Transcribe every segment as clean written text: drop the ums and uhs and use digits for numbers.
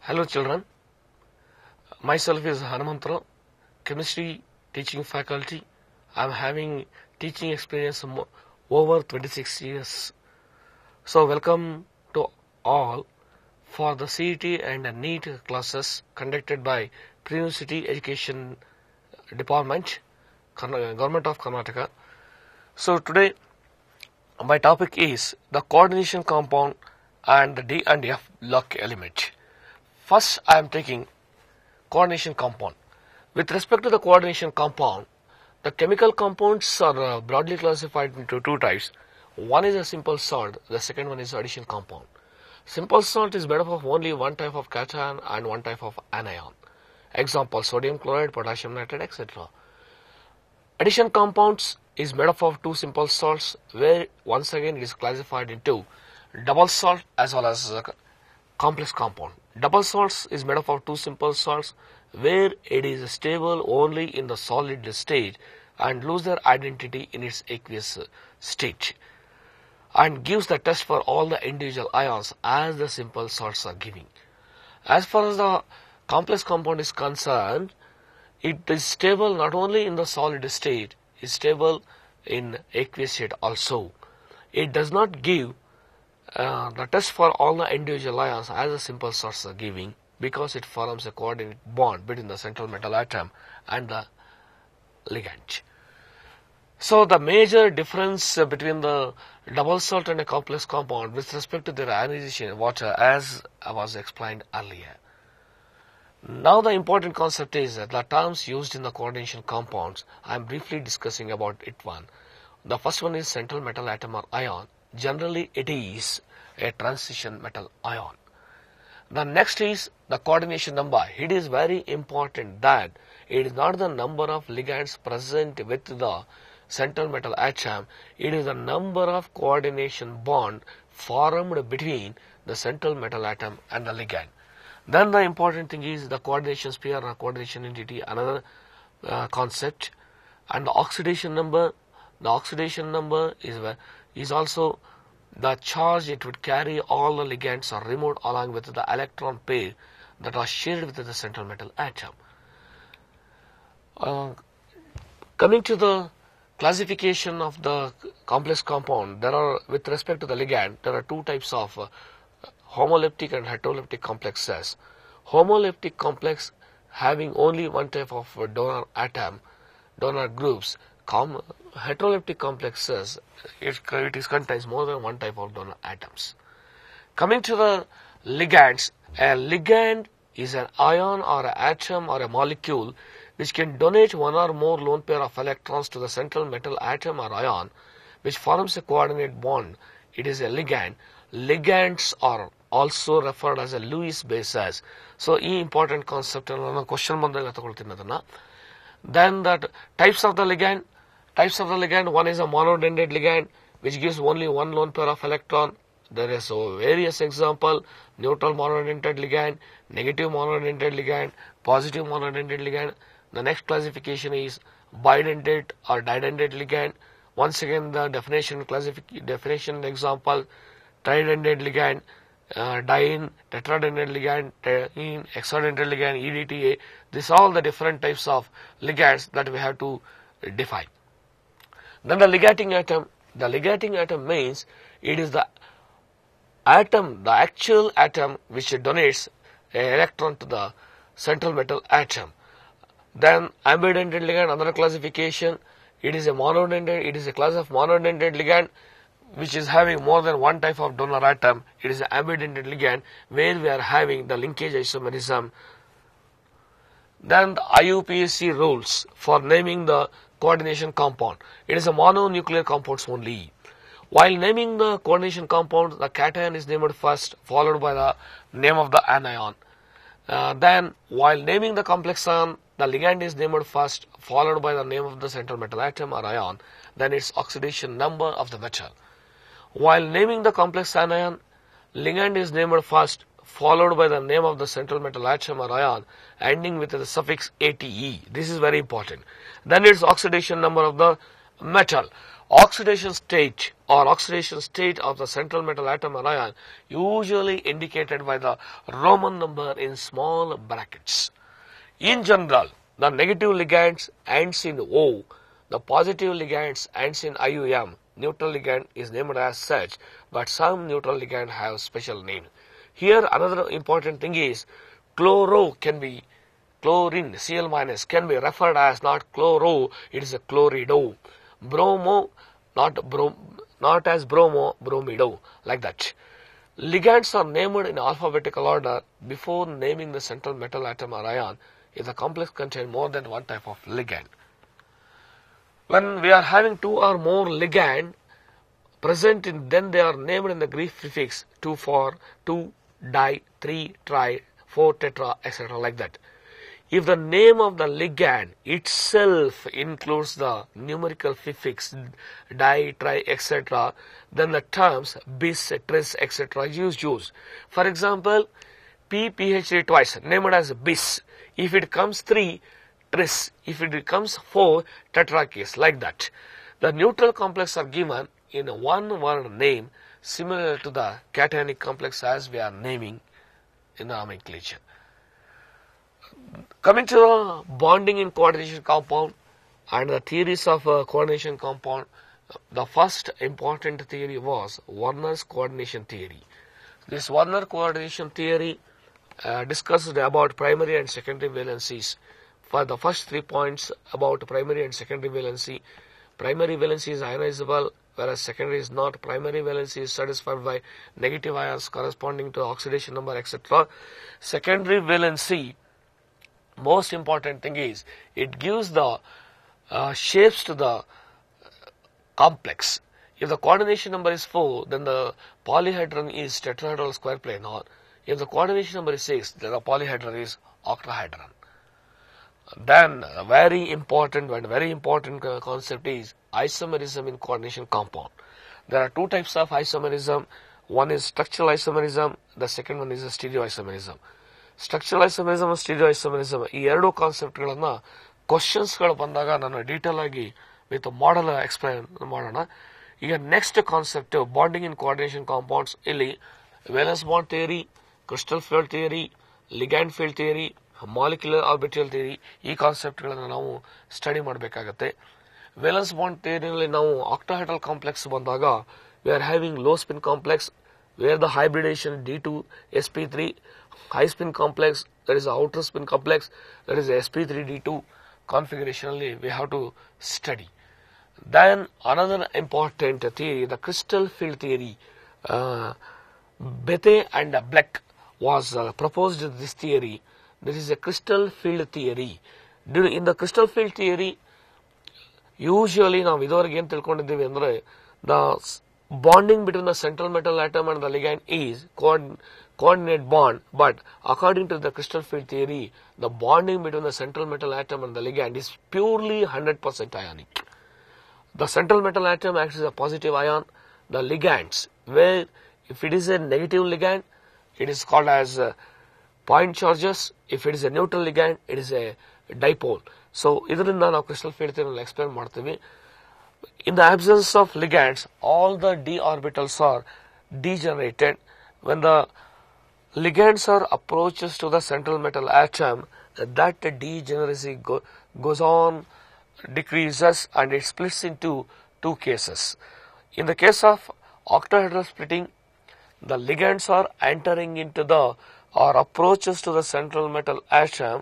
Hello children, myself is Hanumantra, chemistry teaching faculty. I am having teaching experience over 26 years. So welcome to all for the CET and NEET classes conducted by Pre-University Education Department, Government of Karnataka. So today my topic is the coordination compound and the D and F block element. First, I am taking coordination compound. With respect to the coordination compound, the chemical compounds are broadly classified into two types. One is a simple salt, the second one is addition compound. Simple salt is made up of only one type of cation and one type of anion. Example, sodium chloride, potassium nitrate, etc. Addition compounds is made up of two simple salts, where once again it is classified into double salt as well as complex compound. Double salts is made up of two simple salts, where it is stable only in the solid state and lose their identity in its aqueous state, and gives the test for all the individual ions as the simple salts are giving. As far as the complex compound is concerned, it is stable not only in the solid state, it is stable in aqueous state also. It does not give the test for all the individual ions as the simple salts are giving, because it forms a coordinate bond between the central metal atom and the ligand. So the major difference between the double salt and a complex compound with respect to their ionization in water, as I was explained earlier. Now the important concept is that the terms used in the coordination compounds, I am briefly discussing about it one. The first one is central metal atom or ion. Generally it is a transition metal ion. The next is the coordination number. It is very important that it is not the number of ligands present with the central metal atom, it is the number of coordination bond formed between the central metal atom and the ligand. Then the important thing is the coordination sphere or coordination entity, another concept, and the oxidation number. The oxidation number is also the charge it would carry all the ligands are removed along with the electron pair that are shared with the central metal atom. Coming to the classification of the complex compound, there are, with respect to the ligand, there are two types of homoleptic and heteroleptic complexes. Homoleptic complex having only one type of donor atom, donor groups. Heteroleptic complexes, it contains more than one type of donor atoms. Coming to the ligands, a ligand is an ion or an atom or a molecule which can donate one or more lone pair of electrons to the central metal atom or ion, which forms a coordinate bond. It is a ligand. Ligands are also referred as a Lewis bases. So, this important concept question. Then the types of the ligand. One is a monodendrite ligand, which gives only one lone pair of electron. There is various example: neutral monodendrite ligand, negative monodendrite ligand, positive monodendrite ligand. The next classification is bidendrite or didendrite ligand. Once again, the definition example: tridendrite ligand, diene, tetradendrite ligand, teine, hexadendrite ligand, EDTA. These are all the different types of ligands that we have to define. Then the ligating atom. The ligating atom means it is the atom, the actual atom which donates an electron to the central metal atom. Then ambidendrite ligand, another classification. It is a monodendrite. It is a class of monodendrite ligand which is having more than one type of donor atom. It is an ambidendrite ligand where we are having the linkage isomerism. Then the IUPAC rules for naming the coordination compound. It is a mononuclear compounds only. While naming the coordination compound, the cation is named first, followed by the name of the anion. Then, while naming the complex ion, the ligand is named first, followed by the name of the central metal atom or ion, then its oxidation number of the metal. While naming the complex anion, ligand is named first, followed by the name of the central metal atom or ion, ending with the suffix ATE. This is very important. Then its oxidation number of the metal. Oxidation state or oxidation state of the central metal atom or ion usually indicated by the Roman number in small brackets. In general, the negative ligands ends in O, the positive ligands ends in IUM. Neutral ligand is named as such, but some neutral ligand have special name. Here another important thing is chloro can be chlorine, Cl minus can be referred as not chloro, it is a chlorido. Bromo, not as bromo, bromido, like that. Ligands are named in alphabetical order before naming the central metal atom or ion if the complex contains more than one type of ligand. When we are having two or more ligand present in, then they are named in the Greek prefix 2 for 2, di, 3, tri, 4, tetra, etc. like that. If the name of the ligand itself includes the numerical prefix di, tri, etc., then the terms bis, tris, etc. is used. For example, PPH3 twice, named as bis. If it comes 3, tris. If it becomes 4, tetrakis, like that. The neutral complex are given in a one-word name similar to the cationic complex as we are naming in the nomenclature. Coming to the bonding in coordination compound and the theories of coordination compound, the first important theory was Werner's coordination theory. This Werner coordination theory discussed about primary and secondary valencies. For the first 3 points about primary and secondary valency, primary valency is ionizable, whereas secondary is not. Primary valency is satisfied by negative ions corresponding to oxidation number, etc. Secondary valency, most important thing is it gives the shapes to the complex. If the coordination number is 4, then the polyhedron is tetrahedral square planar. If the coordination number is 6, then the polyhedron is octahedron. Then very important concept is isomerism in coordination compound. There are two types of isomerism. One is structural isomerism, the second one is stereoisomerism. Structural isomerism and stereoisomerism ಈ ಎರಡು ಕಾನ್ಸೆಪ್ಟ್ಗಳನ್ನ ಕ್ವಶನ್ಸ್ಗಳು ಬಂದಾಗ ನಾನು detail ಆಗಿ with model explain ಮಾಡೋಣ. ಈಗ next concept bonding ಇನ್ coordination compounds. ಇಲ್ಲಿ valence bond theory, crystal field theory, ligand field theory, molecular orbital theory, ಈ ಕಾನ್ಸೆಪ್ಟ್ಗಳನ್ನು ನಾವು ಸ್ಟಡಿ ಮಾಡಬೇಕಾಗತ್ತೆ. ವೇಲೆನ್ಸ್ ಬಾಂಡ್ ಥಿಯರಿನಲ್ಲಿ ನಾವು ಆಕ್ಟಾಹೆಡ್ರಲ್ ಕಾಂಪ್ಲೆಕ್ಸ್ ಬಂದಾಗ V are having low spin complex where the hybridization D2 sp3, high spin complex, that is the outer spin complex, that is the sp3 D2 configuration we have to study. Then another important theory, the crystal field theory. Bethe and Black was proposed this theory. This is a crystal field theory. In the crystal field theory, usually ನಾವು ಇದುವರೆಗೆ ಏನು ತಿಳ್ಕೊಂಡಿದ್ದೀವಿ ಅಂದ್ರೆ the bonding between the central metal atom and the ligand is coordinate bond, but according to the crystal field theory, the bonding between the central metal atom and the ligand is purely 100% ionic. The central metal atom acts as a positive ion. The ligands, where if it is a negative ligand, it is called as point charges. If it is a neutral ligand, it is a dipole. So ಇದರಿಂದ ನಾವು crystal field theory explain ಮಾಡ್ತೀವಿ. In the absence of ligands, all the d orbitals are degenerated. When the ligands are approaches to the central metal atom, that degeneracy goes on, decreases, and it splits into two cases. In the case of octahedral splitting, the ligands are entering into the or approaches to the central metal atom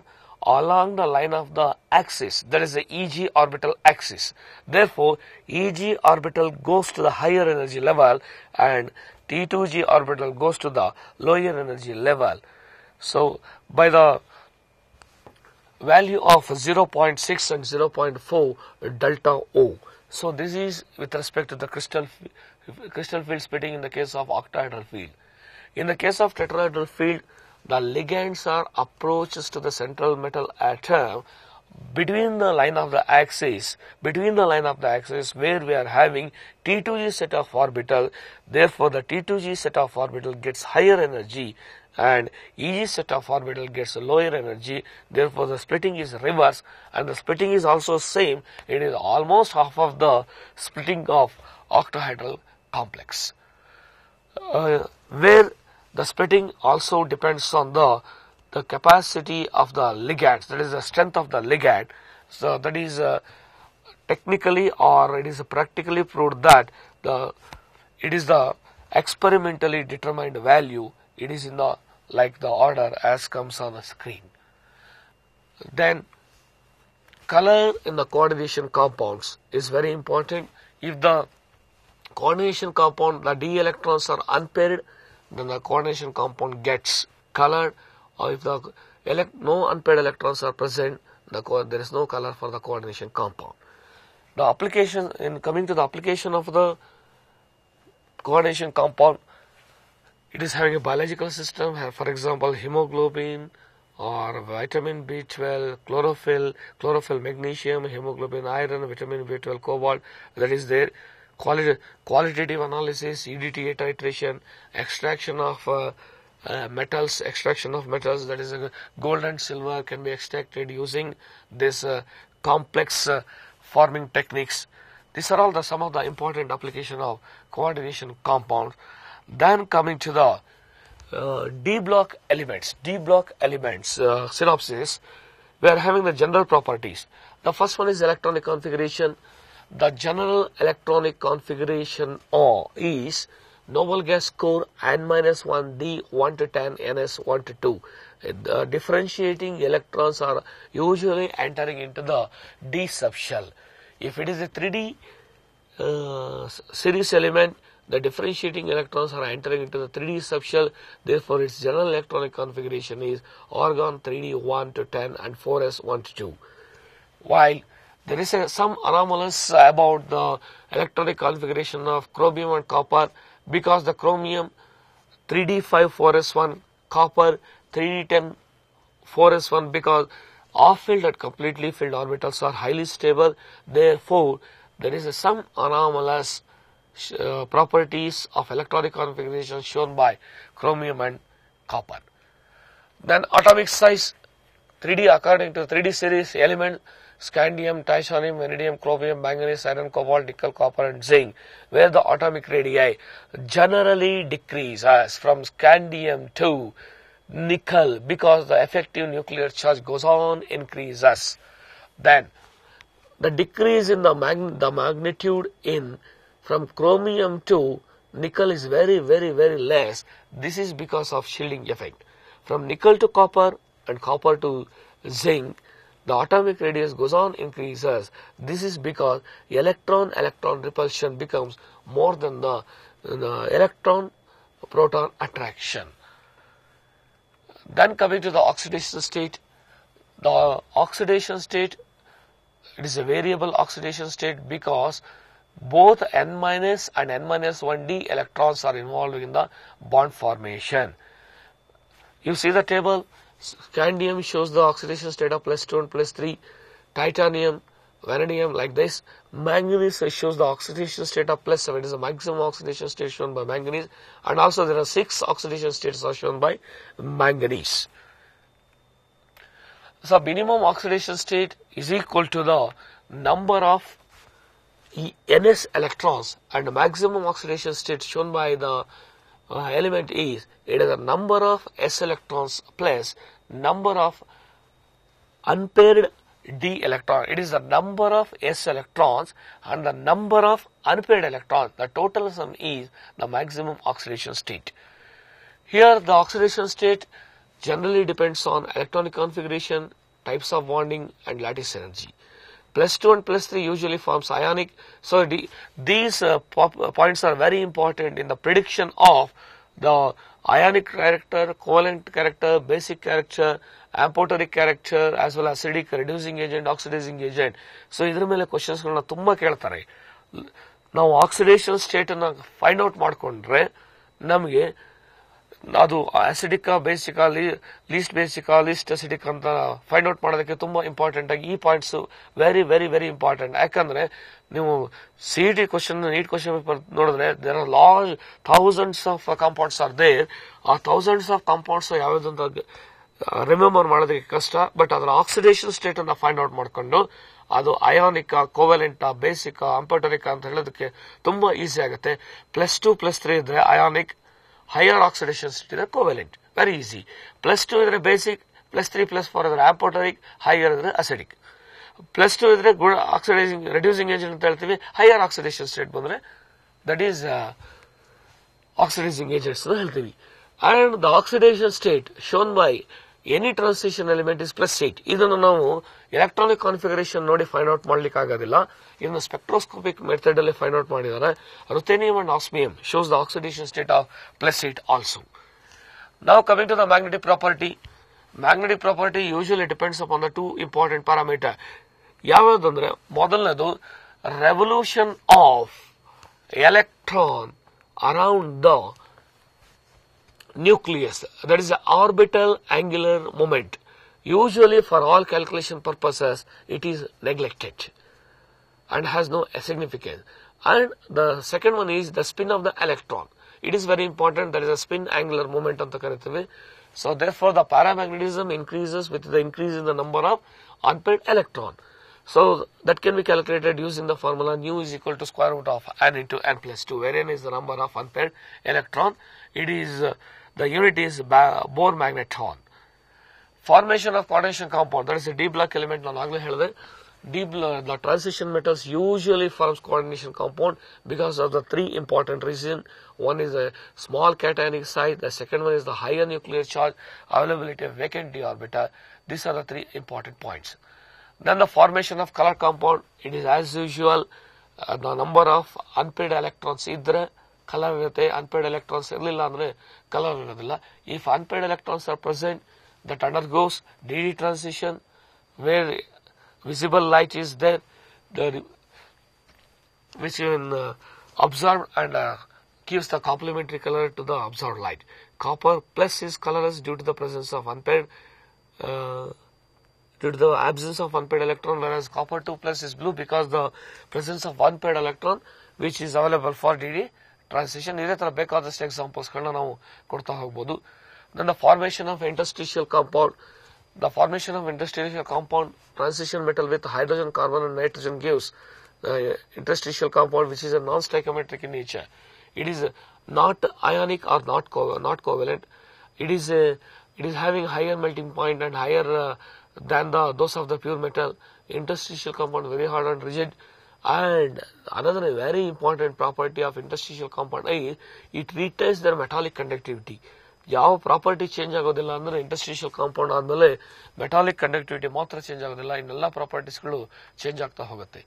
along the line of the axis, that is the Eg orbital axis. Therefore, Eg orbital goes to the higher energy level and T2g orbital goes to the lower energy level. So, by the value of 0.6 and 0.4 delta O. So, this is with respect to the crystal field splitting in the case of octahedral field. In the case of tetrahedral field, the ligands are approaches to the central metal atom between the line of the axis, where we are having T2g set of orbital. Therefore, the T2g set of orbital gets higher energy and each set of orbital gets a lower energy, therefore the splitting is reverse, and the splitting is also same, it is almost half of the splitting of octahedral complex, where the splitting also depends on the capacity of the ligands, that is the strength of the ligand. So that is technically or it is practically proved that it is the experimentally determined value, it is in the like the order as comes on the screen. Then color in the coordination compounds is very important. If the coordination compound, the d electrons are unpaired, then the coordination compound gets colored, or if the no unpaired electrons are present, there is no color for the coordination compound. The application, in coming to the application of the coordination compound, it is having a biological system, for example hemoglobin or vitamin B12, chlorophyll magnesium, hemoglobin iron, vitamin B12 cobalt, that is there. Qualitative analysis, EDTA titration, extraction of metals, that is gold and silver can be extracted using this complex forming techniques. These are all some of the important application of coordination compounds. Then coming to the D block elements, synopsis, we are having the general properties. The first one is electronic configuration. The general electronic configuration is noble gas core N-1 D 1 to 10 Ns 1 to 2. The differentiating electrons are usually entering into the D subshell. If it is a 3D series element, the differentiating electrons are entering into the 3D subshell, therefore its general electronic configuration is argon 3D 1 to 10 and 4s 1 to 2. While there is some anomalous about the electronic configuration of chromium and copper, because the chromium 3D 5 4s1, copper 3D 10 4s1, because off-filled and completely filled orbitals are highly stable, therefore there is some anomalous properties of electronic configuration shown by chromium and copper. Then atomic size 3D according to 3D series element, scandium, titanium, vanadium, chromium, manganese, iron, cobalt, nickel, copper and zinc, where the atomic radii generally decrease as from scandium to nickel, because the effective nuclear charge goes on increases. Then the decrease in the magnitude in from chromium to nickel is very less. This is because of shielding effect. From nickel to copper and copper to zinc, the atomic radius goes on increases. This is because electron repulsion becomes more than the electron proton attraction. Then coming to the oxidation state, the oxidation state, it is a variable oxidation state because both N- and N-1d electrons are involved in the bond formation. You see the table, scandium shows the oxidation state of +2 and +3, titanium, vanadium like this, manganese shows the oxidation state of +7, it is the maximum oxidation state shown by manganese, and also there are 6 oxidation states are shown by manganese. So minimum oxidation state is equal to the number of Ns electrons, and the maximum oxidation state shown by the element is, it is the number of s electrons plus number of unpaired d electron. It is the number of s electrons and the number of unpaired electrons. The total sum is the maximum oxidation state. Here the oxidation state generally depends on electronic configuration, types of bonding and lattice energy. +2 and +3 usually forms ionic. So these points are very important in the prediction of the ionic character, covalent character, basic character, amphoteric character, as well as acidic, reducing agent, oxidizing agent. So ಇದರ ಮೇಲೆ questions ಗಳನ್ನ ತುಂಬಾ ಕೇಳ್ತಾರೆ. ನಾವು oxidation state ಅನ್ನು find out ಮಾಡಿಕೊಂಡ್ರೆ ನಮಗೆ ಅದು acidic basic least basic least acidic ಅಂತ ಫೈಂಡ್ ಔಟ್ ಮಾಡೋದಕ್ಕೆ ತುಂಬಾ ಇಂಪಾರ್ಟೆಂಟ್ ಆಗಿ ಈ points very very very important. ಯಾಕಂದ್ರೆ ನೀವು CET question NEET question paper ನೋಡಿದ್ರೆ there are large thousands of compounds are there. ಆ ಥೌಸಂಡ್ಸ್ ಆಫ್ ಕಾಂಪೌಂಡ್ಸ್ ಯಾವ್ದು ಅಂತ ರಿಮೆಂಬರ್ ಮಾಡೋದಕ್ಕೆ ಕಷ್ಟ. ಬಟ್ ಅದರ ಆಕ್ಸಿಡೇಷನ್ ಸ್ಟೇಟ್ ಅನ್ನ ಫೈಂಡ್ ಔಟ್ ಮಾಡ್ಕೊಂಡು ಅದು ಅಯಾನಿಕ್, ಕೋವೆಲೆಂಟ್, ಬೇಸಿಕ್, ಅಂಪರ್ಟರಿಕ್ ಅಂತ ಹೇಳೋದಕ್ಕೆ ತುಂಬಾ ಈಸಿ ಆಗುತ್ತೆ. +2+3 ಇದ್ರೆ ಅಯಾನಿಕ್, ಹೈಯರ್ ಆಕ್ಸಿಡೇಷನ್ ಸ್ಟೇಟ್ ಇದ್ರೆ ಕೋವೆಲೆಂಟ್, ವೆರಿ ಈಸಿ. +2 ಇದ್ರೆ ಬೇಸಿಕ್, +3+4 ಇದ್ರೆ ಆಂಪರ್ಟರಿಕ್, ಹೈಯರ್ ಇದ್ರೆ ಅಸಿಡಿಕ್. +2 ಇದ್ರೆ ಗುಡ್ ಆಕ್ಸಿಡೈಸಿಂಗ್ ರೆಡ್ಯೂಸಿಂಗ್ ಏಜೆಂಟ್ ಅಂತ ಹೇಳ್ತೀವಿ. ಹೈಯರ್ ಆಕ್ಸಿಡೇಷನ್ ಸ್ಟೇಟ್ ಬಂದ್ರೆ ದಟ್ ಈಸ್ ಆಕ್ಸಿಡೈಸಿಂಗ್ ಏಜೆಂಟ್ಸ್ ಅಂತ ಹೇಳ್ತೀವಿ. And the oxidation state shown by any transition element is +8. ಇದನ್ನು ನಾವು ಎಲೆಕ್ಟ್ರಾನಿಕ್ ಕಾನ್ಫಿಗರೇಷನ್ ನೋಡಿ ಫೈಂಡ್ ಔಟ್ ಮಾಡ್ಲಿಕ್ಕೆ ಆಗೋದಿಲ್ಲ. ಇದನ್ನು ಸ್ಪೆಕ್ಟ್ರೋಸ್ಕೋಪಿಕ್ ಮೆಥಡ್ ಅಲ್ಲಿ ಫೈಂಡ್ ಔಟ್ ಮಾಡಿದ್ದಾರೆ. Ruthenium and osmium shows the oxidation state of +8 also. Now coming to the magnetic property. Magnetic property usually depends upon the two important parameter. ಯಾವ್ದಂದ್ರೆ ಮೊದಲನೇದು revolution of electron around the nucleus, that is the orbital angular moment. Usually for all calculation purposes it is neglected and has no significance. And the second one is the spin of the electron. It is very important. That is a spin angular moment anta kariteve. So therefore the paramagnetism increases with the increase in the number of unpaired electron. So that can be calculated using the formula nu is equal to square root of n into n+2, where n is the number of unpaired electron. It is the unit is Bohr magneton. Formation of coordination compound, that is a D block element. ನಾನು ಆಗಲೇ ಹೇಳಿದೆ the transition metals usually forms coordination compound because of the three important reasons. One is a small cationic size, the second one is the higher nuclear charge, availability of vacant d orbital. These are the three important points. Then the formation of color compound, it is as usual the number of unpaired electrons idre color irutte, unpaired electrons irlilla andre color irodilla. If unpaired electrons are present, that undergoes DD transition where visible light is there, which is observed and gives the complementary color to the observed light. Copper plus is colorless due to the presence of unpaired, due to the absence of unpaired electron, whereas copper 2+ is blue because the presence of unpaired electron which is available for DD transition. ಇದೇ ತರ ಬೇಕಾದಷ್ಟು examples ಗಳನ್ನ ನಾವು ಕೊಡ್ತಾ ಹೋಗಬಹುದು. Then the formation of interstitial compound. The formation of interstitial compound, transition metal with hydrogen, carbon and nitrogen gives interstitial compound which is a non-stoichiometric in nature. It is not ionic or not covalent. It is having higher melting point and higher than those of the pure metal. Interstitial compound very hard and rigid. And another very important property of interstitial compound is it retains their metallic conductivity. ಯಾವ property change ಆಗೋದಿಲ್ಲ ಅಂದ್ರೆ interstitial compound ಆದ್ಮೇಲೆ metallic conductivity ಮಾತ್ರ change ಆಗೋದಿಲ್ಲ, ಇನ್ನೆಲ್ಲ ಪ್ರಾಪರ್ಟೀಸ್ಗಳು change ಆಗ್ತಾ ಹೋಗುತ್ತೆ.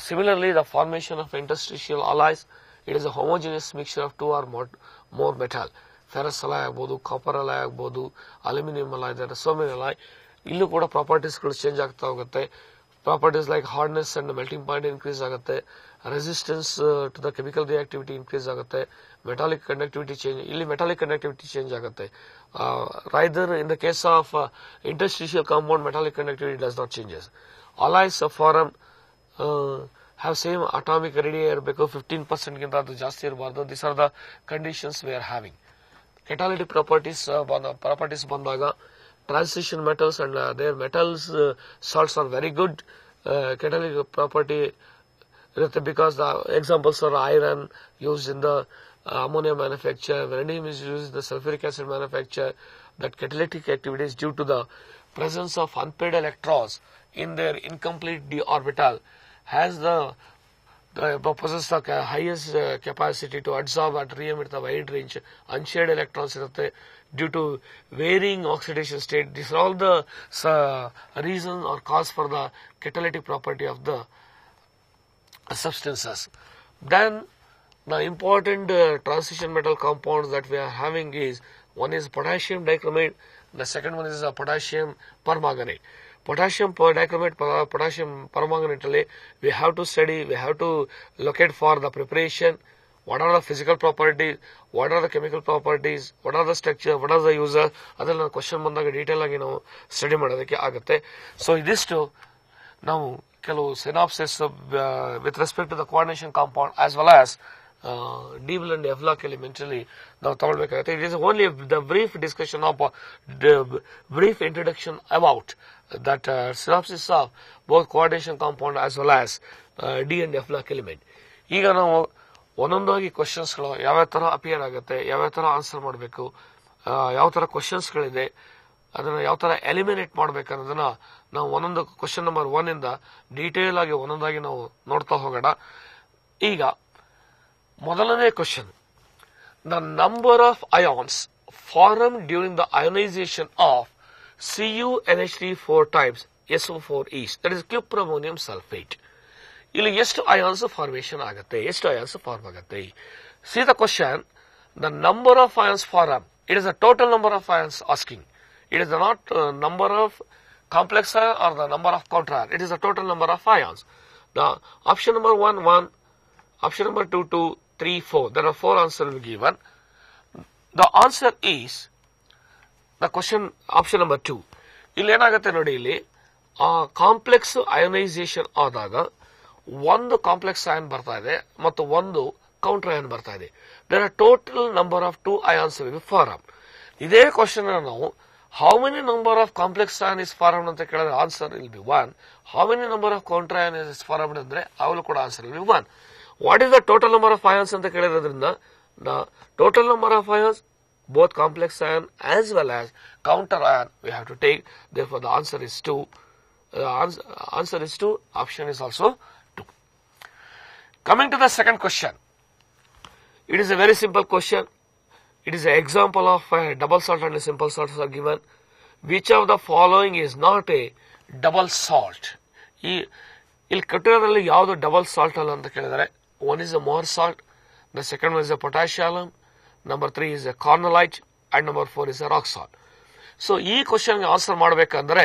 Similarly the formation of interstitial alloys, it is a homogeneous mixture of 2 or more metal. Ferrous alloy ಆಗ್ಬೋದು, ಕಾಪರ್ ಅಲಾಯ್ ಆಗ್ಬೋದು, ಅಲ್ಯೂಮಿನಿಯಂ ಅಲಾಯ್, ಸೋಮಿನ್ ಅಲಾಯ್, ಇಲ್ಲೂ ಕೂಡ ಪ್ರಾಪರ್ಟೀಸ್ಗಳು ಚೇಂಜ್ ಆಗ್ತಾ ಹೋಗುತ್ತೆ. Properties like hardness and melting point increase ಆಗುತ್ತೆ, resistance to the chemical reactivity increase ಆಗುತ್ತೆ, ಮೆಟಾಲಿಕ್ ಕಂಡಕ್ಟಿವಿಟಿ ಚೇಂಜ್, ಇಲ್ಲಿ ಮೆಟಾಲಿಕ್ ಕಂಡಕ್ಟಿವಿಟಿ ಚೇಂಜ್ ಆಗುತ್ತೆ. Rather in the case of interstitial compound metallic conductivity does not changes. Alloys form have same atomic radius ಇರಬೇಕು, 15% ಗಿಂತ ಅದು ಜಾಸ್ತಿ ಇರಬಾರ್ದು. This are the conditions we are having. Catalytic properties ಬಂದಾಗ transition metals and their metals salts are very good. Catalytic property because the examples are iron used in the ammonia manufacture, vanadium is used in the sulfuric acid manufacture. That catalytic activity is due to the presence of unpaired electrons in their incomplete d orbital, has the possesses the highest capacity to absorb and re-emit the wide range unshared electrons irutte due to varying oxidation state. These are all the reason or cause for the catalytic property of the substances. Then the important transition metal compounds that we are having is, one is potassium dichromate, the second one is potassium permanganate. Potassium dichromate, potassium permanganate, we have to study, we have to locate for the preparation what are the physical properties, what are the chemical properties, what are the structure, what are the user, ಅದೆಲ್ಲ question ಬಂದಾಗ detail ಆಗಿ ನಾವು study ಮಾಡೋದಕ್ಕೆ ಆಗುತ್ತೆ. So ಇದಿಷ್ಟು ನಾವು ಕೆಲವು synopsis with respect to the coordination compound as well as Deeble and Evlock elementally now ತಗೊಳ್ಬೇಕಾಗುತ್ತೆ. It is only the brief discussion of the brief introduction about that synopsis of both coordination compound as well as D and Evlock element. ಈಗ ನಾವು ಒಂದೊಂದಾಗಿ ಕ್ವಶನ್ಸ್ಗಳು ಯಾವ್ಯಾವ ತರ appear ಆಗುತ್ತೆ, ಯಾವ್ಯಾವ ತರ answer ಮಾಡಬೇಕು, ಯಾವ ತರ ಕ್ವಶನ್ಸ್ಗಳಿದೆ, ಅದನ್ನ ಯಾವ ತರ ಎಲಿಮಿನೇಟ್ ಮಾಡ್ಬೇಕು ಅನ್ನೋದನ್ನ ನಾವು ಒಂದೊಂದು ಕ್ವಶನ್ ನಂಬರ್ 1 ಇಂದ ಡೀಟೇಲ್ ಆಗಿ ಒಂದೊಂದಾಗಿ ನಾವು ನೋಡ್ತಾ ಹೋಗೋಣ. ಈಗ ಮೊದಲನೇ question, the number of ions form during the ionization of CuNH3 4 times SO4 East, that is cupramonium sulfate. ಇಲ್ಲಿ ಎಷ್ಟು ಅಯಾನ್ಸ್ ಫಾರ್ಮೇಶನ್ ಆಗುತ್ತೆ, ಎಷ್ಟು ಅಯಾನ್ಸ್ ಫಾರ್ಮ್ ಆಗುತ್ತೆ? See the question, the number of ions formed, it is the total number of ions asking. It is not number of complex ion or the number of counter ion. It is the total number of ions. The option number 1, 1, option number 2, 2, 3, 4. There are 4 answers given. The answer is the question option number 2. ಇಲ್ಲಿ ಏನಾಗುತ್ತೆ ನೋಡಿ, ಇಲ್ಲಿ complex ionisation ಆದಾಗ ಒಂದು complex ion ಬರ್ತಾ ಇದೆ ಮತ್ತು ಒಂದು ಕೌಂಟರ್ ಅಯಾನ್ ಬರ್ತಾ ಇದೆ. There are total number of 2 ions will form. ಇದೇ ಕ್ವಶನ್ ನಾವು how many number of complex ion is formed ಅಂತ ಕೇಳಿದ್ರೆ answer will be 1. How many number of counter ion is formed ಅಂದ್ರೆ ಅವಳು ಕೂಡ answer will be 1. What is the total number of ions ಅಂತ ಕೇಳಿರೋದ್ರಿಂದ the total number of ions both complex ion as well as counter ion we have to take. Therefore the answer is 2. Answer is 2. Option is also 2. Coming to the second question, it is a very simple question. It is an example of double salt and simple salts are given. Which of the following is not a double salt? ಇಲ್ಲಿ ಕಟ್ಟಿರೋದ್ರಲ್ಲಿ ಯಾವುದು double salt ಅಲ್ಲ ಅಂತ ಕೇಳಿದರೆ, one is a Mohr salt, the second one is a potassium, number 3 is a cornellite, and number 4 is a rock salt. So ಈ ಕ್ವಶನ್ಗೆ answer ಮಾಡಬೇಕಂದ್ರೆ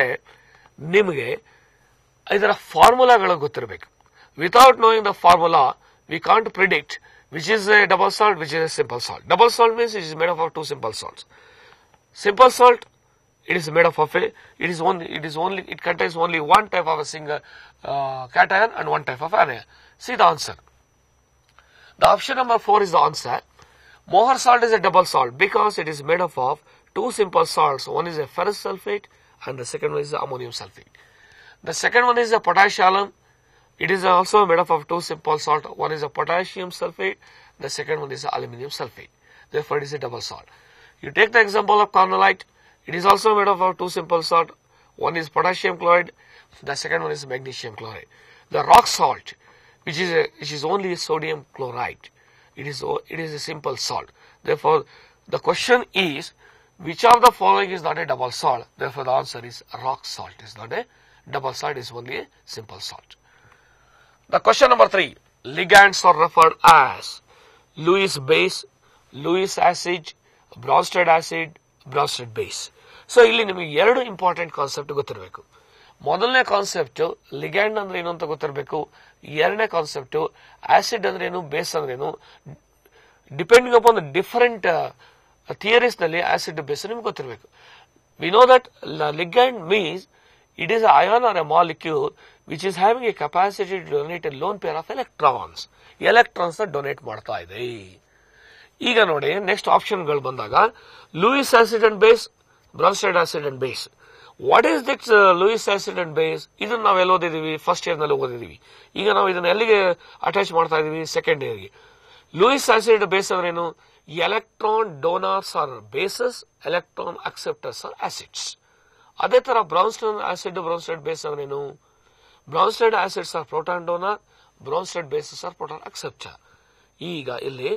ನಿಮಗೆ ಇದರ ಫಾರ್ಮುಲಾಗಳು ಗೊತ್ತಿರಬೇಕು. Without knowing the formula we can't predict which is A double salt, which is A simple salt. Double salt means it is made of 2 simple salts. Simple salt, it is made up of it contains only one type of a single cation and one type of anion. See the answer. The option number 4 is the answer. Mohr salt is a double salt because it is made up of 2 simple salts. One is a ferrous sulfate and the second one is the ammonium sulfate. The second one is the potassium. It is also made up of 2 simple salts. One is a potassium sulfate. The second one is the aluminum sulfate. Therefore, it is a double salt. You take the example of cornellite. It is also made up of 2 simple salts. One is potassium chloride. The second one is magnesium chloride. The rock salt, which is only sodium chloride. It is a simple salt. Therefore, the question is, which of the following is not a double salt? Therefore, the answer is rock salt is not a double salt, is only a simple salt. The question number 3, ligands are referred as Lewis base, Lewis acid, Bronsted acid, Bronsted base. So ಇಲ್ಲಿ ನಿಮಗೆ 2 important concept ಗೊತ್ತಿರಬೇಕು. ಮೊದಲನೇ concept ligand ಅಂದ್ರೆ ಏನು ಅಂತ ಗೊತ್ತಿರಬೇಕು. ಎರಡನೇ concept acid ಅಂದ್ರೆ ಏನು, ಬೇಸ್ ಅಂದ್ರೆ ಏನು. Depending upon the different theories ನಲ್ಲಿ ಆಸಿಡ್ ಬೇಸ್ ನಿಮ್ಗೆ ಗೊತ್ತಿರಬೇಕು. We know that ligand means it is ion or a molecule which is having a capacity to donate a lone pair of electrons. Electrons donate ಮಾಡ್ತಾ ಇದೆ. ಈಗ ನೋಡಿ next ಆಪ್ಷನ್ಗಳು ಬಂದಾಗ Lewis acid and base, Bronsted acid and base. What is that Lewis acid and base? ಇದನ್ನ ನಾವೆಲ್ಲ ಓದಿದೀವಿ, first year ನಲ್ಲಿ ಓದಿದೀವಿ. ಈಗ ನಾವು ಇದನ್ನ ಎಲ್ಲಿಗೆ ಅಟ್ಯಾಚ್ ಮಾಡ್ತಾ ಇದೀವಿ? ಸೆಕೆಂಡ್ ಇಯರ್ಗೆ. ಲೂಯಿಸ್ ಆಸಿಡ್ ಬೇಸ್ ಅಂದ್ರೇನು? Electron donors are bases, electron acceptors are acids. ಅದೇ ತರ ಬ್ರಾನ್ಸ್ಟೆಡ್ ಆಸಿಡ್, ಬ್ರಾನ್ಸ್ಟೆಡ್ ಬೇಸ್ ಅಂದ್ರೇನು? Bronsted acids are proton donor, Bronsted bases are proton acceptor. ಈಗ ಇಲ್ಲಿ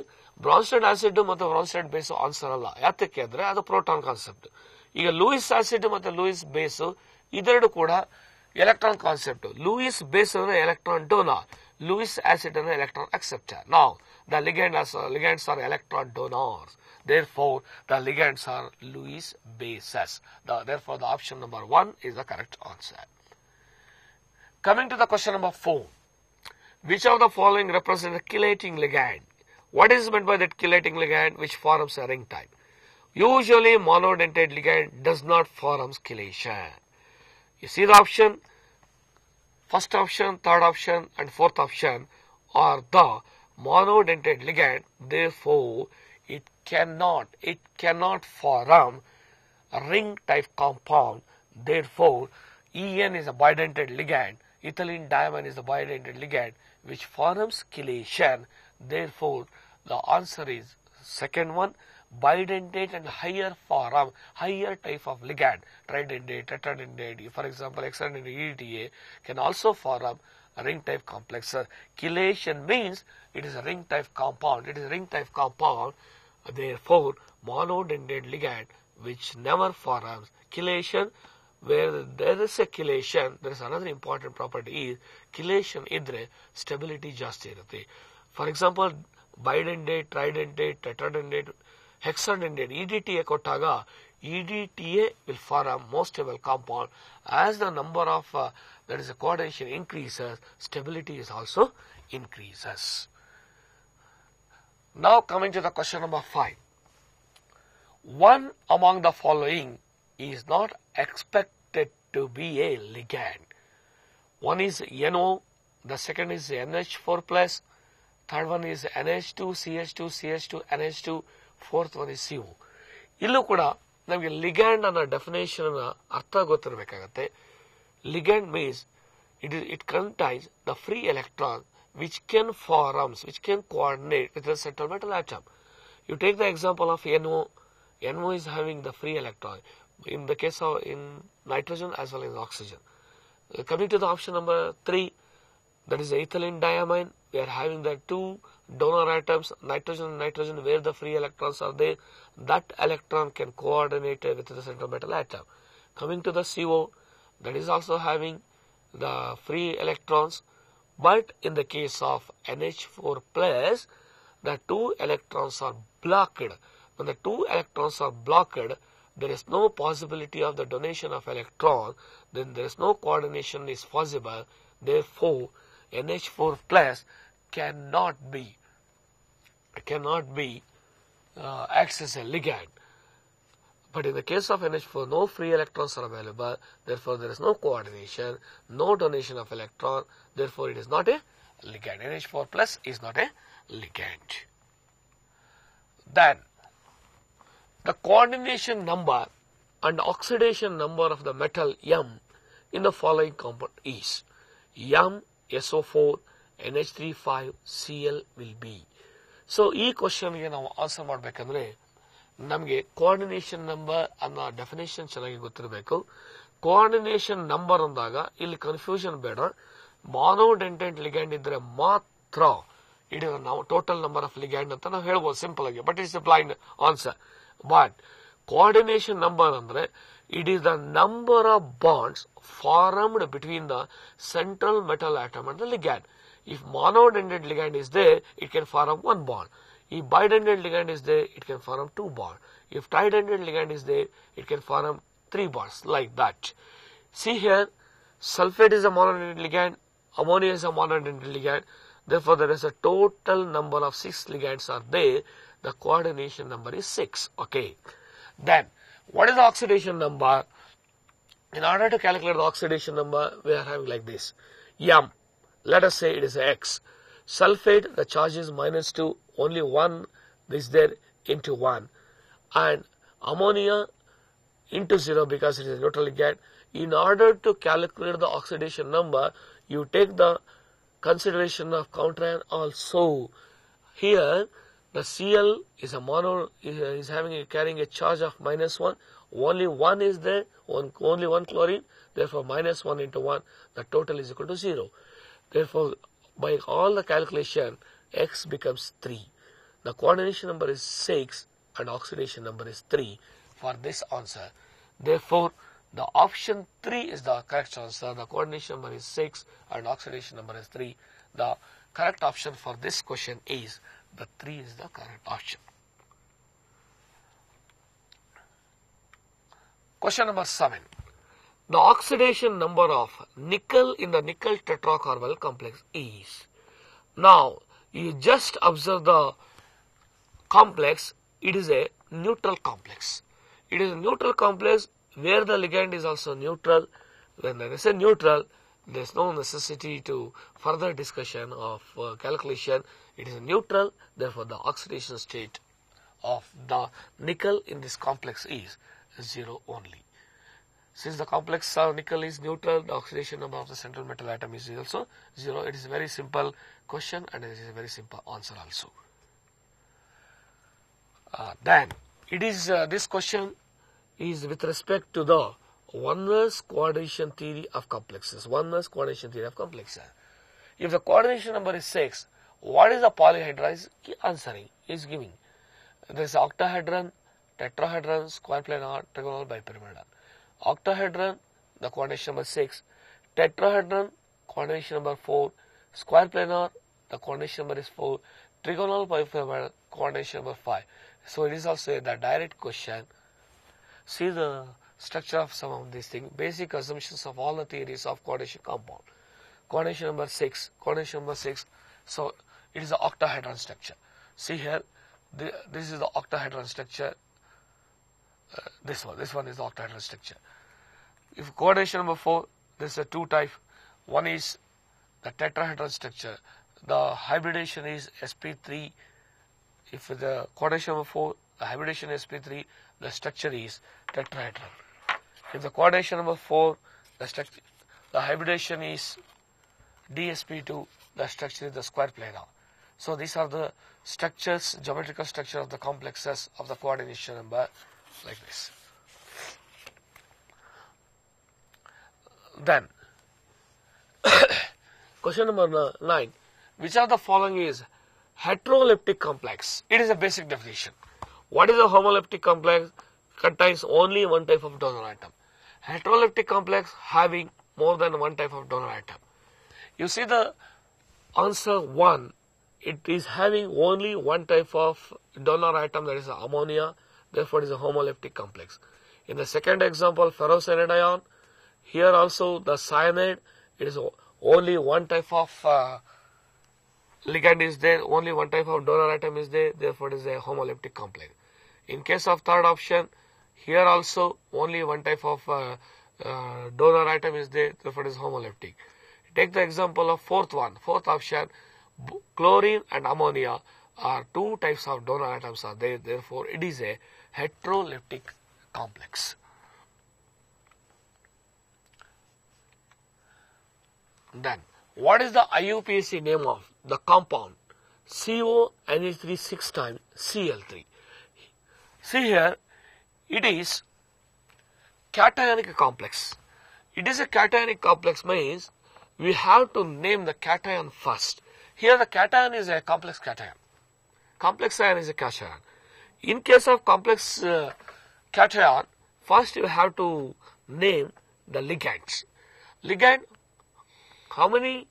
ಬ್ರಾನ್ಸ್ಟೆಡ್ ಆಸಿಡ್ ಮತ್ತು ಬ್ರಾನ್ಸ್ಟೆಡ್ ಬೇಸ್ ಆನ್ಸರ್ ಅಲ್ಲ. ಯಾತಕ್ಕೆ ಅಂದ್ರೆ ಅದು ಪ್ರೋಟಾನ್ ಕಾನ್ಸೆಪ್ಟ್. ಈಗ ಲೂಯಿಸ್ ಆಸಿಡ್ ಮತ್ತು ಲೂಯಿಸ್ ಬೇಸ್ ಇದೆರಡು ಕೂಡ ಎಲೆಕ್ಟ್ರಾನ್ ಕಾನ್ಸೆಪ್ಟ್. ಲೂಯಿಸ್ ಬೇಸ್ ಅಂದ್ರೆ ಎಲೆಕ್ಟ್ರಾನ್ ಡೋನರ್, ಲೂಯಿಸ್ ಆಸಿಡ್ ಅಂದ್ರೆ electron acceptor. Now the ligands are electron donors. Therefore, the ligands are Lewis bases. Therefore, the option number 1 is the correct answer. Coming to the question number 4, which of the following represents a chelating ligand? What is meant by that chelating ligand which forms a ring type? Usually monodentate ligand does not form chelation. You see the option, first option, third option and fourth option are the monodentate ligand. Therefore, it cannot form a ring type compound. Therefore, En is a bidentate ligand. Ethylene diamine is a bidentate ligand which forms chelation. Therefore, the answer is second one, bidentate and higher form, higher type of ligand, tridentate, tetradentate, for example, hexadentate EDTA can also form a ring type complex. Chelation means it is a ring type compound. It is a ring type compound. Therefore, monodentate ligand which never forms chelation. Where there is a chelation, there is another important property is chelation idre stability ಜಾಸ್ತಿ ಇರುತ್ತೆ. For example, bidentate, tridentate, tetradentate, hexadentate, EDTA ಕೊಟ್ಟಾಗ EDTA will form most stable compound. As the number of that is a coordination increases, stability is also increases. Now coming to the question number 5. One among the following is not expected to be a ligand. One is NO, the second is NH4 plus, third one is NH2, CH2, CH2, NH2, fourth one is CO. ಇಲ್ಲೂ ಕೂಡ ನಮಗೆ ligand ಅನ್ನೋ definition ಅರ್ಥ ಗೊತ್ತಿರಬೇಕಾಗತ್ತೆ. Ligand means it contains the free electron which can coordinate with the central metal atom. You take the example of NO. NO is having the free electron in the case of in nitrogen as well as oxygen. Coming to the option number 3, that is ethylene diamine. We are having the two donor atoms, nitrogen and nitrogen, where the free electrons are there. That electron can coordinate with the central metal atom. Coming to the CO, that is also having the free electrons, but in the case of NH4 plus, the two electrons are blocked. When the two electrons are blocked, there is no possibility of the donation of electron, then there is no coordination is possible. Therefore, NH4 plus cannot be acts as a ligand. But in the case of NH4, no free electrons are available. Therefore, there is no coordination, no donation of electron. Therefore, it is not a ligand. NH4 plus is not a ligand. Then, the coordination number and oxidation number of the metal M in the following compound is M, SO4, NH35, Cl will be. So, ಈ question ಗೆ ನಾವು answer ಮಾಡಬೇಕಂದ್ರೆ ನಮಗೆ coordination number ಅನ್ನೋ definition ಚೆನ್ನಾಗಿ ಗೊತ್ತಿರಬೇಕು. Coordination number ಅಂದಾಗ ಇಲ್ಲಿ ಕನ್ಫ್ಯೂಷನ್ ಬೇಡ. ಮಾನೋಡೆಂಟೆಂಟ್ ಲಿಗ್ಯಾಂಡ್ ಇದ್ರೆ ಮಾತ್ರ ಇಟ್ ಇಸ್ ನಾವು ಟೋಟಲ್ ನಂಬರ್ ಆಫ್ ಲಿಗ್ಯಾಂಡ್ ಅಂತ ನಾವು ಹೇಳ್ಬೋದು ಸಿಂಪಲ್ ಆಗಿ, but it's A blind answer. But coordination number andre, it is the number of bonds formed between the central metal atom and the ligand. If monodentate ligand is there, it can form one bond. If bidentate ligand is there, it can form two bonds. If tridentate ligand is there, it can form three bonds, like that. See here, sulfate is a monodentate ligand, ammonia is a monodentate ligand. Therefore, there is a total number of 6 ligands are there. The coordination number is 6. Okay. Then, what is the oxidation number? In order to calculate the oxidation number, we are having like this. M, let us say it is X. Sulfate, the charge is -2, only 1 is there into 1. And ammonia into 0 because it is a neutral ligand. In order to calculate the oxidation number, you take the consideration of counterion also. Here, the Cl is a carrying a charge of -1. Only 1 is there, only 1 chlorine. Therefore, -1 into 1, the total is equal to 0. Therefore, by all the calculation, X becomes 3. The coordination number is 6 and oxidation number is 3 for this answer. Therefore, the option 3 is the correct answer. The coordination number is 6 and oxidation number is 3. The correct option for this question is the 3 is the correct option. Question number 7. The oxidation number of nickel in the nickel tetracarbonyl complex is. Now, you just observe the complex, it is a neutral complex. It is a neutral complex where the ligand is also neutral. When there is a neutral, there is no necessity to further discussion of calculation. It is a neutral, therefore the oxidation state of the nickel in this complex is 0 only. Since the complex of nickel is neutral, the oxidation number of the central metal atom is also 0. It is a very simple question and it is a very simple answer also. Then it is this question is with respect to the Werner's coordination theory of complexes. Werner's coordination theory of complexes. If the coordination number is 6, what is the polyhedra? Answering is giving. There is octahedron, tetrahedron, square planar, trigonal, bipyramidal. Octahedron, the coordination number 6. Tetrahedron, coordination number 4. Square planar, the coordination number is 4. Trigonal, bipyramidal, coordination number 5. So it is also the direct question. See the structure of some of these things. Basic assumptions of all the theories of coordination compound. Coordination number 6. Coordination number 6. So it is the octahedron structure. See here, this is the octahedron structure. This one is the octahedral structure. If coordination number 4, there is a two type. One is the tetrahedral structure. The hybridization is sp3. If the coordination number 4, the hybridization is sp3, the structure is tetrahedral. If the coordination number 4, the hybridization is dsp2, the structure is the square planar. So these are the structures, geometrical structure of the complexes of the coordination number. Like this. Then, question number 9. Which of the following is heteroleptic complex? It is a basic definition. What is a homoleptic complex? Contains only one type of donor atom. Heteroleptic complex having more than one type of donor atom. You see the answer 1. It is having only one type of donor atom, that is ammonia. Therefore, it is a homoleptic complex. In the second example, ferrocyanide ion, here also the cyanide, it is only one type of ligand is there, only one type of donor atom is there, therefore it is a homoleptic complex. In case of third option, here also only one type of donor atom is there, therefore it is homoleptic. Take the example of fourth option, chlorine and ammonia are two types of donor atoms are there, therefore it is a heteroleptic complex. Then, what is the IUPAC name of the compound CO-NH3 6 times Cl3? See here, it is cationic complex. It is a cationic complex means we have to name the cation first. Here the cation is a complex cation. Complex ion is a cation. In case of complex cation, first you have to name the ligands. Ligand, how many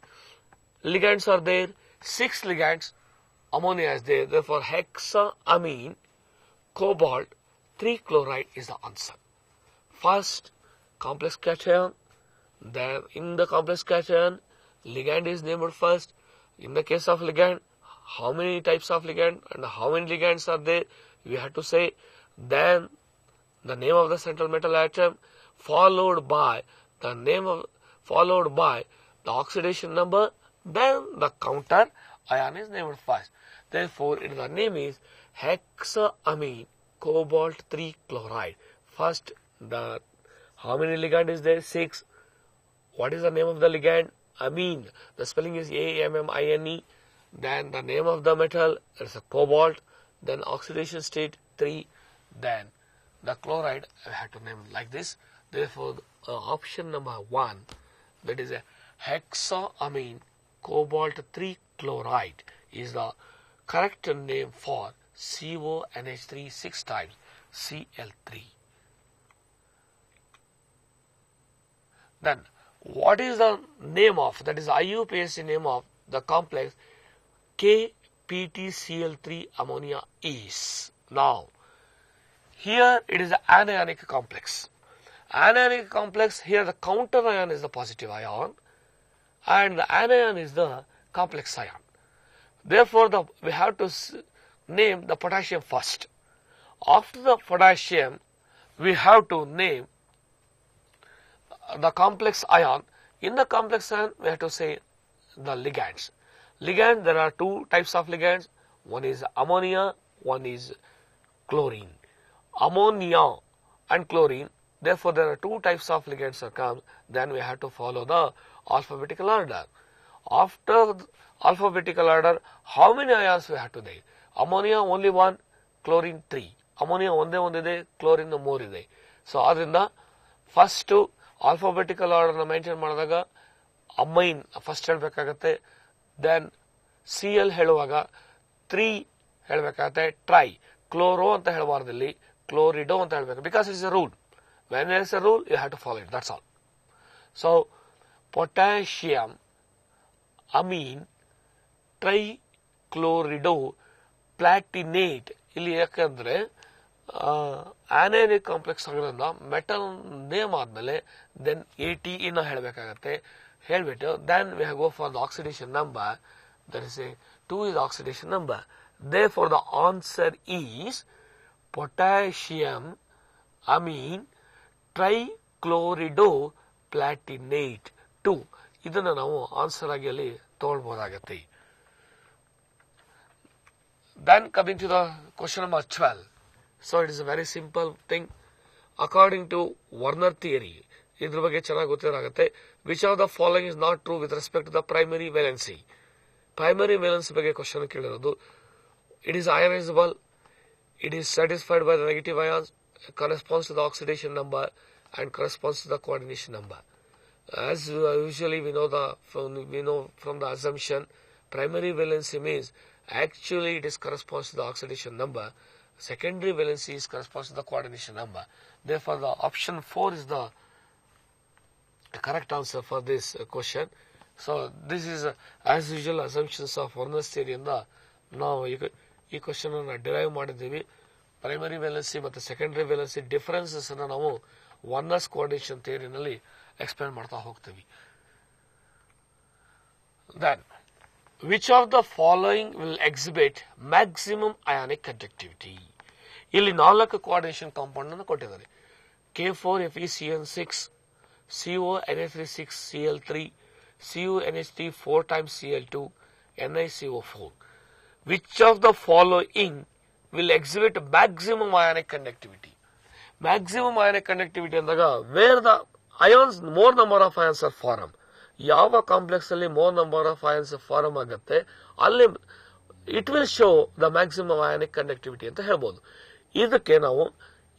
ligands are there? 6 ligands. Ammonia is there. Therefore, hexaamine cobalt 3 chloride is the answer. First, complex cation. Then, in the complex cation, ligand is named first. In the case of ligand, how many types of ligand and how many ligands are there? We have to say. Then the name of the central metal atom, followed by the oxidation number. Then the counter ion is named first. Therefore, the name is hexaamine cobalt 3 chloride. First, the how many ligand is there? 6. What is the name of the ligand? Amine. The spelling is AMMINE. Then the name of the metal, there is a cobalt. Then oxidation state 3. Then the chloride, I have to name like this. Therefore, option number 1, that is a hexaamine cobalt 3 chloride is the correct name for CO-NH3 6 times Cl3. Then, what is the name of, that is IUPAC name of the complex KPTCl3 ammonia is? Now, here it is an anionic complex. Anionic complex, here the counter ion is the positive ion and the anion is the complex ion. Therefore, we have to name the potassium first. After the potassium, we have to name the complex ion. In the complex ion, we have to say the ligands. Ligand, there are two types of ligands. One is ammonia, one is chlorine. Ammonia and chlorine, therefore there are two types of ligands that come. Then we have to follow the alphabetical order. After alphabetical order, how many ions we have to name? Ammonia only one, chlorine 3. Ammonia ಒಂದೇ chlorine more ಇದೆ. So ಅದರಿಂದ first alphabetical order maintain ಮಾಡಿದಾಗ amine first ಹೇಳಬೇಕಾಗುತ್ತೆ. Then Cl ಹೇಳುವಾಗ 3 ಹೇಳಬೇಕಾಗುತ್ತೆ. Tri, chloro ಅಂತ ಹೇಳಬಾರದಲ್ಲಿ, chlorido ಅಂತ ಹೇಳಬೇಕು. Because it is a rule. When there is a rule, you have to follow it. That's all. So potassium, amine, trichlorido, platinate. ಇಲ್ಲಿ ಯಾಕಂದ್ರೆ anionic complex ಆಗಿರೋದ್ರಿಂದ metal name ಆದ್ಮೇಲೆ then ATE ನ ಹೇಳಬೇಕಾಗತ್ತೆ. ಹೇಳ್ಬಿಟ್ಟು then we go for the oxidation number. That is 2 is oxidation number. Therefore the answer is potassium, amine, trichlorido, platinate 2. ಇದನ್ನ ನಾವು answer ಆಗಿ ಅಲ್ಲಿ ತಗೊಳ್ಬಹುದಾಗತ್ತೆ. Then coming to the question number 12. So it is a very simple thing. According to Werner theory, ಇದ್ರ ಬಗ್ಗೆ ಚೆನ್ನಾಗಿ ಗೊತ್ತಿರಾಗುತ್ತೆ. Which of the following is not true with respect to the primary valency? Primary valency ಬಗ್ಗೆ question ಕೇಳಿರೋದು. It is ionizable, it is satisfied by the negative ions, corresponds to the oxidation number and corresponds to the coordination number. As usually we know from the assumption, primary valency means actually it is corresponds to the oxidation number. Secondary valency is corresponds to the coordination number. Therefore, the option 4 is the correct answer for this question. So, this is as usual assumptions of Werner's theory. Now, ಈ question ಅನ್ನು derive ಮಾಡಿದ್ದೀವಿ. Primary valency ಮತ್ತು secondary valency differences ಅನ್ನು ನಾವು ವರ್ನರ್ಸ್ coordination ಥಿಯರಿನಲ್ಲಿ explain ಮಾಡ್ತಾ ಹೋಗ್ತೀವಿ. Then, which of the following will exhibit maximum ionic conductivity? ಇಲ್ಲಿ 4 coordination compound ಅನ್ನು ಕೊಟ್ಟಿದ್ದಾರೆ. K4FeCN6, CONH3CCl3, CuNH3 4 times Cl2, NiCO4. Which of the following will exhibit maximum ionic conductivity? Maximum ionic conductivity ಅಂದಾಗ where the ions, more number of ions are formed. ಯಾವ complex ಅಲ್ಲಿ more number of ions form ಆಗುತ್ತೆ ಅಲ್ಲಿ it will show the maximum ionic conductivity ಅಂತ ಹೇಳ್ಬೋದು. ಇದಕ್ಕೆ ನಾವು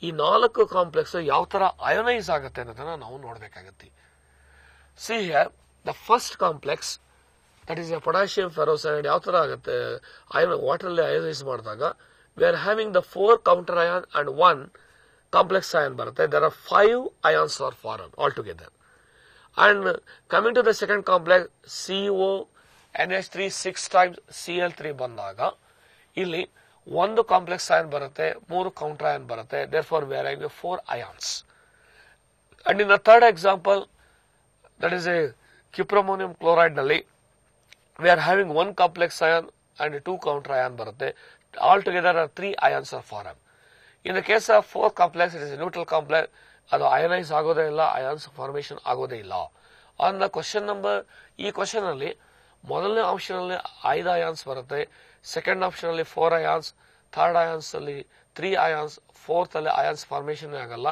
ಈ 4 ಕಾಂಪ್ಲೆಕ್ಸ್ ಯಾವ ತರ ಅಯೋನೈಸ್ ಆಗುತ್ತೆ ಅನ್ನೋದನ್ನ ನಾವು ನೋಡಬೇಕಾಗತ್ತೆ. See here the first complex that is a potassium ferrocyanide ಯಾವ ತರ ಆಗುತ್ತೆ ವಾಟರ್ ಅಲ್ಲಿ ಅಯೋನೈಸ್ ಮಾಡಿದಾಗ we are having the 4 counter ion and 1 complex ion ಬರುತ್ತೆ. There are 5 ions are formed altogether. And coming to the second complex, CONH3 6 times Cl3 ಬಂದಾಗ ಇಲ್ಲಿ 1 complex ion ಬರುತ್ತೆ, 3 counter ion ಬರುತ್ತೆ. therefore we are having 4 ions. And in the third example, that is a cuproammonium chloride ನಲ್ಲಿ we are having 1 complex ion and 2 counter ion ಬರುತ್ತೆ. altogether 3 ions are formed. In the case of 4 complex, it is a neutral complex. ಅದು ಅಯನೈಸ್ ಆಗೋದೇ ಇಲ್ಲ, ions formation ಆಗೋದೇ ಇಲ್ಲ. On the question number, ಈ question ಅಲ್ಲಿ ಮೊದಲನೇ ಆಪ್ಷನ್ ಅಲ್ಲಿ 5 ಅಯಾನ್ಸ್ ಬರುತ್ತೆ, ಸೆಕೆಂಡ್ ಆಪ್ಷನ್ ಅಲ್ಲಿ 4 ಅಯಾನ್ಸ್, ಥರ್ಡ್ ಅಯಾನ್ಸ್ ಅಲ್ಲಿ 3 ಅಯಾನ್ಸ್, ಫೋರ್ತ್ ಅಲ್ಲಿ ಅಯಾನ್ಸ್ ಫಾರ್ಮೇಶನ್ ಆಗಲ್ಲ.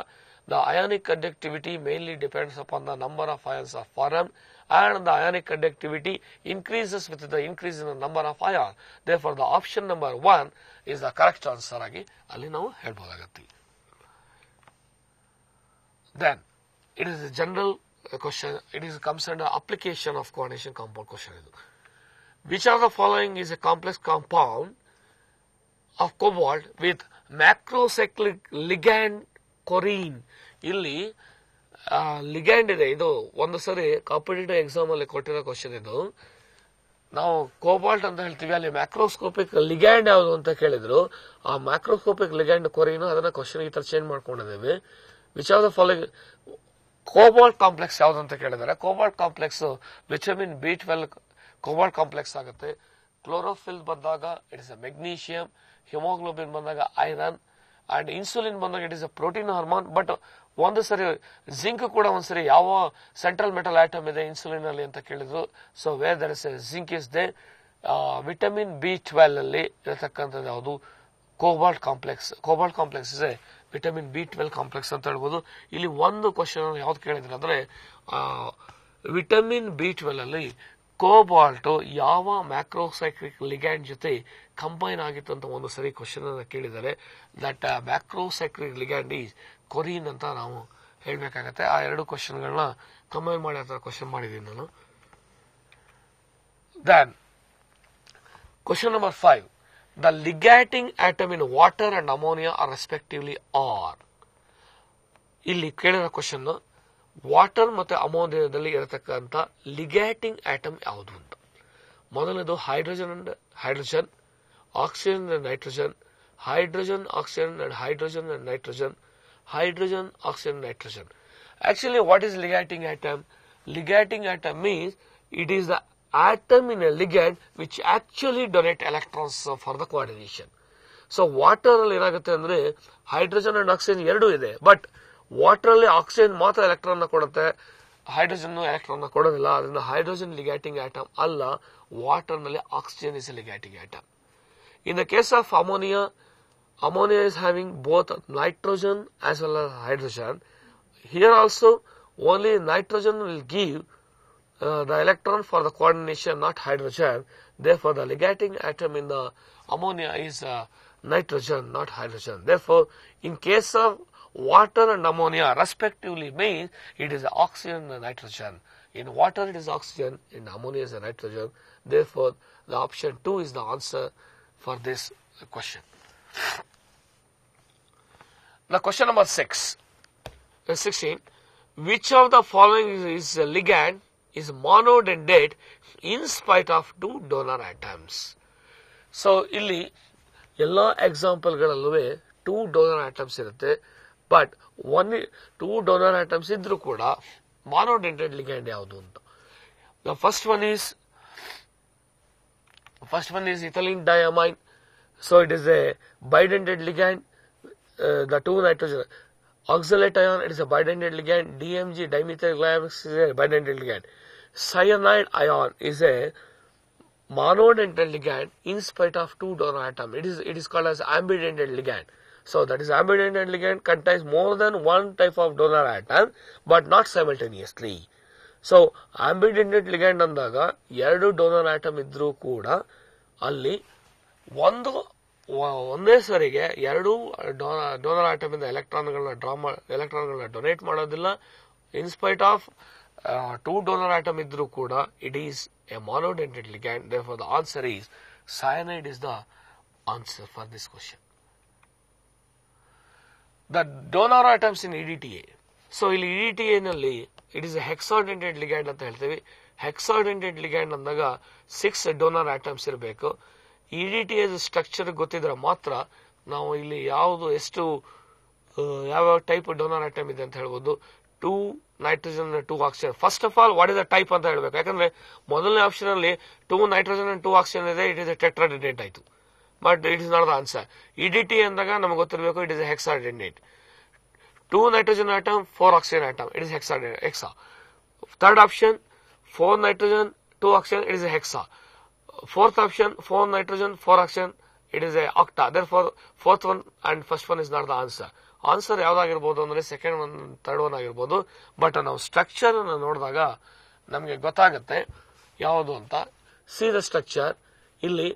The ionic conductivity mainly depends upon the number of ions are form and the ionic conductivity increases with the increase in the number of ions. Therefore, the option number 1 is the correct answer ಆಗಿ ಅಲ್ಲಿ ನಾವು ಹೇಳ್ಬೋದಾಗತ್ತೆ. Then, it is a general question. It is comes under application of coordination compound question. Which of the following is a complex compound of cobalt with macrocyclic ligand chlorine? ಇಲ್ಲಿ ligand ಇದೆ. ಇದು ಒಂದು ಸರಿ competitive exam ಅಲ್ಲಿ ಕೊಟ್ಟಿರೋ question. ಇದು ನಾವು cobalt ಅಂತ ಹೇಳ್ತೀವಿ, ಅಲ್ಲಿ ಮ್ಯಾಕ್ರೋಸ್ಕೋಪಿಕ್ ಲಿಗ್ಯಾಂಡ್ ಯಾವುದು ಅಂತ ಕೇಳಿದ್ರು. ಆ ಮ್ಯಾಕ್ರೋಸ್ಕೋಪಿಕ್ ಲಿಗ್ಯಾಂಡ್ ಕೊರಿನು ಅದನ್ನ ಕ್ವಶನ್ ಈ ತರ ಚೇಂಜ್ ಮಾಡ್ಕೊಂಡಿದ್ದೇವೆ. Which of the following cobalt complex ಯಾವ್ದು ಅಂತ ಕೇಳಿದ್ದಾರೆ. Cobalt complex vitamin B12 cobalt complex ಆಗುತ್ತೆ. ಕ್ಲೋರೋಫಿಲ್ ಬಂದಾಗ it is a magnesium, haemoglobin ಬಂದಾಗ ಐರನ್, ಅಂಡ್ ಇನ್ಸುಲಿನ್ ಬಂದಾಗ it is a protein hormone. But ಒಂದು ಸರಿ ಜಿಂಕ್ ಕೂಡ ಒಂದ್ಸರಿ ಯಾವ ಸೆಂಟ್ರಲ್ ಮೆಟಲ್ ಆಟಮ್ ಇದೆ ಇನ್ಸುಲಿನ್ ಅಲ್ಲಿ ಅಂತ ಕೇಳಿದ್ರು. So where there is zinc is there. Vitamin B12 ಅಲ್ಲಿ ಇರತಕ್ಕಂಥದ್ದು ಯಾವುದು? Cobalt complex. ಕೋಬಾಲ್ಟ್ ಕಾಂಪ್ಲೆಕ್ಸ್ ಇದೆ ವಿಟಮಿನ್ B12 ಕಾಂಪ್ಲೆಕ್ಸ್ ಅಂತ ಹೇಳ್ಬೋದು. ಇಲ್ಲಿ ಒಂದು ಕ್ವಶನ್ ಯಾವ್ದು ಕೇಳಿದ್ರೆ ಅಂದ್ರೆ ವಿಟಮಿನ್ B12 ಅಲ್ಲಿ ಕೋಬಾಲ್ಟ್ ಯಾವ ಮ್ಯಾಕ್ರೋಸೈಕ್ಲಿಕ್ ಲಿಗ್ಯಾಂಡ್ ಜೊತೆ ಕಂಬೈನ್ ಆಗಿತ್ತು ಅಂತ ಒಂದು ಸರಿ ಕ್ವಶನ್ ಅನ್ನ ಕೇಳಿದ್ದಾರೆ. ದಟ್ ಮ್ಯಾಕ್ರೋಸೈಕ್ಲಿಕ್ ಲಿಗ್ಯಾಂಡ್ ಈಸ್ ಕೊರಿನ್ ಅಂತ ನಾವು ಹೇಳ್ಬೇಕಾಗತ್ತೆ. ಆ ಎರಡು ಕ್ವಶನ್ಗಳನ್ನ ಕಂಬೈನ್ ಮಾಡಿ ಆ ಕ್ವಶನ್ ಮಾಡಿದ್ದೀನಿ ನಾನು. Then question number 5. The ligating atom in water and ammonia are respectively are. ಇಲ್ಲಿ ಕೇಳಿದ ಕ್ವಶನ್ ವಾಟರ್ ಮತ್ತೆ ಅಮೋನಿಯಾದಲ್ಲಿ ಇರತಕ್ಕಂಥ ಲಿಗ್ಯಾಟಿಂಗ್ ಆಟಮ್ ಯಾವುದು ಅಂತ. ಮೊದಲನೇದು hydrogen and hydrogen, oxygen and nitrogen, hydrogen oxygen and hydrogen and nitrogen, hydrogen, oxygen, nitrogen. Actually, what is ligating atom? Ligating atom means it is the atom in a ligand which actually donate electrons for the coordination. So, water ಅಲ್ಲಿ ಏನಾಗುತ್ತೆ ಅಂದ್ರೆ hydrogen and oxygen ಎರಡೂ ಇದೆ. But water ಅಲ್ಲಿ oxygen ಮಾತ್ರ electron ಕೊಡುತ್ತೆ, hydrogen electron ಕೊಡೋದಿಲ್ಲ. ಅದರಿಂದ ಹೈಡ್ರೋಜನ್ ಲಿಗ್ಯಾಟಿಂಗ್ ಆಟಮ್ ಅಲ್ಲ. ವಾಟರ್ ನಲ್ಲಿ oxygen is ligating atom. In the case of ammonia, ammonia is having both nitrogen as well as hydrogen. Here also only nitrogen will give the electron for the coordination, not hydrogen. Therefore, the ligating atom in the ammonia is nitrogen, not hydrogen. Therefore, in case of water and ammonia respectively means it is oxygen and nitrogen. In water it is oxygen, in ammonia is nitrogen. Therefore, the option 2 is the answer for this question. Now question number 16. Which of the following is a ligand is monodendate in spite of two donor atoms? So ಇಲ್ಲಿ ಎಲ್ಲ example ಗಳಲ್ಲೂ 2 donor atoms ಇರುತ್ತೆ. But 2 donor atoms ಇದ್ರೂ ಕೂಡ monodendate ligand ಯಾವುದು ಅಂತ. The first one is ethylene diamine. So it is a bidentate ligand. The 2 nitrogen oxalate ion, it is a bidentate ligand. DMG dimethyl glykol is a bidentate ligand. Cyanide ion is a monodentate ligand in spite of 2 donor atom. It is called as ambidentate ligand. So that is ambidentate ligand contains more than one type of donor atom but not simultaneously. So ambidentate ligand ಅಂದಾಗ 2 donor atom ಇದ್ರೂ ಕೂಡ ಅಲ್ಲಿ ಒಂದೇ ಸರಿಗೆ 2 donor atom ಇಂದ ಎಲೆಕ್ಟ್ರಾನ್ಗಳನ್ನ donate ಮಾಡೋದಿಲ್ಲ. In spite of 2 donor atom ಇದ್ರೂ ಕೂಡ it is A monodentate ligand. Therefore, the answer is cyanide is the answer for this question. The donor atoms in EDTA. So, ಇಲ್ಲಿ EDTA ನಲ್ಲಿ it is a hexadentate ligand ಅಂತ ಹೇಳ್ತೀವಿ. hexadentate ligand ಅಂದಾಗ 6 donor atoms ಇರಬೇಕು. EDTA structure ಗೊತ್ತಿದ್ರೆ ಮಾತ್ರ ನಾವು ಇಲ್ಲಿ ಎಷ್ಟು ಯಾವ ಟೈಪ್ ಡೋನರ್ ಆಟಮ್ ಇದೆ ಅಂತ ಹೇಳ್ಬೋದು. 2 nitrogen 2 oxygen. First of all what is the type ಅಂತ ಹೇಳ್ಬೇಕು. ಯಾಕಂದ್ರೆ ಮೊದಲನೇ ಆಪ್ಷನ್ ಅಲ್ಲಿ 2 ನೈಟ್ರೋಜನ್ 2 ಆಕ್ಸಿಜನ್ ಇದೆ, ಇಟ್ ಇಸ್ ಎ ಟೆಟ್ರಾಡೆಂಟೇಟ್ ಆಯ್ತು. But it is not the answer. EDTA ಅಂದಾಗ ನಮಗೆ ಗೊತ್ತಿರಬೇಕು it is a hexadentate. 2 nitrogen atom, 4 oxygen atom, it is hexa. Third option, 4 nitrogen, 2 oxygen, it is a hexa. Fourth option, 4 nitrogen, 4 oxygen, it is a octa. Therefore, fourth one and first one is not the answer. Answer ಯಾವ್ದಾಗಿರ್ಬೋದು ಅಂದ್ರೆ second one third one ಆಗಿರ್ಬೋದು. But ನಾವು structure ಅನ್ನು ನೋಡಿದಾಗ ನಮಗೆ ಗೊತ್ತಾಗುತ್ತೆ ಯಾವುದು ಅಂತ. C the structure. ಇಲ್ಲಿ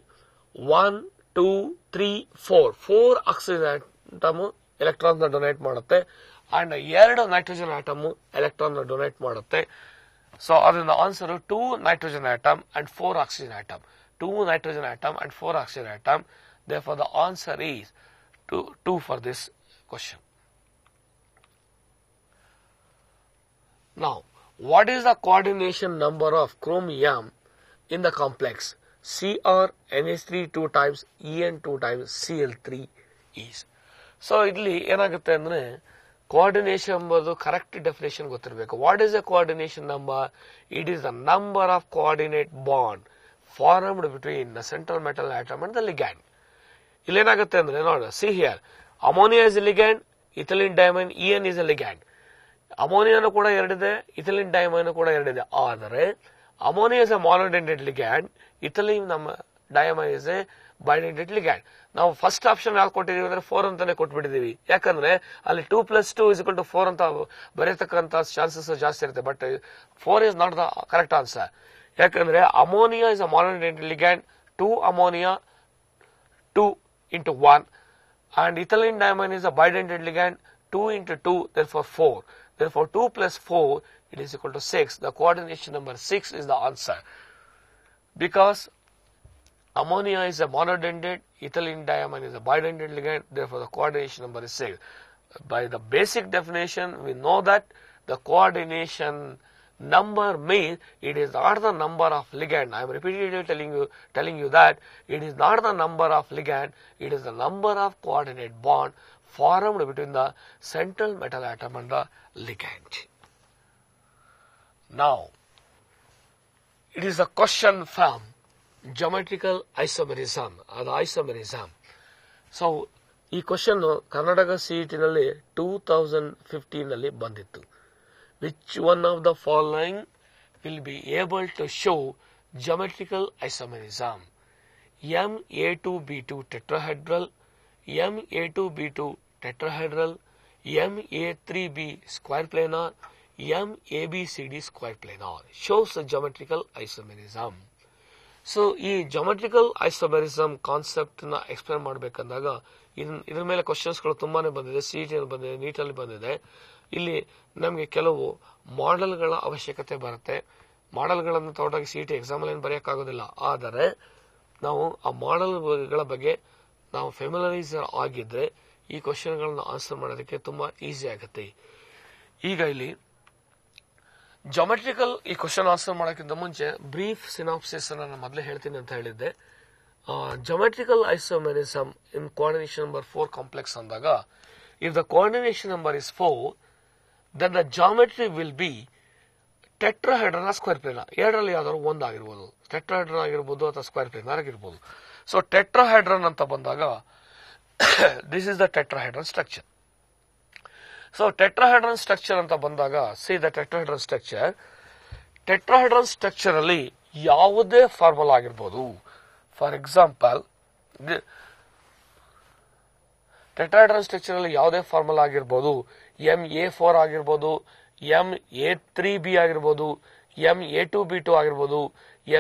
1 2 3 4 ಆಕ್ಸಿಜನ್ ಆಟಮ್ ಎಲೆಕ್ಟ್ರಾನ್ ಡೊನೇಟ್ ಮಾಡುತ್ತೆ and 2 nitrogen atom electron donate ಮಾಡುತ್ತೆ. ಸೊ ಅದರಿಂದ answer 2 nitrogen atom and 4 oxygen atom. 2 nitrogen atom and 4 oxygen atom. Therefore, the answer is 2 for this question. Now, what is the coordination number of chromium in the complex? Cr NH3 2 times, En 2 times, Cl3 is. So, ಇಲ್ಲಿ ಏನಾಗುತ್ತೆ ಅಂದ್ರೆ coordination ಎಂಬುದು correct definition ಗೊತ್ತಿರಬೇಕು. What is the coordination number? It is the number of coordinate bond formed between the central metal atom and the ligand. ಇಲ್ಲೇನಾಗುತ್ತೆ ಅಂದ್ರೆ ನೋಡ, see here, ammonia is a ligand, ethylene diamine EN is a ligand. ಅಮೋನಿಯಾನು ಕೂಡ ಎರಡಿದೆ, ethylene diamine ಕೂಡ ಎರಡಿದೆ. ಆದರೆ ammonia is a monodentate ligand, ethylene ನಮ್ಮ diamine is a bidentate ligand. ನಾವು ಫಸ್ಟ್ ಆಪ್ಷನ್ ಯಾವ್ದು ಕೊಟ್ಟಿದೀವಿ ಅಂದ್ರೆ 4 ಅಂತಾನೆ ಕೊಟ್ಬಿಟ್ಟಿದೀವಿ. ಯಾಕಂದ್ರೆ ಅಲ್ಲಿ 2 + 2 = 4 ಅಂತ ಬರೆಯತಕ್ಕಂತ ಚಾನ್ಸಸ್ ಜಾಸ್ತಿ ಇರುತ್ತೆ. But 4 is not the correct answer. ಯಾಕಂದ್ರೆ ammonia is a monodentate ligand, 2 ammonia 2 × 1, and ethylene diamine is a bidentate ligand, 2 × 2, therefore 4. Therefore 2 + 4 it is equal to 6. The coordination number 6 is the answer. Because ammonia is a monodentate, ethylene diamine is a bidentate ligand, therefore the coordination number is 6. By the basic definition, we know that the coordination number means it is not the number of ligand. I am repeatedly telling you that it is not the number of ligand, it is the number of coordinate bond formed between the central metal atom and the ligand. Now, it is a question from geometrical isomerism or isomerism. So, ಈ question Karnataka CET ನಲ್ಲಿ 2015 ನಲ್ಲಿ ಬಂದಿತ್ತು. Which one of the following will be able to show geometrical isomerism? Ma2b2 tetrahedral, Ma2b2 tetrahedral, Ma3b square planar, MABCD square planar shows the geometrical isomerism. So, ಈ geometrical isomerism concept ನ explain ಮಾಡಬೇಕಂದಾಗ ಇದ್ರ ಮೇಲೆ ಕ್ವಶನ್ಸ್ಗಳು ತುಂಬಾನೇ ಬಂದಿದೆ. CET ನಲ್ಲಿ ಬಂದಿದೆ, NEET ಅಲ್ಲಿ ಬಂದಿದೆ. ಇಲ್ಲಿ ನಮಗೆ ಕೆಲವು ಮಾಡೆಲ್ಗಳ ಅವಶ್ಯಕತೆ ಬರುತ್ತೆ. ಮಾಡೆಲ್ಗಳನ್ನು ತಗೊಂಡಾಗ CET ಎಕ್ಸಾಮ್ ಅಲ್ಲಿ ಬರೆಯಕ್ಕಾಗೋದಿಲ್ಲ. ಆದರೆ ನಾವು ಆ ಮಾಡೆಲ್ಗಳ ಬಗ್ಗೆ ನಾವು ಫೆಮಿಲರೈಸರ್ ಆಗಿದ್ರೆ ಈ ಕ್ವಶನ್ಗಳನ್ನ ಆನ್ಸರ್ ಮಾಡೋದಕ್ಕೆ ತುಂಬಾ ಈಸಿ ಆಗುತ್ತೆ. ಈಗ ಇಲ್ಲಿ ಜಾಮೆಟ್ರಿಕಲ್ ಈ ಕ್ವಶನ್ ಆನ್ಸರ್ ಮಾಡೋಕ್ಕಿಂತ ಮುಂಚೆ ಬ್ರೀಫ್ ಸಿನಾಪ್ಸಿಸ್ ನಾನು ಮೊದಲೇ ಹೇಳ್ತೀನಿ ಅಂತ ಹೇಳಿದ್ದೆ. Geometrical isomerism in coordination number 4 complex ಅಂದಾಗ, if the coordination number is 4, then the geometry will be tetrahedron or square planar. ಎರಡರಲ್ಲಿ ಯಾವ್ದಾದ್ರು ಒಂದು ಆಗಿರ್ಬೋದು, ಟೆಟ್ರಾಹೆಡ್ರನ್ ಆಗಿರ್ಬೋದು ಅಥವಾ ಸ್ಕ್ವೇರ್ ಪ್ಲೇನರ್ ಆಗಿರ್ಬೋದು. ಸೊ ಟೆಟ್ರಾಹೆಡ್ರನ್ ಅಂತ ಬಂದಾಗ this is the tetrahedron structure. So tetrahedron structure ಅಂತ ಬಂದಾಗ, C the tetrahedron structure. Tetrahedron structure ಅಲ್ಲಿ ಯಾವುದೇ ಫಾರ್ಮುಲಾ ಆಗಿರ್ಬೋದು. ಫಾರ್ ಎಕ್ಸಾಂಪಲ್, ಟೆಟ್ರಾಹೆಡ್ರನ್ ಸ್ಟ್ರಕ್ಚರ್ ಅಲ್ಲಿ ಯಾವುದೇ ಫಾರ್ಮುಲಾ ಆಗಿರ್ಬೋದು. Ma4 ಆಗಿರ್ಬೋದು, Ma3b ಆಗಿರ್ಬೋದು, Ma2b2 ಆಗಿರ್ಬೋದು,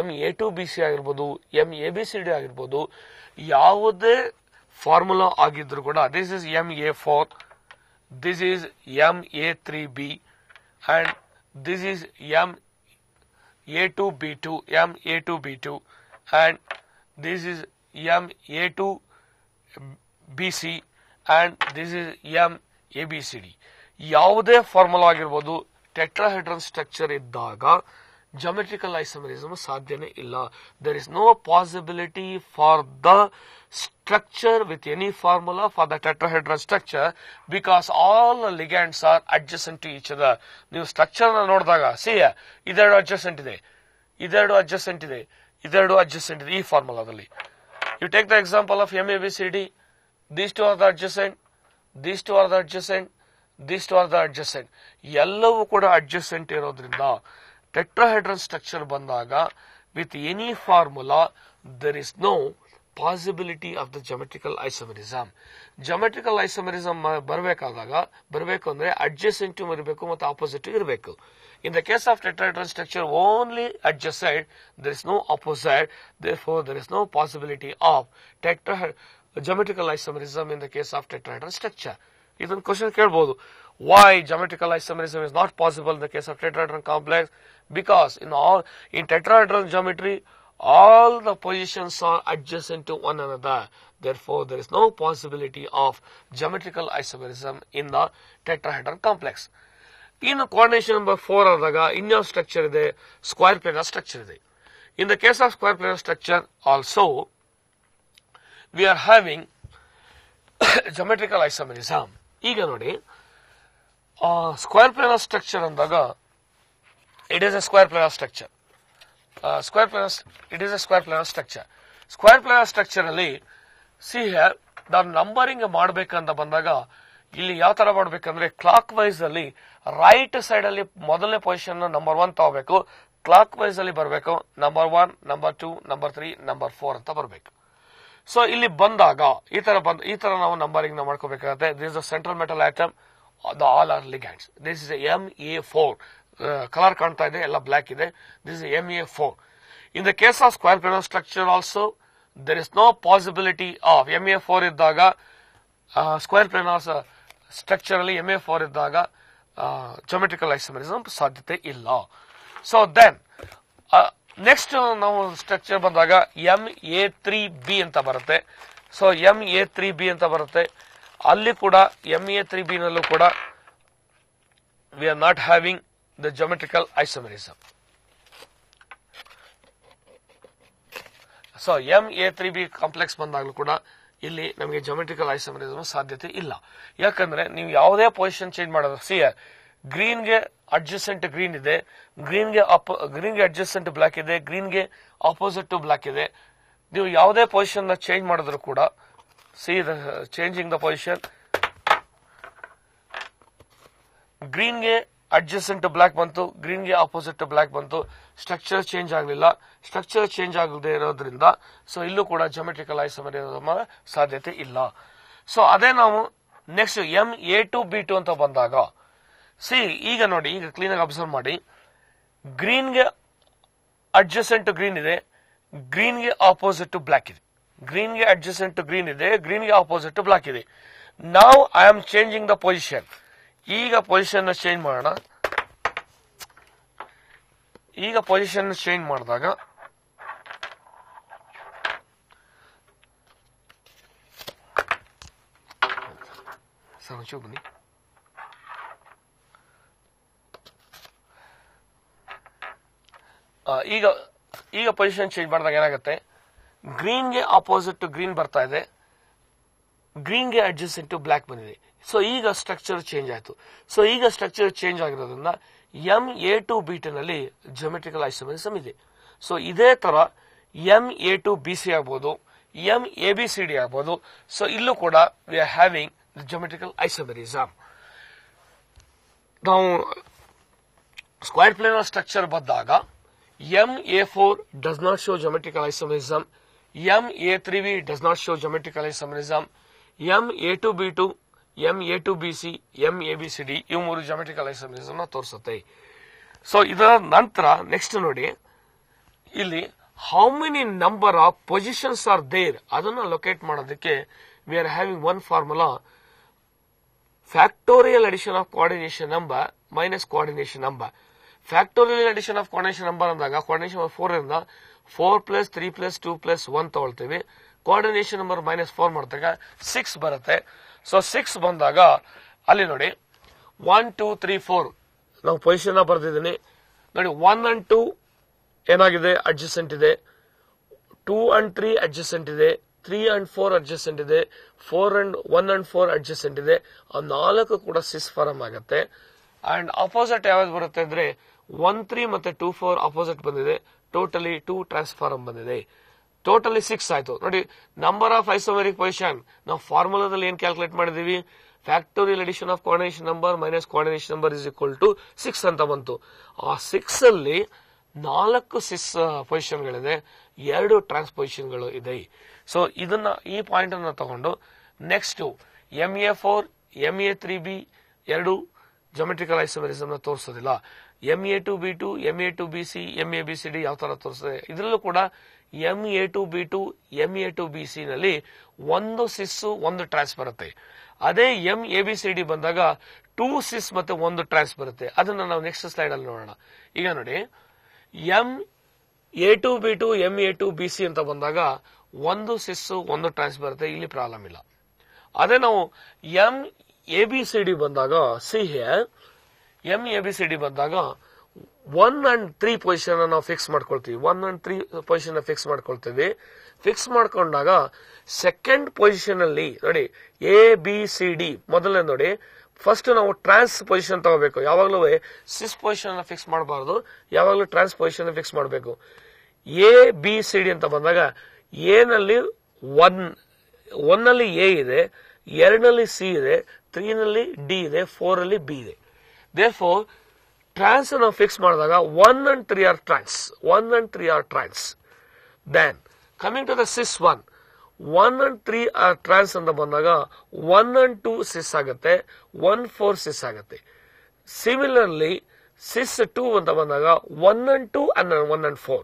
Ma2bc ಆಗಿರ್ಬೋದು, MABCD ಆಗಿರ್ಬೋದು. ಯಾವುದೇ ಫಾರ್ಮುಲಾ ಆಗಿದ್ರು ಕೂಡ this is Ma4, this is Ma3b and this is Ma2b2 and this is Ma2bc and this is MABCD. ಯಾವುದೇ ಫಾರ್ಮುಲಾ ಆಗಿರ್ಬೋದು. ಟೆಟ್ರಾಹೆಡ್ರನ್ ಸ್ಟ್ರಕ್ಚರ್ ಇದ್ದಾಗ ಜಾಮೆಟ್ರಿಕಲ್ ಐಸೋಮೆರಿಸಮ್ ಸಾಧ್ಯನೇ ಇಲ್ಲ. There is no possibility for the structure with any formula for the tetrahedral structure because all the ligands are adjacent to each other. ನೀವು structure ನೋಡಿದಾಗ see ಇದೆರಡು adjacent ಇದೆ, ಇದೆರಡು adjacent ಇದೆ, ಇದೆರಡು ಅಡ್ಜಸೆಂಟ್ ಇದೆ. ಈ ಫಾರ್ಮುಲಾದಲ್ಲಿ you take the example of MABCD. these two are the adjacent, these two are the adjacent, these two are the adjacent. ಎಲ್ಲವೂ ಕೂಡ ಅಡ್ಜಸೆಂಟ್ ಇರೋದ್ರಿಂದ ಟೆಟ್ರಾಹೆಡ್ರನ್ ಸ್ಟ್ರಕ್ಚರ್ ಬಂದಾಗ with any formula there is no possibility of the geometrical isomerism. Geometrical isomerism ಬರಬೇಕು ಅಂದ್ರೆ adjacent ಇರಬೇಕು ಮತ್ತು opposite ಇರಬೇಕು. In the case of tetrahedron structure, only adjacent, there is no opposite, therefore there is no possibility of geometrical isomerism in the case of tetrahedron structure. ಇದೊಂದು question ಕೇಳಬಹುದು. Why geometrical isomerism is not possible in the case of tetrahedron complex? Because in tetrahedron geometry, all the positions are adjacent to one another. Therefore, there is no possibility of geometrical isomerism in the tetrahedron complex. In coordination number 4 ಆದಾಗ ಇನ್ನೊಂದು structure ಇದೆ, square planar structure ಇದೆ. In the case of square planar structure also, we are having geometrical isomerism. ಈಗ ನೋಡಿ, square planar structure ಅಂದಾಗ it is a square planar structure. square planar, it is a square planar structure. Square planar structure ಅಲ್ಲಿ see here ನಾವು numbering ಮಾಡಬೇಕಂತ ಬಂದಾಗ ಇಲ್ಲಿ ಯಾವ ತರ ಮಾಡಬೇಕಂದ್ರೆ ಕ್ಲಾಕ್ ವೈಸ್ ಅಲ್ಲಿ ರೈಟ್ ಸೈಡ್ ಅಲ್ಲಿ ಮೊದಲನೇ ಪೊಸಿಷನ್ ನಂಬರ್ 1 ತಗೋಬೇಕು, ಕ್ಲಾಕ್ ವೈಸ್ ಅಲ್ಲಿ ಬರಬೇಕು ನಂಬರ್ 1, ನಂಬರ್ 2, ನಂಬರ್ 3, ನಂಬರ್ 4 ಅಂತ ಬರಬೇಕು. ಸೊ ಇಲ್ಲಿ ಬಂದಾಗ ಈ ತರ ನಾವು ನಂಬರಿಂಗ್ ಮಾಡ್ಕೋಬೇಕಾಗುತ್ತೆ. This is the central metal atom, the all are ligands. This is MA4. Colour ಕಾಣ್ತಾ ಇದೆ, ಎಲ್ಲ ಬ್ಲಾಕ್ ಇದೆ. This is MA4. In the case of square planner structure also there is no possibility of MA4 ಇದ್ದಾಗ square planner structure ಅಲ್ಲಿ MA4 ಇದ್ದಾಗ geometrical isomerism ಸಾಧ್ಯತೆ ಇಲ್ಲ. So then next ನಾವು ಸ್ಟ್ರಕ್ಚರ್ ಬಂದಾಗ MA3B ಅಂತ ಬರುತ್ತೆ. ಸೊ MA3B ಅಂತ ಬರುತ್ತೆ. ಅಲ್ಲಿ ಕೂಡ MA3B ನಲ್ಲೂ ಕೂಡ we are not having the geometrical isomerism. So MA3B complex ಬಂದಾಗಲೂ ಕೂಡ ಇಲ್ಲಿ ನಮಗೆ ಜಾಮೆಟ್ರಿಕಲ್ ಐಸೋಮರಿಸಮ್ ಸಾಧ್ಯತೆ ಇಲ್ಲ. ಯಾಕಂದ್ರೆ ನೀವು ಯಾವುದೇ ಪೊಸಿಷನ್ ಚೇಂಜ್ ಮಾಡೋದು, ಗ್ರೀನ್ ಗೆ ಅಡ್ಜಸೆಂಟ್ ಗ್ರೀನ್ ಇದೆ, ಗ್ರೀನ್ ಗೆ ಅಡ್ಜಸೆಂಟ್ ಬ್ಲಾಕ್ ಇದೆ, ಗ್ರೀನ್ ಗೆ ಆಪೋಸಿಟ್ ಟು ಬ್ಲಾಕ್ ಇದೆ. ನೀವು ಯಾವುದೇ ಪೊಸಿಷನ್ ನ ಚೇಂಜ್ ಮಾಡಿದ್ರು ಕೂಡ ಚೇಂಜಿಂಗ್ ದ ಪೊಸಿಷನ್, ಗ್ರೀನ್ ಗೆ ಅಡ್ಜಸೆಂಟ್ ಬ್ಲಾಕ್ ಬಂತು, ಗ್ರೀನ್ ಗೆ ಆಪೋಸಿಟ್ ಬ್ಲಾಕ್ ಬಂತು, ಸ್ಟ್ರಕ್ಚರ್ ಚೇಂಜ್ ಆಗಲಿಲ್ಲ. ಸ್ಟ್ರಕ್ಚರ್ ಚೇಂಜ್ ಆಗದೆ ಇರೋದ್ರಿಂದ ಸೊ ಇಲ್ಲೂ ಕೂಡ ಜಾಮೆಟ್ರಿಕಲ್ ಐಸೋಮರಿಸಮ್ ಸಾಧ್ಯತೆ ಇಲ್ಲ. ಸೊ ಅದೇ ನಾವು ನೆಕ್ಸ್ಟ್ MA2B2 ಅಂತ ಬಂದಾಗ ಈಗ ನೋಡಿ, ಈಗ ಕ್ಲೀನ್ ಆಗಿ ಅಬ್ಸರ್ವ್ ಮಾಡಿ, ಗ್ರೀನ್ ಗೆ ಅಡ್ಜಸೆಂಟ್ ಗ್ರೀನ್ ಇದೆ, ಗ್ರೀನ್ ಗೆ ಆಪೋಸಿಟ್ ಬ್ಲಾಕ್ ಇದೆ, ಗ್ರೀನ್ ಗೆ ಅಡ್ಜಸೆಂಟ್ ಗ್ರೀನ್ ಇದೆ, ಗ್ರೀನ್ ಗೆ ಆಪೋಸಿಟ್ ಬ್ಲಾಕ್ ಇದೆ. Now I am changing the position. ಈಗ ಪೊಸಿಷನ್ ಚೇಂಜ್ ಮಾಡೋಣ. ಈಗ ಪೊಸಿಷನ್ ಚೇಂಜ್ ಮಾಡಿದಾಗ ಬನ್ನಿ, ಈಗ ಪೊಸಿಷನ್ ಚೇಂಜ್ ಮಾಡಿದಾಗ ಏನಾಗುತ್ತೆ, ಗ್ರೀನ್ ಗೆ ಆಪೋಸಿಟ್ ಗ್ರೀನ್ ಬರ್ತಾ ಇದೆ, ಗ್ರೀನ್ ಗೆ ಅಡ್ಜಸೆಂಟ್ ಬ್ಲಾಕ್ ಬಂದಿದೆ. ಸೊ ಈಗ ಸ್ಟ್ರಕ್ಚರ್ ಚೇಂಜ್ ಆಯ್ತು. ಸೊ ಈಗ ಸ್ಟ್ರಕ್ಚರ್ ಚೇಂಜ್ ಆಗಿರೋದ್ರಿಂದ MA2B2 ನಲ್ಲಿ ಜಾಮೆಟ್ರಿಕಲ್ ಐಸೋಮರಿಸಮ್ ಇದೆ. ಸೊ ಇದೇ ತರ MA2BC ಆಗ್ಬೋದು, MABCD ಆಗ್ಬೋದು. ಸೊ ಇಲ್ಲೂ ಕೂಡ V are having geometrical isomerism. ನಾವು ಸ್ಕ್ವೇರ್ ಪ್ಲೇನರ್ ಸ್ಟ್ರಕ್ಚರ್ ಬಂದಾಗ MA4 does not show geometrical isomerism, MA3B does not show geometrical isomerism, MA2B2, MA2BC, MABCD ಇವು ಮೂರು ಜಾಮೆಟ್ರಿಕಲ್ ಐಸೋಮರಿಸಮ್ ತೋರಿಸುತ್ತೆ. ಸೊ ಇದರ ನಂತರ ನೆಕ್ಸ್ಟ್ ನೋಡಿ, ಇಲ್ಲಿ how many number of positions are there ಅದನ್ನ ಲೊಕೇಟ್ ಮಾಡೋದಕ್ಕೆ we are having one formula, factorial addition of coordination number minus coordination number. Factorial addition of coordination number ಅಂದಾಗ ಕೋಆರ್ಡಿನೇಷನ್ ನಂಬರ್ 4 ಇಂದ 4 + 3 + 2 + 1 ತಗೊಳ್ತೀವಿ. ಕೋಆರ್ಡಿನೇಷನ್ ನಂಬರ್ -4 ಮಾಡಿದಾಗ 6 ಬರುತ್ತೆ. So 6 ಬಂದಾಗ ಅಲ್ಲಿ ನೋಡಿ 1 2 3 4 ನಾವು ಪೊಸಿಷನ್ ಬರೆದಿದ್ದೀನಿ ನೋಡಿ. 1 and 2 ಏನಾಗಿದೆ, ಅಡ್ಜಸೆಂಟ್ ಇದೆ. 2 and 3 ಅಡ್ಜಸೆಂಟ್ ಇದೆ. 3 and 4 ಅಡ್ಜಸೆಂಟ್ ಇದೆ. 1 and 4 ಅಡ್ಜಸೆಂಟ್ ಇದೆ. ಆ 4 ಕೂಡ 6 ಫಾರ್ಮ್ ಆಗುತ್ತೆ. ಅಂಡ್ ಆಪೋಸಿಟ್ ಯಾವ್ದು ಬರುತ್ತೆ ಅಂದ್ರೆ 1 3 ಮತ್ತೆ 2 4 ಆಪೋಸಿಟ್ ಬಂದಿದೆ. ಟೋಟಲಿ 2 ಟ್ರಾನ್ಸ್ಫಾರ್ಮ್ ಬಂದಿದೆ. ಟೋಟಲಿ 6 ಆಯ್ತು ನೋಡಿ. ನಂಬರ್ ಆಫ್ ಐಸೋಮೆರಿಕ್ ಪೊಸಿಷನ್ ನಾವು ಫಾರ್ಮುಲಾದಲ್ಲಿ ಏನ್ ಕ್ಯಾಲ್ಕುಲೇಟ್ ಮಾಡಿದೀವಿ, factorial addition of coordination number minus coordination number is equal to 6 ಅಂತ ಬಂತು. ಆ 6 ಅಲ್ಲಿ 4 ಸಿಸ್ ಪೊಸಿಷನ್ಗಳಿದೆ, 2 ಟ್ರಾನ್ಸ್ಪೊಸಿಷನ್ಗಳು ಇದೆ. ಸೊ ಇದನ್ನ ಈ ಪಾಯಿಂಟ್ ಅನ್ನ ತಗೊಂಡು ನೆಕ್ಸ್ಟ್ MA4 MA3B ಎರಡು geometrical isomerism ತೋರಿಸೋದಿಲ್ಲ. MA2B2 MA2BC MABCD ಯಾವ ತರ ತೋರಿಸ್ತದೆ. ಇದರಲ್ಲೂ ಕೂಡ MA2B2 MA2BC ನಲ್ಲಿ 1 ಸಿಸ್ 1 ಟ್ರಾನ್ಸ್ ಬರುತ್ತೆ. ಅದೇ MABCD ಬಂದಾಗ 2 ಸಿಸ್ ಮತ್ತೆ 1 ಟ್ರಾನ್ಸ್ ಬರುತ್ತೆ. ಅದನ್ನ ನಾವು ನೆಕ್ಸ್ಟ್ ಸ್ಲೈಡ್ ಅಲ್ಲಿ ನೋಡೋಣ. ಈಗ ನೋಡಿ MA2B2 MA2BC ಅಂತ ಬಂದಾಗ 1 ಸಿಸ್ 1 ಟ್ರಾನ್ಸ್ ಬರುತ್ತೆ. ಇಲ್ಲಿ ಪ್ರಾಬ್ಲಮ್ ಇಲ್ಲ. ಅದೇ ನಾವು MABCD ಬಂದಾಗ MABCD ಬಂದಾಗ 1 and 3 ಪೊಸಿಷನ್ ನಾವು ಫಿಕ್ಸ್ ಮಾಡ್ಕೊಳ್ತೀವಿ. 1 and 3 ಪೊಸಿಷನ್ ಫಿಕ್ಸ್ ಮಾಡ್ಕೊಳ್ತೀವಿ. ಫಿಕ್ಸ್ ಮಾಡ್ಕೊಂಡಾಗ ಸೆಕೆಂಡ್ ಪೊಸಿಷನ್ ಅಲ್ಲಿ ನೋಡಿ ABCD ಮೊದಲನೇ ನೋಡಿ, ಫಸ್ಟ್ ನಾವು ಟ್ರಾನ್ಸ್ ಪೊಸಿಷನ್ ತಗೋಬೇಕು. ಯಾವಾಗಲೂ ಸಿಸ್ ಪೊಸಿಷನ್ ಫಿಕ್ಸ್ ಮಾಡಬಾರ್ದು, ಯಾವಾಗಲೂ ಟ್ರಾನ್ಸ್ ಪೊಸಿಷನ್ ಫಿಕ್ಸ್ ಮಾಡಬೇಕು. ಎ ಬಿ ಸಿ ಡಿ ಅಂತ ಬಂದಾಗ ಎ ನಲ್ಲಿ ಒನ್ನಲ್ಲಿ ಎ ಇದೆ, 2ನಲ್ಲಿ ಸಿ ಇದೆ, 3ನಲ್ಲಿ ಡಿ ಇದೆ, 4ರಲ್ಲಿ ಬಿ ಇದೆ. therefore ಟ್ರಾನ್ಸ್ ನಾವು ಫಿಕ್ಸ್ ಮಾಡಿದಾಗ 1 and 3 are trans. 1 and 3 are trans. Then coming to the cis 1, 1 and 3 are trans ಅಂತ ಬಂದಾಗ 1 and 2 cis ಆಗುತ್ತೆ, 1 4 cis ಆಗುತ್ತೆ. ಸಿಮಿಲರ್ಲಿ cis 2 ಅಂತ ಬಂದಾಗ 1 and 2 and 1 and 4,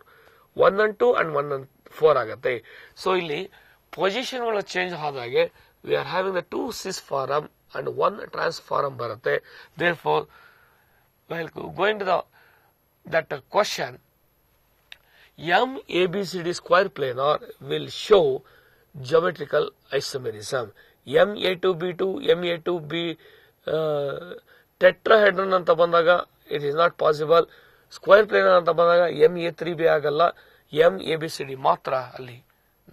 1 and 2 and 1 and 4 ಆಗುತ್ತೆ. ಸೊ ಇಲ್ಲಿ ಪೊಸಿಷನ್ ಗಳು change ಆದಾಗೆ we are having the 2 cis form and 1 trans form ಬರುತ್ತೆ. therefore while going to that question, MABCD square planar will show geometrical isomerism. MA2B2, MA2B tetrahedron anta bandaga it is not possible. Square planar anta bandaga MA3B agalla, MABCD matra alli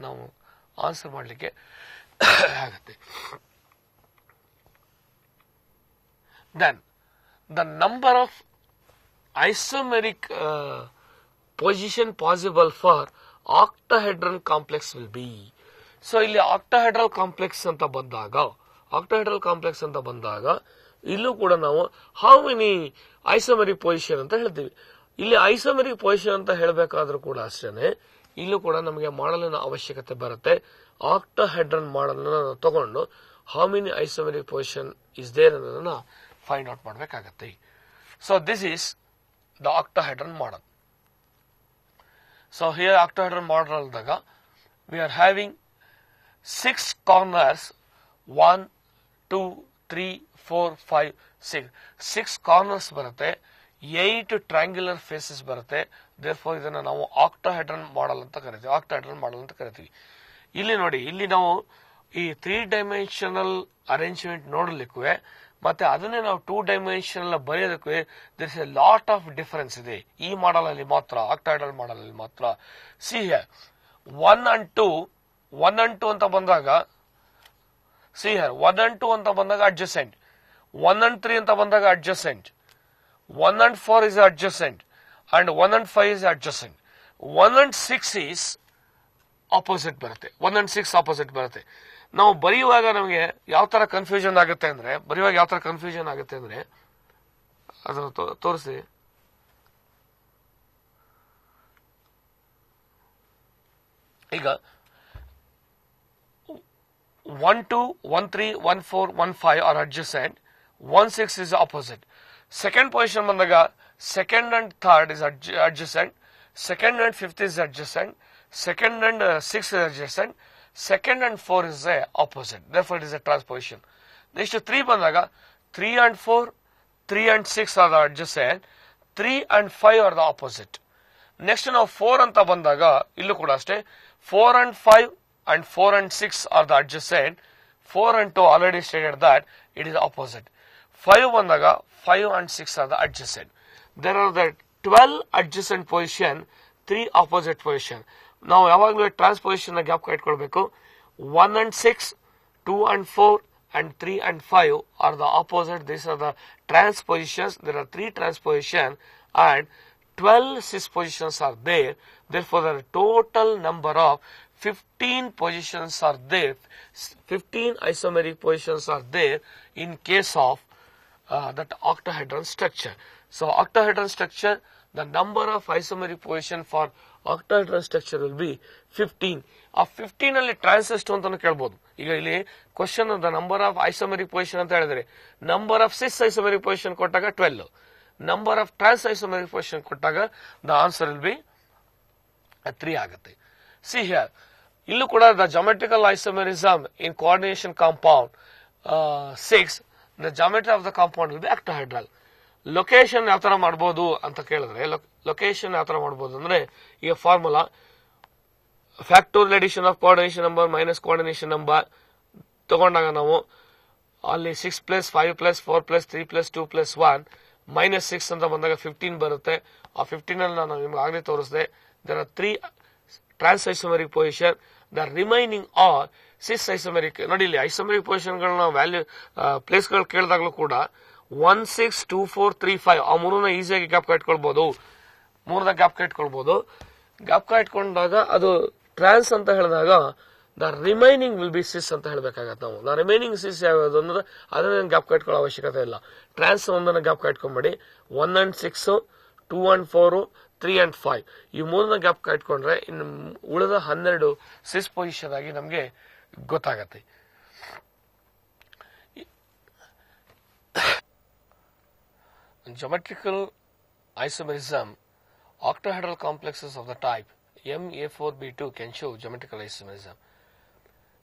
ನಾವು answer ಮಾಡಲಿಕ್ಕೆ ಆಗುತ್ತೆ. Then the number of isomeric position possible for octahedral complex will be. So ಇಲ್ಲಿ octahedral complex ಅಂತ ಬಂದಾಗ ಇಲ್ಲೂ ಕೂಡ ನಾವು how many isomeric position ಅಂತ ಹೇಳ್ತೀವಿ. ಇಲ್ಲಿ isomeric position ಅಂತ ಹೇಳಬೇಕಾದ್ರೂ ಕೂಡ ಅಷ್ಟೇನೆ ಇಲ್ಲೂ ಕೂಡ ನಮಗೆ ಮಾಡಲಿನ ಅವಶ್ಯಕತೆ ಬರುತ್ತೆ. octahedral ಮಾಡಲ್ ನಾವು ತಗೊಂಡು how many isomeric position is there ಅನ್ನೋದನ್ನ ಫೈಂಡ್ ಔಟ್ ಮಾಡಬೇಕಾಗತ್ತೆ. So this is the octahedral model. So here octahedral model daga we are having 6 corners, 1 2 3 4 5 6 6 corners ಬರುತ್ತೆ, 8 triangular faces ಬರುತ್ತೆ. therefore ಇದನ್ನ ನಾವು octahedral model ಅಂತ ಕರಿತೀವಿ. ಇಲ್ಲಿ ನೋಡಿ, ಇಲ್ಲಿ ನಾವು ಈ 3 dimensional ಅರೇಂಜ್ಮೆಂಟ್ ನೋಡಲಿಕ್ಕೂ ಮತ್ತೆ ಅದನ್ನೇ ನಾವು 2 dimensional ಬರೆಯೋದಕ್ಕೂ there is a lot of difference ಇದೆ. ಈ ಮಾಡೆಲ್ ಅಲ್ಲಿ ಮಾತ್ರ, octahedral model ಅಲ್ಲಿ ಮಾತ್ರ. see here 1 and 2 ಅಂತ ಬಂದಾಗ see here 1 and 2 ಅಂತ ಬಂದಾಗ adjacent, 1 and 3 ಅಂತ ಬಂದಾಗ adjacent, 1 and 4 is adjacent and 1 and 5 is adjacent. 1 and 6 is opposite ಬರುತ್ತೆ, 1 and 6 opposite ಬರುತ್ತೆ. ನಾವು ಬರೆಯುವಾಗ ನಮಗೆ ಯಾವ ತರ ಕನ್ಫ್ಯೂಷನ್ ಆಗುತ್ತೆ ಅಂದ್ರೆ ಅದು ತೋರಿಸಿ. ಈಗ 1 2 1 3 1 4 1 5 are adjacent, 1 6 is opposite. Second position ಬಂದಾಗ second and third is adjacent, second and fifth is adjacent, second and sixth is adjacent, second and 4 is opposite. therefore it is a transposition. next 3 ಬಂದಾಗ 3 and 4, 3 and 6 are the adjacent, 3 and 5 are the opposite. next ನಾವು 4 ಅಂತ ಬಂದಾಗ ಇಲ್ಲೂ ಕೂಡ ಅಷ್ಟೇ 4 and 5 and 4 and 6 are the adjacent, 4 and 2 already stated that it is opposite. 5 ಬಂದಾಗ 5 and 6 are the adjacent. there are the 12 adjacent position, 3 opposite position. ನಾವು ಯಾವಾಗಲೂ transposition gap ಇಟ್ಕೊಳ್ಬೇಕು. 1 and 6, 2 and 4 and 3 and 5 are the opposite. These are the transpositions. There are 3 transpositions and 12 cis positions are there. therefore the total number of 15 positions are there. 15 isomeric positions are there in case of that octahedral structure. So octahedral structure, the number of isomeric position for octahedral structure will be 15. ಆ 15 ಅಲ್ಲಿ ಟ್ರಾನ್ಸ್ ಎಷ್ಟು ಅಂತ ಕೇಳಬಹುದು. ಈಗ ಇಲ್ಲಿ question the number of isomeric position ಅಂತ ಹೇಳಿದ್ರೆ number of cis isomeric position ಕೊಟ್ಟಾಗ 12, number of trans isomeric position ಕೊಟ್ಟಾಗ ದ ಆನ್ಸರ್ ವಿಲ್ ಬಿ 3 ಆಗುತ್ತೆ. ಸಿ ಹಿಯರ್ ಇಲ್ಲೂ ಕೂಡ the geometrical isomerism in coordination compound 6, the geometry of the compound will be octahedral. Location ಯಾವ ತರ ಮಾಡಬಹುದು ಅಂತ ಕೇಳಿದ್ರೆ ಲೊಕೇಶನ್ ಯಾವ ತರ ಮಾಡಬಹುದು ಅಂದ್ರೆ ಈಗ formula factorial addition of coordination number minus coordination number ತಗೊಂಡಾಗ ನಾವು ಅಲ್ಲಿ 6 + 5 + 4 + 3 + 2 + 1 -6 ಅಂತ ಬಂದಾಗ 15 ಬರುತ್ತೆ. ಆ 15 ಅಲ್ಲಿ ನಾನು ನಿಮ್ಗೆ ಆಗಲೇ ತೋರಿಸಿದೆ. there are 3 trans isomeric position, the remaining are cis isomeric. ನೋಡಿ ಇಲ್ಲಿ ಐಸೋಮೆರಿಕ್ ಪೊಸಿಷನ್ ಗಳನ್ನ ವ್ಯಾಲ್ಯೂ ಪ್ಲೇಸ್ ಗಳು ಕೇಳಿದಾಗಲೂ ಕೂಡ 1 6 2 4 3 5 ಆ ಮೂರನ್ನ ಈಸಿಯಾಗಿ ಗ್ಯಾಪ್ ಕಟ್ಕೊಳ್ಬಹುದು, 3ರ ಗ್ಯಾಪ್ ಕಟ್ಕೊಳ್ಬಹುದು. ಜ್ಞಾಪಕ ಇಟ್ಕೊಂಡಾಗ ಅದು ಟ್ರಾನ್ಸ್ ಅಂತ ಹೇಳಿದಾಗ the remaining will B Cs ಅಂತ ಹೇಳ್ಬೇಕಾಗತ್ತೆ ನಾವು. ದ ರಿಮೈನಿಂಗ್ ಸಿಸ್ ಯಾವ್ದು ಅಂದ್ರೆ ಅದನ್ನ ಜ್ಞಾಪಕ ಇಟ್ಕೊಳ್ಳೋ ಅವಶ್ಯಕತೆ ಇಲ್ಲ. ಟ್ರಾನ್ಸ್ ಒಂದನ್ನು ಜ್ಞಾಪಕ ಇಟ್ಕೊಂಡ್ಬಿಡಿ. 1 and 6, 2 and 4, 3 and 5 ಈ ಮೂರನ್ನ ಜ್ಞಾಪಕ ಇಟ್ಕೊಂಡ್ರೆ ಇನ್ನು ಉಳಿದ 12 ಸಿಸ್ ಪೊಸಿಷನ್ ಆಗಿ ನಮಗೆ ಗೊತ್ತಾಗತ್ತೆ. Geometrical isomerism, octahedral complexes of the type MA4B2 can show geometrical isomerism.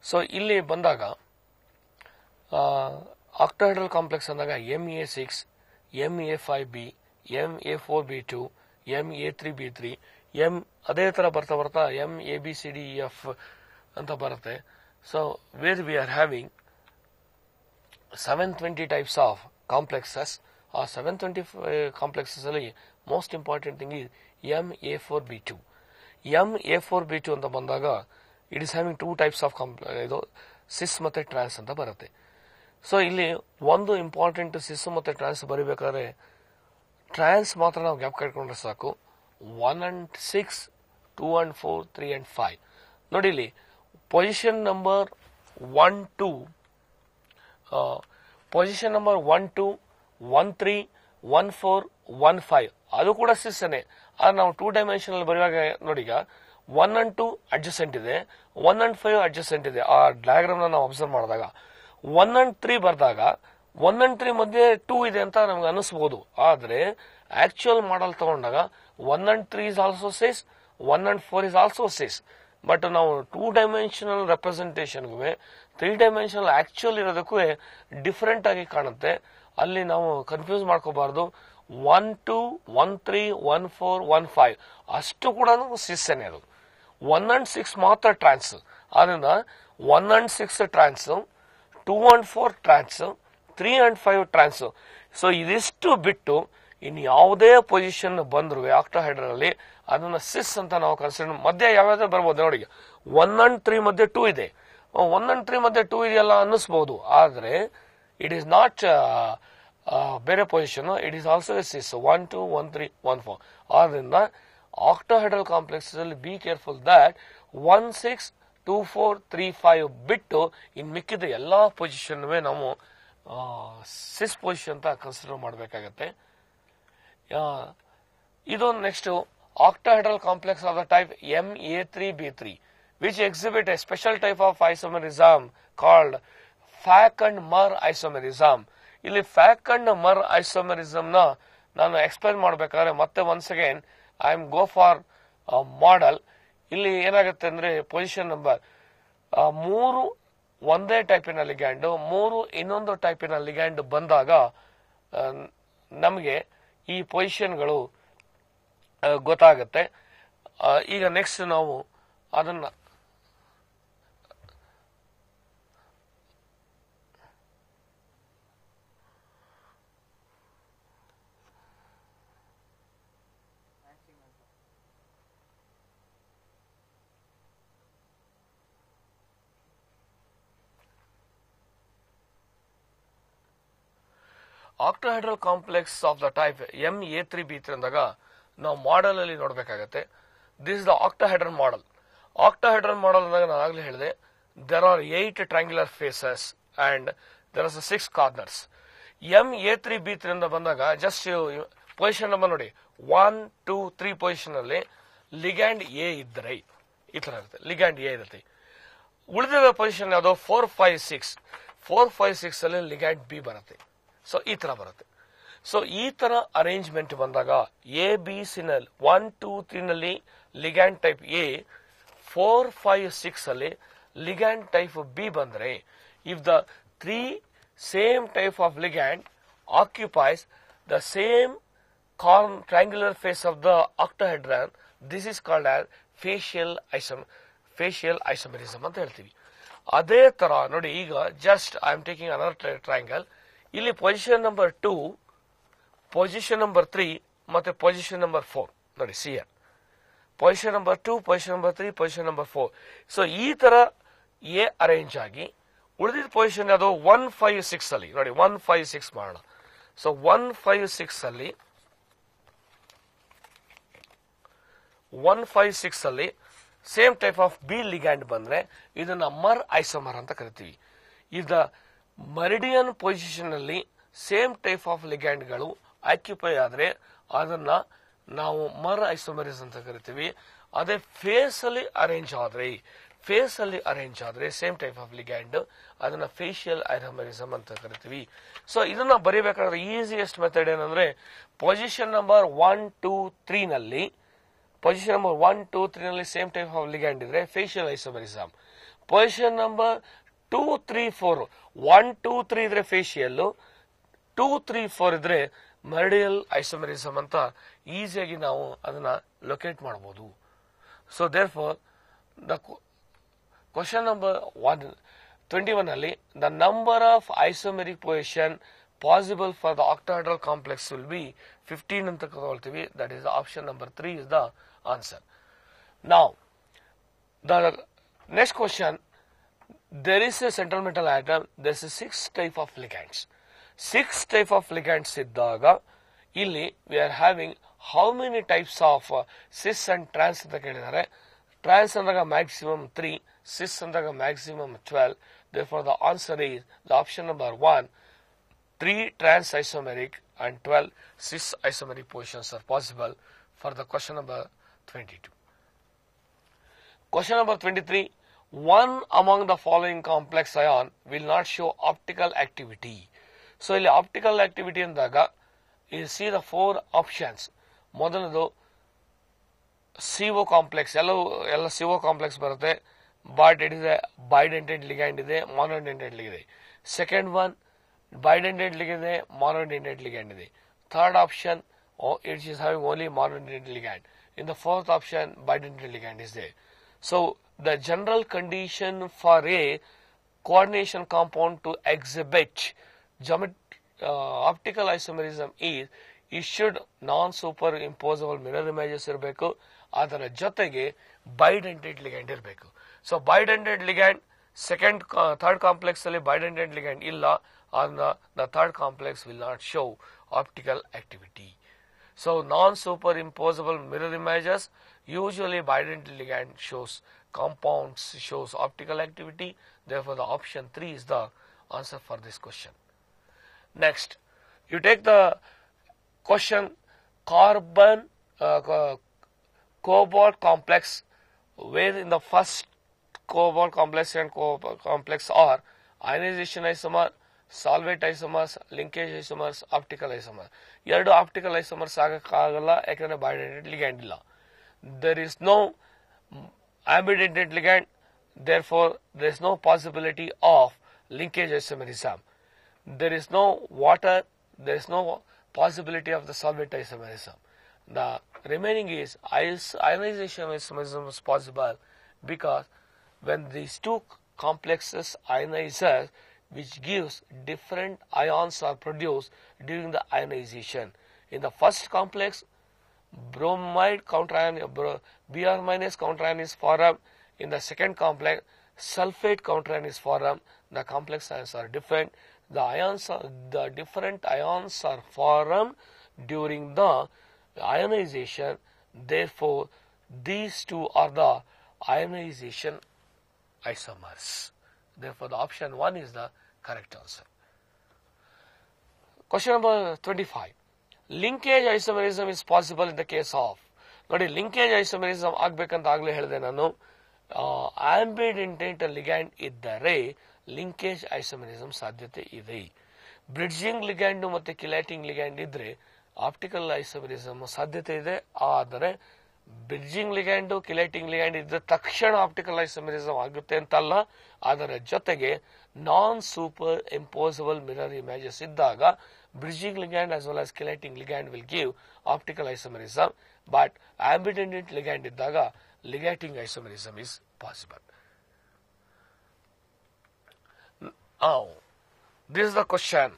So ಇಲ್ಲಿ ಬಂದಾಗ octahedral complex ಅಂದಾಗ MA6, MA5B, MA4B2, MA3B3, ಅದೇ ತರ ಬರ್ತಾ ಬರ್ತಾ MABCDEF ಅಂತ ಬರುತ್ತೆ. So where we are having 720 types of complexes. ಆ 720 complexes ಅಲ್ಲಿ most important thing is MA4B2. MA4B2 ಅಂತ ಬಂದಾಗ it is having 2 types of ಇದು ಸಿಸ್ ಮತ್ತೆ ಟ್ರಾನ್ಸ್ ಅಂತ ಬರುತ್ತೆ. ಸೊ ಇಲ್ಲಿ ಒಂದು ಇಂಪಾರ್ಟೆಂಟ್ ಸಿಸ್ ಮತ್ತೆ ಟ್ರಾನ್ಸ್ ಬರೀಬೇಕಾದ್ರೆ ಟ್ರಾನ್ಸ್ ಮಾತ್ರ ನಾವು ಜ್ಞಾಪಕ ಇಟ್ಕೊಂಡ್ರೆ ಸಾಕು. 1 and 6, 2 and 4, 3 and 5 ನೋಡಿ ಇಲ್ಲಿ ಪೊಸಿಷನ್ ನಂಬರ್ 1, 2 ಪೊಸಿಷನ್ ನಂಬರ್ 1, 2, 1, 3, 1, 4, 1, 5 ಅದು ಕೂಡ ಸಿಸ್ಸನೆ. ಆದ್ರೆ ನಾವು 2 ಡೈಮೆನ್ಷನಲ್ ಬರೆಯುವಾಗ ನೋಡಿ ಈಗ 1 and 2 ಅಡ್ಜಸೆಂಟ್ ಇದೆ, 1 and 5 ಅಡ್ಜಸೆಂಟ್ ಇದೆ. ಆ ಡಯಾಗ್ರಾಮ್ ನಾವು ಅಬ್ಸರ್ವ್ ಮಾಡಿದಾಗ 1 and 3 ಬರ್ದಾಗ 1 and 3 ಮಧ್ಯೆ 2 ಇದೆ ಅಂತ ನಮ್ಗೆ ಅನಿಸಬಹುದು. ಆದ್ರೆ ಆಕ್ಚುಯಲ್ ಮಾಡಲ್ ತಗೊಂಡಾಗ 1 and 3 is also cis, 1 and 4 is also cis. But ನಾವು 2 ಡೈಮೆನ್ಷನಲ್ ರೆಪ್ರೆಸೆಂಟೇಷನ್ಗೂ 3 ಡೈಮೆನ್ಷನಲ್ ಆಕ್ಚುಯಲ್ ಇರೋದಕ್ಕೂ ಡಿಫರೆಂಟ್ ಆಗಿ ಕಾಣುತ್ತೆ. ಅಲ್ಲಿ ನಾವು ಕನ್ಫ್ಯೂಸ್ ಮಾಡ್ಕೋಬಾರ್ದು. 1, 2, 1, 3, 1, 4, 1, 5 ಅಷ್ಟು ಕೂಡ ಸಿಸ್ಸೇನೆ. ಅದು 1 and 6 ಮಾತ್ರ ಟ್ರಾನ್ಸ್. ಆದ್ರಿಂದ 1 and 6 trans, 2 and 4 trans, 3 and 5 trans. So ಇದಿಷ್ಟು ಬಿಟ್ಟು ಇನ್ ಯಾವುದೇ ಪೊಸಿಷನ್ ಬಂದ್ರು ಆಕ್ಟಾಹೆಡ್ರಲ್ ಅಲ್ಲಿ ಅದನ್ನ ಸಿಸ್ ಅಂತ ನಾವು ಕನ್ಸಿಡರ್. ಮಧ್ಯೆ ಯಾವ್ಯಾವ್ದು ಬರ್ಬೋದು ನೋಡಿ. 1 and 3 ಮಧ್ಯೆ 2 ಇದೆ, 1 and 3 ಮಧ್ಯೆ 2 ಇದೆಯಲ್ಲ ಅನ್ನಿಸ್ಬಹುದು. ಆದ್ರೆ ಇಟ್ ಈಸ್ ನಾಟ್ ಬೇರೆ position, it is also a cis. 1, 2, 1, 3, 1, 4 ಆದ್ರಿಂದ ಆಕ್ಟಾಹೆಡ್ರಲ್ ಕಾಂಪ್ಲೆಕ್ಸಸ್ ಅಲ್ಲಿ ಬಿ ಕೇರ್ಫುಲ್ ದಟ್ 1, 6, 2, 4, 3, 5 ಬಿಟ್ಟು ಇನ್ ಮಿಕ್ಕಿದ ಎಲ್ಲಾ ಪೊಸಿಷನ್ ನಾವು ಸಿಸ್ ಪೊಸಿಷನ್ ಅಂತ ಕನ್ಸಿಡರ್ ಮಾಡಬೇಕಾಗತ್ತೆ. ಇದು next octahedral complex of the type MA3B3 which exhibit a special type of isomerism called FAC and MER isomerism. ಇಲ್ಲಿ FAC and MER isomerism ನ ನಾನು ಎಕ್ಸ್ಪ್ಲೈನ್ ಮಾಡಬೇಕಾದ್ರೆ ಮತ್ತೆ once again I am go for model. ಇಲ್ಲಿ ಏನಾಗುತ್ತೆ ಅಂದ್ರೆ position number 3 ಒಂದೇ ಟೈಪಿನ ಲಿಗ್ಯಾಂಡ್, 3 ಇನ್ನೊಂದು ಟೈಪಿನ ಲಿಗ್ಯಾಂಡ್ ಬಂದಾಗ ನಮಗೆ ಈ ಪೊಸಿಷನ್ಗಳು ಗೊತ್ತಾಗುತ್ತೆ. ಈಗ ನೆಕ್ಸ್ಟ್ ನಾವು ಅದನ್ನ octahedral complex of the type MA3B3 ಅಂದಾಗ ನಾವು ಮಾಡೆಲ್ ಅಲ್ಲಿ ನೋಡಬೇಕಾಗತ್ತೆ. This is the octahedral model. Octahedral model ಅಂದಾಗ ನಾನು ಆಗಲೇ ಹೇಳಿದೆ there are 8 triangular faces and there are 6 corners. MA3B3 ಅಂತ ಬಂದಾಗ ಜಸ್ಟ್ ಪೊಸಿಷನ್ ನಂಬರ್ ನೋಡಿ 1, 2, 3 ಪೊಸಿಷನ್ ಅಲ್ಲಿ ಲಿಗ್ಯಾಂಡ್ ಎ ಇದ್ದರೆ ಈ ತರ ಇರುತ್ತೆ, ಲಿಗ್ಯಾಂಡ್ ಎ ಇರುತ್ತೆ. ಉಳಿದ ಪೊಸಿಷನ್ ಯಾವುದು 4, 5, 6 4, 5, 6 ಅಲ್ಲಿ ಲಿಗ್ಯಾಂಡ್ ಬಿ ಬರುತ್ತೆ. ಸೊ ಈ ತರ ಬರುತ್ತೆ. ಸೊ ಈ ತರ ಅರೇಂಜ್ಮೆಂಟ್ ಬಂದಾಗ ಎ ಬಿ ಸಿ ನಲ್ಲಿ 1, 2, 3 ನಲ್ಲಿ ಲಿಗ್ಯಾಂಡ್ ಟೈಪ್ ಎ, 4, 5, 6 ಅಲ್ಲಿ ಲಿಗ್ಯಾಂಡ್ ಟೈಪ್ ಬಿ ಬಂದ್ರೆ if the 3 same type of ligand occupies the same triangular face of the octahedron, this is called as facial isomerism ಅಂತ ಹೇಳ್ತೀವಿ. ಅದೇ ತರ ನೋಡಿ ಈಗ just I am taking another triangle. ಇಲ್ಲಿ position number 2, position number 3 ಮತ್ತೆ position number 4 ನೋಡಿ see here. Position number 2, position number 3, position number 4. So ಈ ತರ ಎ ಅರೇಂಜ್ ಆಗಿ ಉಳಿದಿದ್ದ ಪೊಸಿಷನ್ ಯಾವುದು 1, 5, 6 ಅಲ್ಲಿ ನೋಡಿ 1, 5, 6 ಮಾಡೋಣ. ಸೊ 1, 5, 6 ಅಲ್ಲಿ 156 ಅಲ್ಲಿ same type of B ligand ಬಂದ್ರೆ ಇದನ್ನ ಮರ್ ಐಸೋಮರ್ ಅಂತ ಕರಿತೀವಿ. ಇದ ಮೆರಿಡಿಯನ್ ಪೊಸಿಷನ್ ಅಲ್ಲಿ ಸೇಮ್ ಟೈಪ್ ಆಫ್ ಲಿಗ್ಯಾಂಡ್ಗಳು ಆಕ್ಯುಪೈ ಆದ್ರೆ ಅದನ್ನ ನಾವು ಮರ್ ಐಸೋಮರಿಸ್ ಅಂತ ಕರಿತೀವಿ. ಅದೇ ಫೇಸ್ ಅಲ್ಲಿ ಅರೇಂಜ್ ಆದ್ರೆ ಸೇಮ್ ಟೈಪ್ ಆಫ್ ಲಿಗ್ಯಾಂಡ್ ಅದನ್ನ ಫೇಶಿಯಲ್ ಐಸೋಮರಿಸಮ್ ಅಂತ ಕರಿತೀವಿ. ಸೊ ಇದನ್ನ ಬರೀಬೇಕಾದ್ರೆ ಈಸಿಯೆಸ್ಟ್ ಮೆಥಡ್ ಏನಂದ್ರೆ ಪೊಸಿಷನ್ ನಂಬರ್ 1, 2, 3 ನಲ್ಲಿ ಸೇಮ್ ಟೈಪ್ ಆಫ್ ಲಿಗ್ಯಾಂಡ್ ಇದ್ರೆ ಫೇಶಿಯಲ್ ಐಸೋಮರಿಸಮ್. ಪೊಸಿಷನ್ ನಂಬರ್ 2, 3, 4 1, 2, 3 ಇದ್ರೆ ಫೇಶಿಯಲ್, 2, 3, 4 ಇದ್ರೆ ಮೆರಿಡಿಯಲ್ ಐಸೋಮರಿಸಮ್ ಅಂತ ಈಸಿಯಾಗಿ ನಾವು ಅದನ್ನ ಲೊಕೇಟ್ ಮಾಡಬಹುದು. So therefore the question number 21 ಅಲ್ಲಿ the number of isomeric position possible for the octahedral complex will be 15 ಅಂತ ತಗೊಳ್ತೀವಿ. That is option number 3 is the answer. Now the next question, there is a central metal atom, there is a 6 type of ligands. 6 type of ligands iddaga illi we are having how many types of cis and trans anta kelidare. Trans andaga maximum 3, cis andaga maximum 12. Therefore the answer is the option number 1, 3 trans isomeric and 12 cis isomeric positions are possible for the question number 22. Question number 23, one among the following complex ion will not show optical activity. So ಇಲ್ಲಿ optical activity ಅಂದಾಗ you see the 4 options. ಮೊದಲದು CO complex, ಎಲ್ಲ CO complex ಬರುತ್ತೆ, but it is a bidentate ligand ಇದೆ, monodentate ligand ಇದೆ. Second one bidentate ligand ಇದೆ, monodentate ligand ಇದೆ. Third option it is having only monodentate ligand. In the fourth option bidentate ligand is there. So the general condition for a coordination compound to exhibit optical isomerism is it should non-superimposable mirror images ಇರಬೇಕು, ಅದರ ಜೊತೆಗೆ bidentate ligand ಇರಬೇಕು. So bidentate ligand third complex ಅಲ್ಲಿ bidentate ligand ಇಲ್ಲ, the third complex will not show optical activity. So non-superimposable mirror images, usually bidentate ligand shows optical activity. Therefore the option 3 is the answer for this question. Next, you take the question carbon cobalt complex, where in the first cobalt complex and complex are ionization isomer, solvate isomers, linkage isomers, optical isomers. ಎರಡು optical isomers ಆಗಕ್ಕಾಗಲ್ಲ, ಯಾಕಂದ್ರೆ bidentate ligand ಇಲ್ಲ. There is no ambidentate ligand, therefore there is no possibility of linkage isomerism. There is no water, there is no possibility of the solvate isomerism. The remaining is ionization isomerism is possible because when these two complexes ionizes, which gives different ions are produced during the ionization. In the first complex, bromide counterion, Br minus counterion is formed. In the second complex, sulfate counterion is formed. The complex ions are different. The different ions are formed during the ionization. Therefore, these two are the ionization isomers. Therefore, the option 1 is the correct answer. Question number 25. Linkage isomerism is possible in the case of. ನೋಡಿ, linkage isomerism ಆಗಬೇಕಂತ ಆಗಲೇ ಹೇಳಿದೆ ನಾನು. Ambidentate ligand ಇದ್ದರೆ linkage isomerism ಸಾಧ್ಯತೆ ಇದೆ. Bridging ligand ಮತ್ತು ಕಿಲಾಟಿಂಗ್ ligand ಇದ್ರೆ ಆಪ್ಟಿಕಲ್ ಐಸೋಮೆರಿಸಮ್ ಸಾಧ್ಯತೆ ಇದೆ. ಆದರೆ ಬ್ರಿಡ್ಜಿಂಗ್ ಲಿಗ್ಯಾಂಡ್ ಕಿಲಾಟಿಂಗ್ ಲಿಗ್ಯಾಂಡ್ ಇದ್ದ ತಕ್ಷಣ ಆಪ್ಟಿಕಲ್ ಐಸೋಮೆರಿಸಮ್ ಆಗುತ್ತೆ ಅಂತಲ್ಲ, ಅದರ ಜೊತೆಗೆ non super imposable mirror images ಇದ್ದಾಗ bridging ligand as well as chelating ligand will give optical isomerism, but ambidentate ligand ಇದ್ದಾಗ ligating isomerism is possible. Now, this is the question.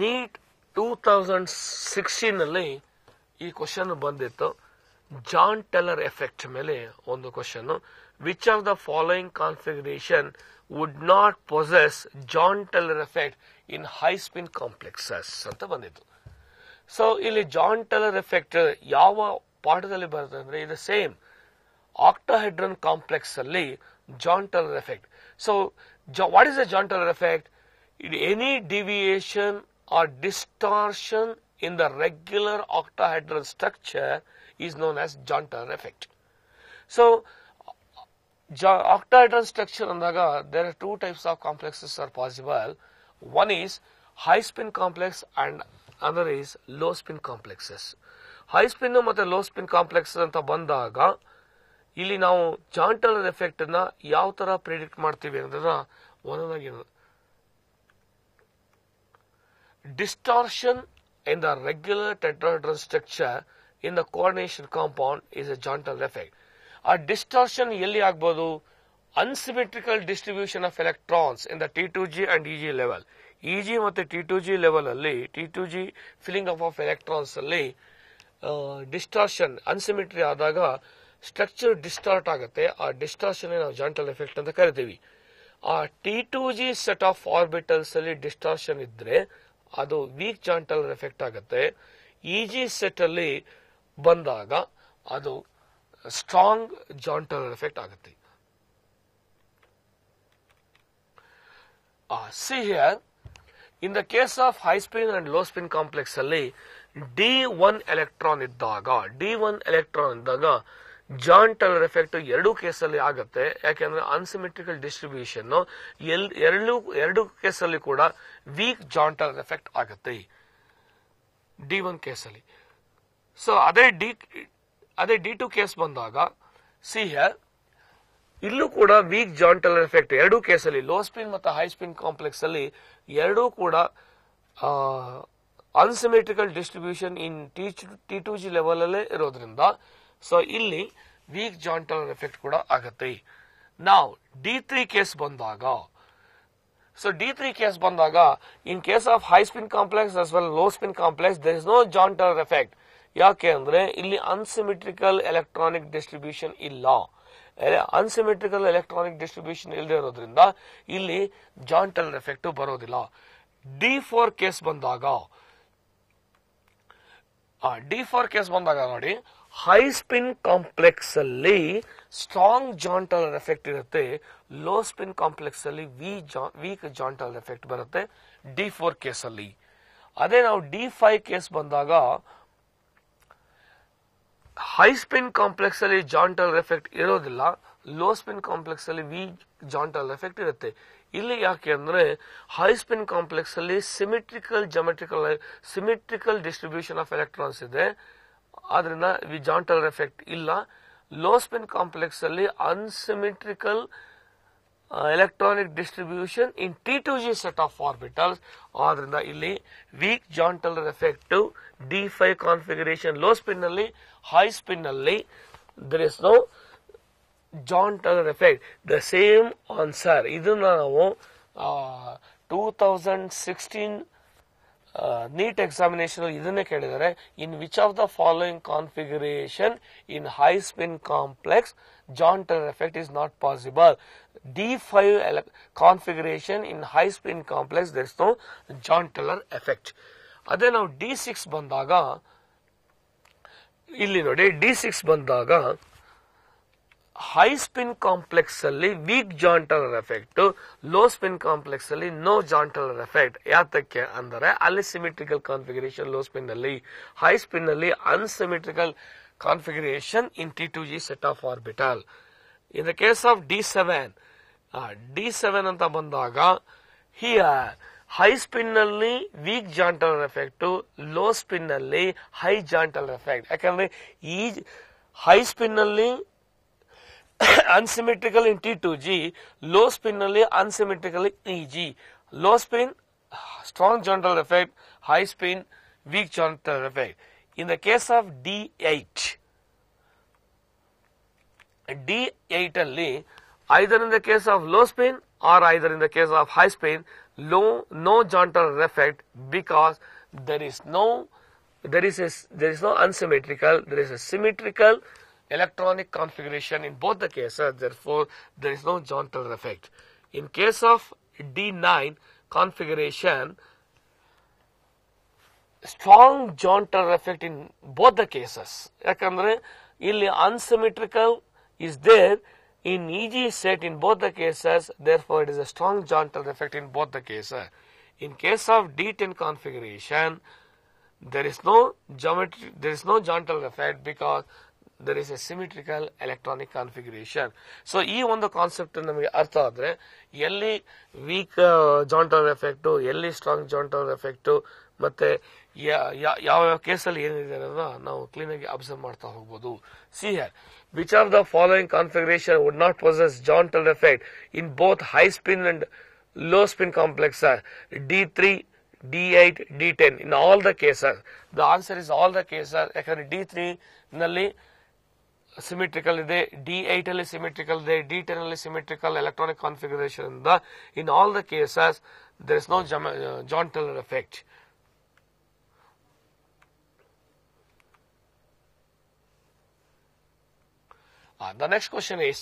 NEET 2016 ನಲ್ಲಿ ಈ question ಬಂದಿತ್ತು. John Teller effect ಮೇಲೆ ಒಂದು question. Which of the following configuration would not possess Jahn Teller effect in high spin complexes ಅಂತ ಬಂದಿತ್ತು. So ಇಲ್ಲಿ John Teller effect ಯಾವ ಪಾಠದಲ್ಲಿ ಬರುತ್ತೆ ಅಂದ್ರೆ ಇದು ಸೇಮ್ octahedron complex ಅಲ್ಲಿ John Teller effect. So what is the John Teller effect? Any deviation or distortion in the regular octahedron structure is known as John Teller effect. So octahedron structure andaga there are two types of complexes are possible. One is high spin complex and another is low spin complexes. High spin ಮತ್ತೆ low spin complexes ಅಂತ ಬಂದಾಗ ಇಲ್ಲಿ ನಾವು John Teller effect ಅನ್ನ ಯಾವ ತರ predict ಮಾಡ್ತೀವಿ ಅಂದ್ರೆ ಒಂದೊಂದಾಗಿ distortion in the regular tetrahedron structure in the coordination compound is a John Teller effect. A distortion ಎಲ್ಲಿ ಆಗಬಹುದು unsymmetrical distribution of electrons in the T2G and EG level. EG ಮತ್ತು T2G level ಅಲ್ಲಿ T2G filling up of electrons ಅಲ್ಲಿ distortion unsymmetry ಆದಾಗ structure distort ಆಗುತ್ತೆ. ಆ distortion ನಾವು John Teller effect ಅಂತ ಕರಿತೀವಿ. ಆ T2G ಸೆಟ್ ಆಫ್ ಆರ್ಬಿಟಲ್ಸ್ ಅಲ್ಲಿ ಡಿಸ್ಟಾರ್ಷನ್ ಇದ್ರೆ ಅದು ವೀಕ್ ಜಾನ್ ಟೆಲ್ಲರ್ ಎಫೆಕ್ಟ್ ಆಗುತ್ತೆ. EG ಸೆಟ್ ಅಲ್ಲಿ ಬಂದಾಗ ಅದು ಸ್ಟ್ರಾಂಗ್ ಜಾನ್ ಟೆಲ್ಲರ್ ಎಫೆಕ್ಟ್ ಆಗುತ್ತೆ. See here, in the case of high spin and low spin complex ಅಲ್ಲಿ D1 ಎಲೆಕ್ಟ್ರಾನ್ ಇದ್ದಾಗ ಜಾನ್ ಟೆಲ್ಲರ್ ಎಫೆಕ್ಟ್ ಎರಡು ಕೇಸಲ್ಲಿ ಆಗುತ್ತೆ. ಯಾಕೆಂದ್ರೆ ಅನ್ಸಿಮೆಟ್ರಿಕಲ್ ಡಿಸ್ಟ್ರಿಬ್ಯೂಷನ್ ಎರಡು ಕೇಸಲ್ಲಿ ಕೂಡ ವೀಕ್ ಜಾನ್ ಟೆಲ್ಲರ್ ಎಫೆಕ್ಟ್ ಆಗುತ್ತೆ D1 ಕೇಸಲ್ಲಿ. ಸೊ ಅದೇ D2 ಕೇಸ್ ಬಂದಾಗ ಸಿ ಹಿಯರ್ ಇಲ್ಲೂ ಕೂಡ ವೀಕ್ ಜಾನ್ ಟೆಲ್ಲರ್ ಎಫೆಕ್ಟ್ ಎರಡು ಕೇಸಲ್ಲಿ ಲೋ ಸ್ಪಿನ್ ಮತ್ತು ಹೈ ಸ್ಪಿನ್ ಕಾಂಪ್ಲೆಕ್ಸ್ ಅಲ್ಲಿ ಎರಡೂ ಕೂಡ ಅನ್ಸಿಮೆಟ್ರಿಕಲ್ ಡಿಸ್ಟ್ರಿಬ್ಯೂಷನ್ ಇನ್ T2G ಲೆವೆಲ್ ಅಲ್ಲೇ ಇರೋದ್ರಿಂದ ಸೊ ಇಲ್ಲಿ ವೀಕ್ ಜಾನ್ ಟೆಲ್ಲರ್ ಎಫೆಕ್ಟ್ ಕೂಡ ಆಗುತ್ತೆ. ನಾವು D3 ಕೇಸ್ ಬಂದಾಗ in case of high spin complex as well low spin complex there is no Jahn Teller effect. ಯಾಕೆ ಅಂದ್ರೆ ಇಲ್ಲಿ ಅನ್ಸಿಮೆಟ್ರಿಕಲ್ ಎಲೆಕ್ಟ್ರಾನಿಕ್ ಡಿಸ್ಟ್ರಿಬ್ಯೂಷನ್ ಇಲ್ಲ. ಅನ್ಸಿಮೆಟ್ರಿಕಲ್ ಎಲೆಕ್ಟ್ರಾನಿಕ್ ಡಿಸ್ಟ್ರಿಬ್ಯೂಷನ್ ಇಲ್ಲದೆ ಇರೋದ್ರಿಂದ ಇಲ್ಲಿ ಜಾನ್ ಟೆಲ್ಲರ್ ಎಫೆಕ್ಟ್ ಬರೋದಿಲ್ಲ. D4 ಕೇಸ್ ಬಂದಾಗ ನೋಡಿ ಹೈ ಸ್ಪಿನ್ ಕಾಂಪ್ಲೆಕ್ಸ್ ಅಲ್ಲಿ ಸ್ಟ್ರಾಂಗ್ ಜಾನ್ ಟೆಲ್ಲರ್ ಎಫೆಕ್ಟ್ ಇರುತ್ತೆ. ಲೋ ಸ್ಪಿನ್ ಕಾಂಪ್ಲೆಕ್ಸ್ ಅಲ್ಲಿ ವೀಕ್ ಜಾನ್ ಟೆಲ್ಲರ್ ಎಫೆಕ್ಟ್ ಬರುತ್ತೆ D4 ಕೇಸ್ ಅಲ್ಲಿ. ಅದೇ ನಾವು D5 ಕೇಸ್ ಬಂದಾಗ ಹೈ ಸ್ಪಿನ್ ಕಾಂಪ್ಲೆಕ್ಸ್ ಅಲ್ಲಿ ಜಾನ್ ಟೆಲ್ಲರ್ ಎಫೆಕ್ಟ್ ಇರೋದಿಲ್ಲ. ಲೋ ಸ್ಪಿನ್ ಕಾಂಪ್ಲೆಕ್ಸ್ ಅಲ್ಲಿ ವೀಕ್ ಜಾನ್ ಟೆಲ್ಲರ್ ಎಫೆಕ್ಟ್ ಇರುತ್ತೆ. ಇಲ್ಲಿ ಯಾಕೆ ಅಂದ್ರೆ ಹೈ ಸ್ಪಿನ್ ಕಾಂಪ್ಲೆಕ್ಸ್ ಅಲ್ಲಿ ಸಿಮೆಟ್ರಿಕಲ್ ಡಿಸ್ಟ್ರಿಬ್ಯೂಷನ್ ಆಫ್ ಎಲೆಕ್ಟ್ರಾನ್ಸ್ ಇದೆ, ಆದ್ರಿಂದ ಜಾನ್ ಟೆಲ್ಲರ್ ಎಫೆಕ್ಟ್ ಇಲ್ಲ. ಲೋ ಸ್ಪಿನ್ ಕಾಂಪ್ಲೆಕ್ಸ್ ಅಲ್ಲಿ ಅನ್ಸಿಮೆಟ್ರಿಕಲ್ electronic distribution in T2G set of orbitals, ಆದ್ರಿಂದ ಇಲ್ಲಿ weak John Teller effect to D5 configuration low spin ನಲ್ಲಿ high spin ನಲ್ಲಿ there is no John Teller effect. The same answer ಇದನ್ನ ನಾವು 2016 NEET examination ಇದನ್ನೇ ಕೇಳಿದರೆ in which of the following configuration in high spin complex John Teller effect is not possible. D5 configuration in high spin complex there is no John Teller effect. ಅದೇ ನಾವು D6 ಬಂದಾಗ ಇಲ್ಲಿ ನೋಡಿ D6 ಬಂದಾಗ high spin complex ಅಲ್ಲಿ weak Jahn Teller effect, low spin complex ಅಲ್ಲಿ no Jahn Teller effect. ಯಾತಕ್ಕೆ ಅಂದರೆ ಅಲ್ಲಿ ಸಿಮೆಟ್ರಿಕಲ್ ಕಾನ್ಫಿಗರೇಷನ್ ಲೋ ಸ್ಪಿನ್ ಅಲ್ಲಿ, ಹೈ ಸ್ಪಿನ್ ಅಲ್ಲಿ unsymmetrical configuration in T2G set of orbital. In the case of D7 ಅಂತ ಬಂದಾಗ here high spin ನಲ್ಲಿ weak Jahn Teller effect, low spin ನಲ್ಲಿ high Jahn Teller effect. ಯಾಕಂದ್ರೆ ಈ high spin ನಲ್ಲಿ unsymmetrical in T2G, low spin ನಲ್ಲಿ unsymmetrical in EG. Low spin strong John Teller effect, high spin weak John Teller effect. In the case of D8 ಅಲ್ಲಿ either in the case of low spin or either in the case of high spin no John Teller effect, because there is no unsymmetrical, there is a symmetrical electronic configuration in both the cases, therefore there is no John Teller effect. In case of D9 configuration strong Jahn Teller effect in both the cases. ಯಾಕಂದ್ರೆ ಇಲ್ಲಿ unsymmetrical is there in EG set in both the cases, therefore it is a strong Johntel effect in both the cases. In case of D10 configuration, there is no Johntel effect because there is a symmetrical electronic configuration. So ಈ ಒಂದು concept ನಮಗೆ ಅರ್ಥ ಆದ್ರೆ ಎಲ್ಲಿ weak Jahn Teller effect, ಎಲ್ಲಿ strong Jahn Teller effect, ಮತ್ತೆ ಯಾವ ಕೇಸಲ್ಲಿ ಏನಿದೆ ಅನ್ನೋದನ್ನ ನಾವು ಕ್ಲೀನ್ ಆಗಿ ಅಬ್ಸರ್ವ್ ಮಾಡ್ತಾ ಹೋಗಬಹುದು. See here, which of the following configuration would not possess Johntel effect in both high spin and low spin complex? D3, D8, D10 in all the cases. The answer is all the cases. ಯಾಕಂದ್ರೆ D3 ನಲ್ಲಿ symmetrical ಇದೆ, D8 ಅಲ್ಲಿ symmetrical ಇದೆ, D10 ಅಲ್ಲಿ symmetrical electronic configuration ಇಂದ in all the cases there is no Johntel effect. The next question is,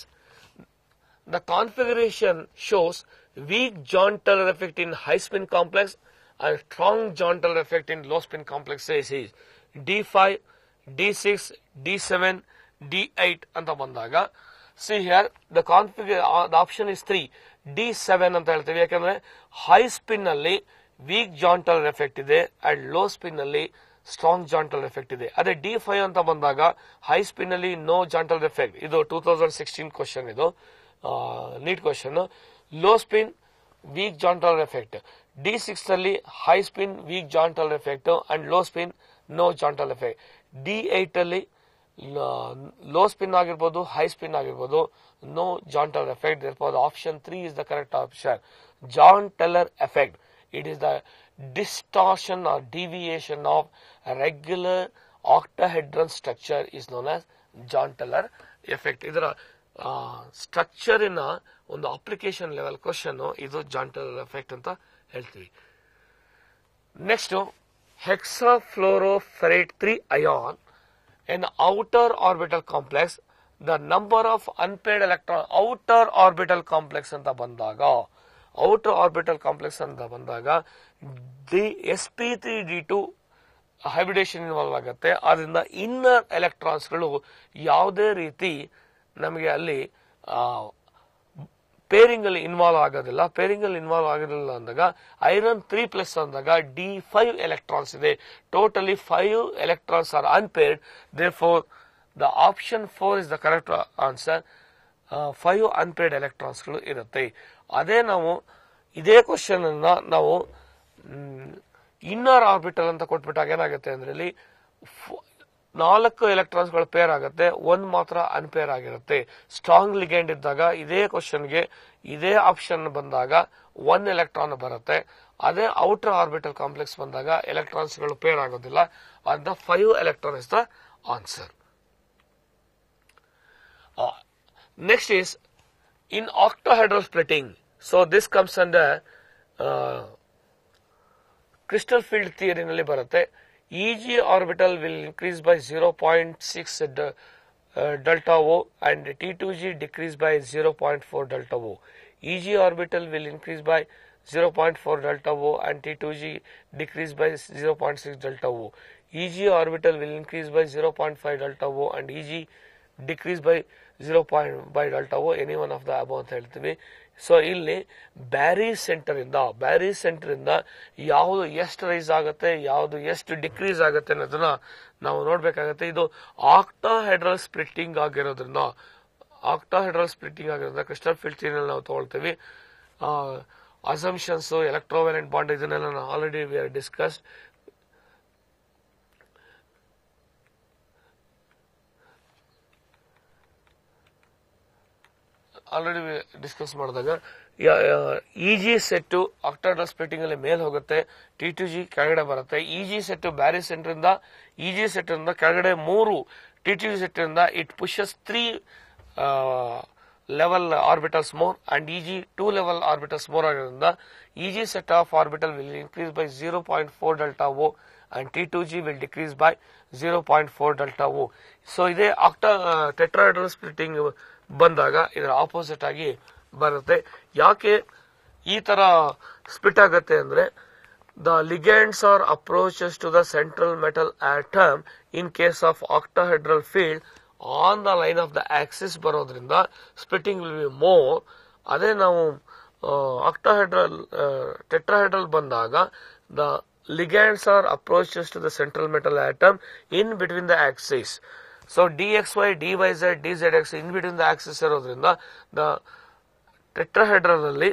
the configuration shows weak Johntel effect in high spin complex and strong Johntel effect in low spin complexes is D5, D6, D7, D8 ಅಂತ ಬಂದಾಗ, see here the option is 3, D7 ಅಂತ ಹೇಳ್ತೀವಿ. ಯಾಕಂದ್ರೆ high spin ಅಲ್ಲಿ weak Jahn Teller effect ಇದೆ and low spin ಅಲ್ಲಿ strong Jahn Teller effect ಇದೆ. ಅದೇ D5 ಅಂತ ಬಂದಾಗ ಹೈ ಸ್ಪಿನ್ ಅಲ್ಲಿ ನೋ ಜಾಂಟಲ್ ಎಫೆಕ್ಟ್. ಇದು 2016 ಕ್ವಶನ್, ಇದು NEET question. Low spin weak Jahn Teller effect. D6 ನಲ್ಲಿ high spin weak Jahn Teller effect and low spin no Jahn Teller effect. D8 ಅಲ್ಲಿ ಲೋ ಸ್ಪಿನ್ ಆಗಿರ್ಬೋದು, ಹೈ ಸ್ಪಿನ್ ಆಗಿರ್ಬೋದು, no Jahn Teller effect. therefore option 3 is the correct option. John-Teller effect, it is the distortion or deviation of a regular octahedron structure is known as John-Teller effect. ಇದರ structure ಇನ ಒಂದು application level question ಇದು John-Teller effect ಅಂತ ಹೇಳ್ತೀವಿ. Next, hexafluoroferrate 3 ion in outer orbital complex, the number of unpaired electron outer orbital complex ಅಂತ ಬಂದಾಗ, outer orbital complex ಅಂತ ಬಂದಾಗ sp3d2 ಹೈಬ್ರಿಡೇಷನ್ ಇನ್ವಾಲ್ವ್ ಆಗುತ್ತೆ. ಆದ್ರಿಂದ ಇನ್ನರ್ ಎಲೆಕ್ಟ್ರಾನ್ಸ್ಗಳು ಯಾವುದೇ ರೀತಿ ನಮಗೆ ಅಲ್ಲಿ ಪೇರಿಂಗ್ ಅಲ್ಲಿ ಇನ್ವಾಲ್ವ್ ಆಗೋದಿಲ್ಲ. ಪೇರಿಂಗ್ ಅಲ್ಲಿ ಇನ್ವಾಲ್ವ್ ಆಗೋದಿಲ್ಲ ಅಂದಾಗ ಐರನ್ 3+ ಅಂದಾಗ D5 ಎಲೆಕ್ಟ್ರಾನ್ಸ್ ಇದೆ. Totally 5 electrons are unpaired. therefore the option 4 is the correct answer. 5 unpaired ಎಲೆಕ್ಟ್ರಾನ್ಸ್ಗಳು ಇರುತ್ತೆ. ಅದೇ ನಾವು ಇದೇ ಕ್ವಶನ್ ಅನ್ನ ನಾವು ಇನ್ನರ್ ಆರ್ಬಿಟಲ್ ಅಂತ ಕೊಟ್ಬಿಟ್ಟಾಗ ಏನಾಗುತ್ತೆ ಅಂದ್ರೆ ಇಲ್ಲಿ 4 ಎಲೆಕ್ಟ್ರಾನ್ಸ್ಗಳು ಪೇರ್ ಆಗುತ್ತೆ, 1 ಮಾತ್ರ ಅನ್ಪೇರ್ ಆಗಿರುತ್ತೆ. ಸ್ಟ್ರಾಂಗ್ ಲಿಗೆಂಡ್ ಇದ್ದಾಗ ಇದೇ ಕ್ವಶನ್ಗೆ ಇದೇ ಆಪ್ಷನ್ ಬಂದಾಗ 1 ಎಲೆಕ್ಟ್ರಾನ್ ಬರುತ್ತೆ. ಅದೇ ಔಟರ್ ಆರ್ಬಿಟಲ್ ಕಾಂಪ್ಲೆಕ್ಸ್ ಬಂದಾಗ ಎಲೆಕ್ಟ್ರಾನ್ಸ್ಗಳು ಪೇರ್ ಆಗೋದಿಲ್ಲ. ಅಂತ 5 electron is the answer. Next is in octahedral splitting. So this comes under crystal field theory ನಲ್ಲಿ ಬರುತ್ತೆ. EG orbital will increase by 0.6 delta O and T2G decrease by 0.4 delta O. EG orbital will increase by 0.4 delta O and T2G decrease by 0.6 delta O. EG orbital will increase by 0.5 delta O and EG decrease by 0.5 delta O, any one of the above ಅಂತ ಹೇಳ್ತೀವಿ. So ಇಲ್ಲಿ Beary centre ಇಂದ ಯಾವುದು ಎಷ್ಟು rice ಆಗುತ್ತೆ, ಯಾವುದು ಎಷ್ಟು decrease ಆಗುತ್ತೆ ಅನ್ನೋದನ್ನ ನಾವು ನೋಡ್ಬೇಕಾಗತ್ತೆ. ಇದು ಆಕ್ಟಾಹೆಡ್ರಲ್ ಸ್ಪ್ಲಿಟ್ಟಿಂಗ್ ಆಗಿರೋದ್ರಿಂದ ಕ್ರಿಸ್ಟಲ್ ಫೀಲ್ಡ್ ಥಿಯರಿನಲ್ಲಿ ನಾವು ತಗೊಳ್ತೀವಿ. ಅಸಂಪ್ಷನ್ಸ್, ಎಲೆಕ್ಟ್ರೋವೆಲೆಂಟ್ ಬಾಂಡ್, ಇದನ್ನೆಲ್ಲ ನಾವು already we are discussed. Already discuss ಮಾಡಿದಾಗ ಇಜಿ ಸೆಟ್ ಆಕ್ಟಾಹೆಡ್ರಲ್ ಸ್ಪ್ಲಿಟ್ಟಿಂಗ್ ಅಲ್ಲಿ ಮೇಲ್ ಹೋಗುತ್ತೆ, T2G ಕೆಳಗಡೆ ಬರುತ್ತೆ. ಇಜಿ ಸೆಟ್ ಬ್ಯಾರಿ ಸೆಂಟರ್ ಇಂದ ಇಜಿ ಸೆಟ್ ಇಂದ ಕೆಳಗಡೆ 3 T2G ಸೆಟ್ ಇಂದ it pushes 3 level orbitals more and EG 2 level orbitals more ಆಗಿರೋದ್ರಿಂದ EG set of orbital will increase by 0.4 delta O and T2G will decrease by 0.4 delta O. So ಇದೇ tetrahedral splitting ಬಂದಾಗ ಇದರ opposite ಆಗಿ ಬರುತ್ತೆ. ಯಾಕೆ ಈ ತರ ಸ್ಪ್ಲಿಟ್ ಆಗುತ್ತೆ ಅಂದ್ರೆ the ligands are approaches to the central metal atom in case of octahedral field on the line of the axis ಬರೋದ್ರಿಂದ splitting will be more. ಅದೇ ನಾವು octahedral tetrahedral ಬಂದಾಗ the ligands are approaches to the central metal atom in between the axis. So dxy, dyz, dzx in between the axis ಇರೋದ್ರಿಂದ the tetrahedral ಅಲ್ಲಿ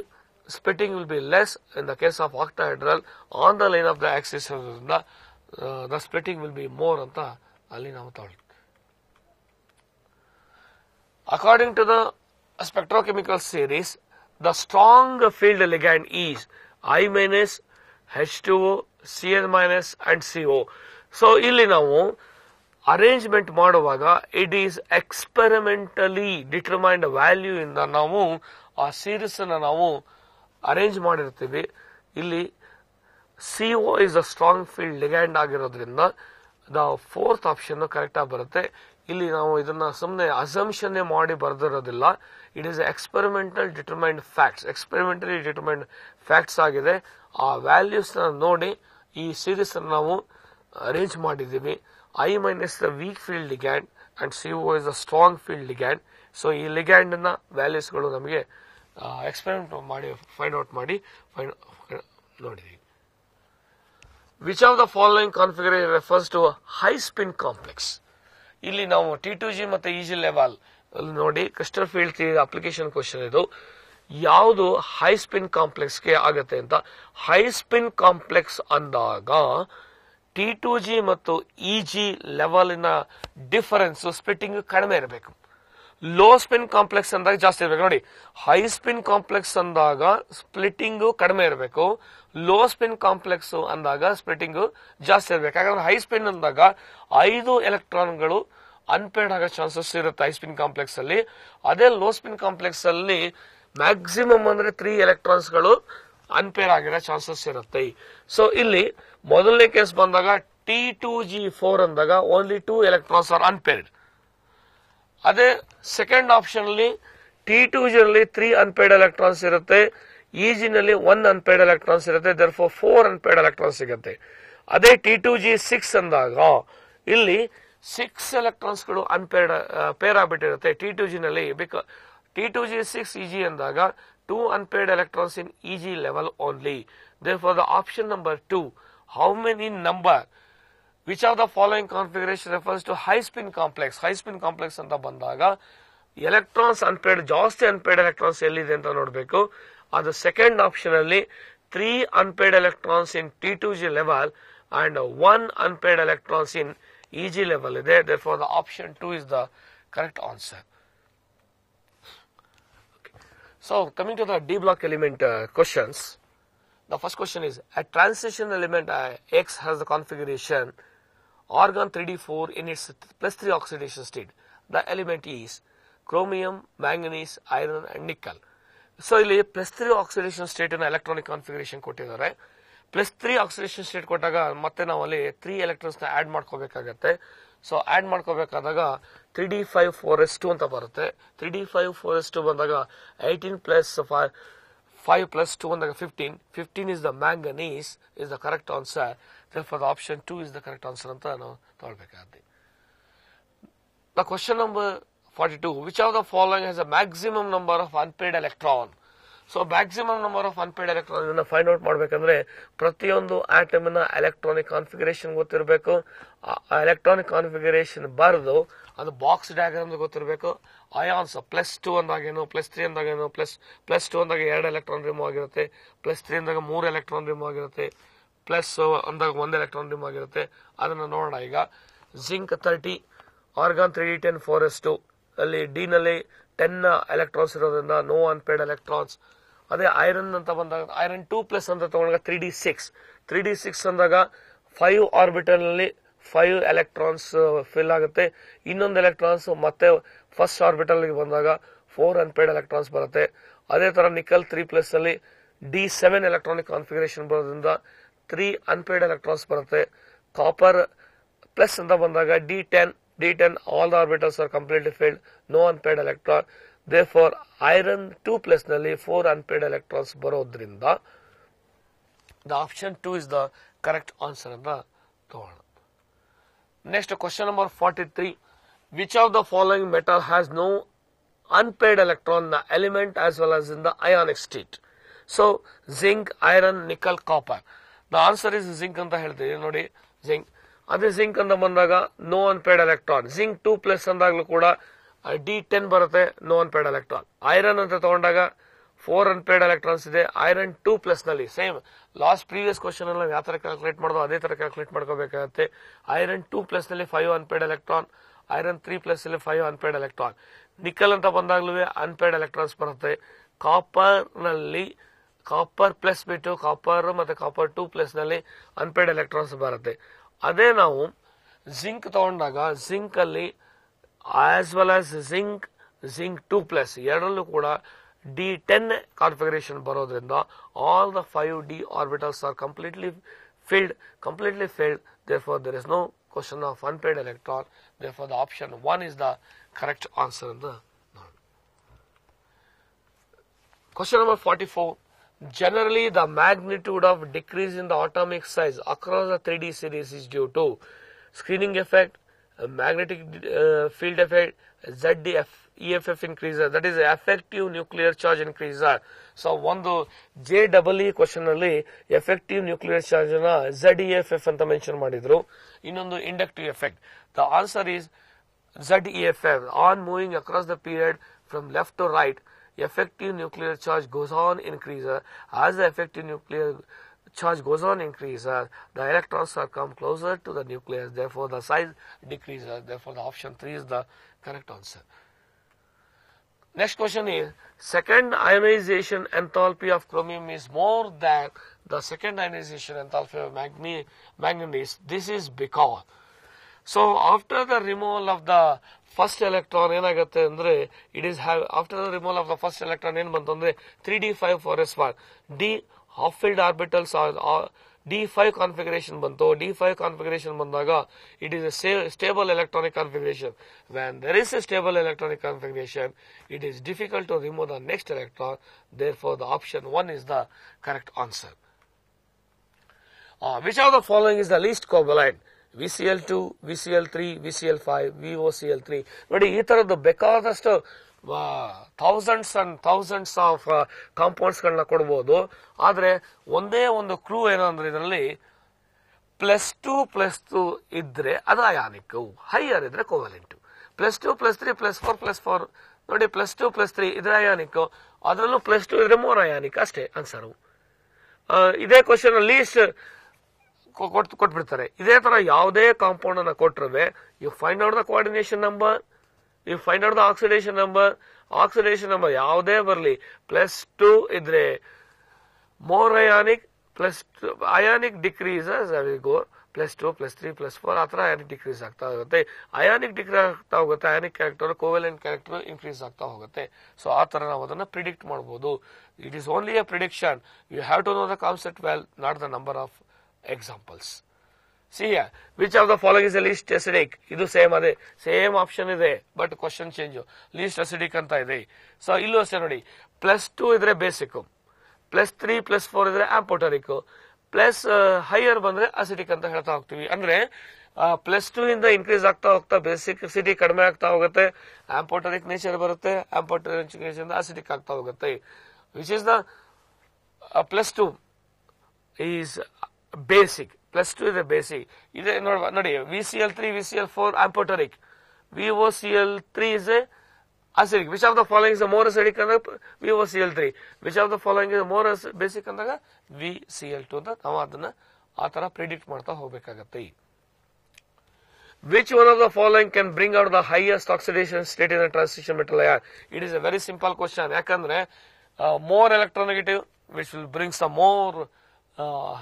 splitting will be less. In the case of octahedral on the line of the axis ಇರೋದ್ರಿಂದ the splitting will be more ಅಂತ ಅಲ್ಲಿ ನಾವು ತಗೊಳ್ತೀವಿ. According to the spectrochemical series, the strong field ligand is I minus, H2O, Cl minus and CO. So ಇಲ್ಲಿ ನಾವು arrangement ಮಾಡುವಾಗ it is ಎಕ್ಸ್ಪೆರಿಮೆಂಟಲಿ determined value ಇಂದ ನಾವು ಆ ಸೀರೀಸ್ ಅನ್ನು ನಾವು ಅರೇಂಜ್ ಮಾಡಿರ್ತೀವಿ. ಇಲ್ಲಿ CO is a strong field ligand ಆಗಿರೋದ್ರಿಂದ ದ ಫೋರ್ತ್ ಆಪ್ಷನ್ ಕರೆಕ್ಟ್ ಆಗಿ ಬರುತ್ತೆ. ಇಲ್ಲಿ ನಾವು ಇದನ್ನ ಸುಮ್ಮನೆ ಅಸಂಪ್ಷನ್ ಮಾಡಿ ಬರೆದಿರೋದಿಲ್ಲ. It is experimental determined facts, experimentally determined facts ಆಗಿದೆ. ಆ ವ್ಯಾಲ್ಯೂಸ್ ನೋಡಿ ಈ ಸೀರೀಸ್ ಅನ್ನು ನಾವು ಅರೇಂಜ್ ಮಾಡಿದ್ದೀವಿ. I minus the weak field ligand and CO is a strong field ligand. So ಈ ಲಿಗ್ಯಾಂಡ್ ನ ವ್ಯಾಲ್ಯೂಸ್ ಗಳು ನಮಗೆ ಎಕ್ಸ್ಪೆರಿಮೆಂಟ್ ಮಾಡಿ ಫೈಂಡ್ ಔಟ್ ಮಾಡಿ ನೋಡಿದ್ವಿ. Which of the following configuration refers to high spin complex? ಇಲ್ಲಿ ನಾವು T2G ಮತ್ತೆ EG ಲೆವೆಲ್ ನೋಡಿ crystal field theory application question ಇದು. ಯಾವುದು ಹೈ ಸ್ಪಿನ್ ಕಾಂಪ್ಲೆಕ್ಸ್ ಗೆ ಆಗತ್ತೆ ಅಂತ. ಹೈ ಸ್ಪಿನ್ ಕಾಂಪ್ಲೆಕ್ಸ್ ಅಂದಾಗ T2G ಮತ್ತು EG ಲೆವೆಲಿನ ಡಿಫರೆನ್ಸ್ ಸ್ಪ್ಲಿಟ್ಟಿಂಗ್ ಕಡಿಮೆ ಇರಬೇಕು. ಲೋ ಸ್ಪಿನ್ ಕಾಂಪ್ಲೆಕ್ಸ್ ಅಂದಾಗ ಜಾಸ್ತಿ ಇರಬೇಕು. ನೋಡಿ, ಹೈ ಸ್ಪಿನ್ ಕಾಂಪ್ಲೆಕ್ಸ್ ಅಂದಾಗ ಸ್ಪ್ಲಿಟ್ಟಿಂಗ್ ಕಡಿಮೆ ಇರಬೇಕು, ಲೋ ಸ್ಪಿನ್ ಕಾಂಪ್ಲೆಕ್ಸ್ ಅಂದಾಗ ಸ್ಪ್ಲಿಟ್ಟಿಂಗ್ ಜಾಸ್ತಿ ಇರಬೇಕು. ಯಾಕಂದ್ರೆ ಹೈ ಸ್ಪಿನ್ ಅಂದಾಗ 5 ಎಲೆಕ್ಟ್ರಾನ್ಗಳು ಅನ್ಪೇರ್ಡ್ ಆಗೋ ಚಾನ್ಸಸ್ ಇರುತ್ತೆ ಹೈ ಸ್ಪಿನ್ ಕಾಂಪ್ಲೆಕ್ಸ್ ಅಲ್ಲಿ. ಅದೇ ಲೋ ಸ್ಪಿನ್ ಕಾಂಪ್ಲೆಕ್ಸ್ ಅಲ್ಲಿ ಮ್ಯಾಕ್ಸಿಮಮ್ ಅಂದ್ರೆ 3 ಎಲೆಕ್ಟ್ರಾನ್ಸ್ಗಳು ಅನ್ಪೇರ್ ಆಗಿರೋ ಚಾನ್ಸಸ್ ಇರುತ್ತೆ. ಸೊ ಇಲ್ಲಿ ಮೊದಲನೇ ಕೇಸ್ ಬಂದಾಗ T2G4 ಅಂದಾಗ ಓನ್ಲಿ 2 ಎಲೆಕ್ಟ್ರಾನ್ಸ್ ಆರ್ ಅನ್ಪೇರ್ಡ್. ಅದೇ ಸೆಕೆಂಡ್ ಆಪ್ಷನ್ ಅಲ್ಲಿ T2G ನಲ್ಲಿ 3 ಅನ್ಪೇರ್ಡ್ ಎಲೆಕ್ಟ್ರಾನ್ಸ್ ಇರುತ್ತೆ, EG ನಲ್ಲಿ 1 ಅನ್ಪೇರ್ಡ್ ಎಲೆಕ್ಟ್ರಾನ್ಸ್ ಇರುತ್ತೆ, therefore 4 ಅನ್ಪೇರ್ಡ್ ಎಲೆಕ್ಟ್ರಾನ್ಸ್ ಸಿಗುತ್ತೆ. ಅದೇ T2G6 ಅಂದಾಗ ಇಲ್ಲಿ 6 ಎಲೆಕ್ಟ್ರಾನ್ಸ್ ಗಳು ಅನ್ಪೇರ್ಡ್ ಪೇರ್ ಆಗ್ಬಿಟ್ಟಿರುತ್ತೆ T2G ನಲ್ಲಿ. T2G6 EG ಅಂದಾಗ 2 unpaired electrons in EG level only. Therefore, the option number 2, how many number, which of the following configuration refers to high spin complex? High spin complex anta bandaga electrons unpaired, ಜಾಸ್ತಿ unpaired electrons ಎಲ್ಲಿದೆ ಅಂತ ನೋಡಬೇಕು. ಅದು second option ಅಲ್ಲಿ 3 unpaired electrons in T2G level and 1 unpaired electrons in EG level ಇದೆ. Therefore, the option 2 is the correct answer. So, coming to the D block element questions, the first question is, a transition element X has the configuration argon 3D4 in its +3 oxidation state. The element is chromium, manganese, iron and nickel. So, ಇಲ್ಲಿ +3 oxidation state in electronic configuration ಕೊಟ್ಟಿದ್ದಾರೆ. +3 oxidation state ಕೊಟ್ಟಾಗ ಮತ್ತೆ ನಾವು ಅಲ್ಲಿ 3 electrons ನ add ಮಾಡ್ಕೋಬೇಕಾಗತ್ತೆ. So add ಮಾಡ್ಕೋಬೇಕಾದಾಗ 3D5 4s2 ಅಂತ ಬರುತ್ತೆ. 3D5 4s2 ಬಂದಾಗ 18 plus 5 plus 2 ಅಂದಾಗ 15. 15 is the manganese is the correct answer. Therefore, the option 2 is the correct answer ಅಂತ ನಾವು ತಗೊಳ್ಬೇಕಾಗುತ್ತೆ. The question number 42. Which of the following has a maximum number of unpaired electron? So maximum number of unpaired electron ಇದನ್ನ find out ಮಾಡ್ಬೇಕಂದ್ರೆ ಪ್ರತಿಯೊಂದು atom ನ electronic configuration ಗೊತ್ತಿರಬೇಕು. Electronic configuration ಬರೆದು ಅದು box diagram ಗೊತ್ತಿರಬೇಕು. ಅಯಾನ್ಸ್ +2 ಅಂದಾಗೇನು, +3 ಅಂದಾಗೇನು, +2 ಅಂದಾಗ 2 ಎಲೆಕ್ಟ್ರಾನ್ ರಿಮೂವ್ ಆಗಿರುತ್ತೆ, +3 ಅಂದಾಗ 3 ಎಲೆಕ್ಟ್ರಾನ್ ರಿಮೂವ್ ಆಗಿರುತ್ತೆ, ಪ್ಲಸ್ ಅಂದಾಗ 1 ಎಲೆಕ್ಟ್ರಾನ್ ರಿಮೂವ್ ಆಗಿರುತ್ತೆ. ಅದನ್ನ ನೋಡೋಣ ಈಗ. ಜಿಂಕ್ 30, ಆರ್ಗಾನ್ 3D10 4s2 ಅಲ್ಲಿ ಡಿ ನಲ್ಲಿ 10 ಎಲೆಕ್ಟ್ರಾನ್ಸ್ ಇರೋದ್ರಿಂದ ನೋ ಅನ್ಪೇರ್ಡ್ ಎಲೆಕ್ಟ್ರಾನ್ಸ್. ಅದೇ ಐರನ್ ಅಂತ ಬಂದಾಗ ಐರನ್ 2+ ಅಂತ ತಗೊಂಡಾಗ 3D6 ಅಂದಾಗ 5 ಆರ್ಬಿಟಲ್ ನಲ್ಲಿ 5 ಎಲೆಕ್ಟ್ರಾನ್ಸ್ ಫಿಲ್ ಆಗುತ್ತೆ. ಇನ್ನೊಂದು ಎಲೆಕ್ಟ್ರಾನ್ಸ್ ಮತ್ತೆ ಫಸ್ಟ್ ಆರ್ಬಿಟಲ್ ಬಂದಾಗ 4 ಅನ್ಪೇರ್ಡ್ ಎಲೆಕ್ಟ್ರಾನ್ಸ್ ಬರುತ್ತೆ. ಅದೇ ತರ ನಿಕಲ್ 3+ ಅಲ್ಲಿ D7 ಎಲೆಕ್ಟ್ರಾನಿಕ್ ಕಾನ್ಫಿಗರೇಷನ್ ಬರೋದ್ರಿಂದ 3 ಅನ್ಪೇರ್ಡ್ ಎಲೆಕ್ಟ್ರಾನ್ಸ್ ಬರುತ್ತೆ. ಕಾಪರ್ ಪ್ಲಸ್ ಅಂತ ಬಂದಾಗ D10 all the orbitals are completely filled, no unpaired electron. Therefore, iron 2+ ನಲ್ಲಿ 4 unpaired electrons ಬರೋದ್ರಿಂದ the option 2 is the correct answer in the Tohana. Next question number 43. Which of the following metal has no unpaired electron in the element as well as in the ionic state? So zinc, iron, nickel, copper. The answer is zinc anta ಹೇಳ್ತೀವಿ ನೋಡಿ zinc. ಅದೇ zinc ಅಂತ ಬಂದಾಗ no unpaired electron. zinc 2 plus ಅಂದಾಗಲೂ ಕೂಡ D10 ಬರುತ್ತೆ no unpaired electron. iron ಅಂತ ತಗೊಂಡಾಗ 4 unpaired electrons ಇದೆ. iron 2 plus ನಲ್ಲಿ ಸೇಮ್ ಲಾಸ್ಟ್ ಪ್ರೀವಿಯಸ್ ಕ್ವಶನ್ ಅಲ್ಲಿ ಯಾವ ತರ ಕ್ಯಾಲ್ಕುಲೇಟ್ ಮಾಡೋದು ಅದೇ ತರ ಕ್ಯಾಲ್ಕುಲೇಟ್ ಮಾಡ್ಕೋಬೇಕಾಗುತ್ತೆ. iron 2 plus ನಲ್ಲಿ 5 unpaired electron, iron 3 plus ನಲ್ಲಿ 5 unpaired electron. ನಿಕಲ್ ಅಂತ ಬಂದಾಗಲೂ unpaired electrons ಬರುತ್ತೆ. ಕಾಪರ್ ನಲ್ಲಿ ಕಾಪರ್ ಪ್ಲಸ್ ಬಿಟ್ಟು ಕಾಪರ್ ಮತ್ತೆ ಕಾಪರ್ 2 ಪ್ಲಸ್ ನಲ್ಲಿ ಅನ್ಪೇರ್ಡ್ ಎಲೆಕ್ಟ್ರಾನ್ಸ್ ಬರುತ್ತೆ. ಅದೇ ನಾವು ಜಿಂಕ್ ತಗೊಂಡಾಗ ಜಿಂಕ್ ಅಲ್ಲಿ as well as zinc 2 plus ಎರಡರಲ್ಲೂ ಕೂಡ D10 ಕಾನ್ಫಿಗರೇಷನ್ ಬರೋದ್ರಿಂದ all the 5d orbitals are completely filled. Therefore there is no question of unpaired electron. Therefore the option 1 is the correct answer in the question number 44. Generally, the magnitude of decrease in the atomic size across the 3D series is due to screening effect, magnetic field effect, EFF increaser, that is effective nuclear charge increaser. So, ಒಂದು JEE question ಅಲ್ಲಿ effective nuclear charge ಅನ್ನ ZEFF ಅಂತ mention ಮಾಡಿದ್ರು. ಇನ್ನೊಂದು inductive effect. The answer is ZEFF. On moving across the period from left to right, effective nuclear charge goes on increaser. As the effective nuclear charge goes on increaser, the electrons are come closer to the nucleus. Therefore, the size decreases. Therefore, the option 3 is the correct answer. Next question is, second ionization enthalpy of chromium is more than the second ionization enthalpy of manganese. This is because, so after the removal of the first electron ಏನಾಗುತ್ತೆ ಅಂದ್ರೆ it is have after the removal of the first electron ಏನು ಬಂತು ಅಂದ್ರೆ 3d5 D half filled orbitals are D5 configuration ಬಂತು. D5 configuration ಬಂದಾಗ it is a stable electronic configuration. When there is a stable electronic configuration, it is difficult to remove the next electron. Therefore the option 1 is the correct answer. Which of the following is the least covalent? VCl2, VCl3, VCl5, VOCl3. ನೋಡಿ ಈ ತರದ್ದು ಬೇಕಾದಷ್ಟು thousands and thousands of compounds ಗಳನ್ನ ಕೊಡಬಹುದು. ಆದ್ರೆ ಒಂದೇ ಒಂದು clue ಏನು ಅಂದ್ರೆ ಇದರಲ್ಲಿ +2 ಇದ್ರೆ ಅದು ಅಯಾನಿಕ್, ಹೈಯರ್ ಇದ್ರೆ ಕೋವಲೆಂಟ್. +2 +3 +4 +4 ನೋಡಿ +2 +3 ಇದ್ರೆ ಅಯಾನಿಕ್, ಅದರಲ್ಲೂ +2 ಇದ್ರೆ ಮೋರ್ ಅಯಾನಿಕ್ ಅಷ್ಟೇ ಆನ್ಸರ್. ಇದೇ ಕ್ವಶನ್ ಲೀಸ್ಟ್ ಕೊಟ್ಬಿಡ್ತಾರೆ. ಇದೇ ತರ ಯಾವುದೇ ಕಾಂಪೌಂಡ್ ಅನ್ನ ಕೊಟ್ಟರೆ you find out the coordination number, you find out the oxidation number ಯಾವುದೇ ಬರಲಿ +2 ಇದ್ರೆ more ionic, ionic decreases go +2 +3 +4 ಆ ತರ ಅಯಾನಿಕ್ ಡಿಕ್ರೀಸ್ ಆಗ್ತಾ ಹೋಗುತ್ತೆ. ಅಯಾನಿಕ್ ಡಿಕ್ರೀಸ್ ಆಗ್ತಾ ಹೋಗುತ್ತೆ, ionic character covalent character increase ಆಗ್ತಾ ಹೋಗುತ್ತೆ. ಸೊ ಆ ತರ ನಾವು ಅದನ್ನ ಪ್ರಿಡಿಕ್ಟ್ ಮಾಡಬಹುದು. It is only a prediction. You have to know the concept well, not the number of examples. See here, which of the following is the least acidic? ಇದು same ಅದೇ same option ಇದೆ, but question change. Least acidic ಅಂತ ಇದೆ. So ಇಲ್ಲೂ ಅಷ್ಟೇ ನೋಡಿ, +2 ಇದ್ರೆ basic, +3 +4 ಇದ್ರೆ ಆಂಪೋಟರಿಕ್, ಪ್ಲಸ್ ಹೈಯರ್ ಬಂದ್ರೆ ಅಸಿಡಿಕ್ ಅಂತ ಹೇಳ್ತಾ ಹೋಗ್ತೀವಿ. ಅಂದ್ರೆ +2 ಇಂದ ಇನ್ಕ್ರೀಸ್ ಆಗ್ತಾ ಹೋಗ್ತಾ ಬೇಸಿಕ್ ಅಸಿಡಿಕ್ ಕಡಿಮೆ ಆಗ್ತಾ ಹೋಗುತ್ತೆ, ಆಂಪೋಟರಿಕ್ ನೇಚರ್ ಬರುತ್ತೆ, ಆಂಪೋಟರಿಕ್ ನೇಚರ್ ಇಂದ ಅಸಿಡಿಕ್ ಆಗ್ತಾ ಹೋಗುತ್ತೆ. Which is the +2 is basic, +2 is a basic. ಇದೆ ನೋಡಿ VCl3 VCl4 amphoteric, VOCl3 is a acidic. Which of the following is a more acidic ಅಂದಾಗ VOCl3, which of the following is more basic ಅಂದಾಗ VCl2 ಅಂತ ನಾವು ಅದನ್ನ ಆ ತರ predict ಮಾಡ್ತಾ ಹೋಗಬೇಕಾಗತ್ತೆ. Which one of the following can bring out the highest oxidation state in a transition metal ion? It is a very simple question. ಯಾಕಂದ್ರೆ more electronegative which will bring some more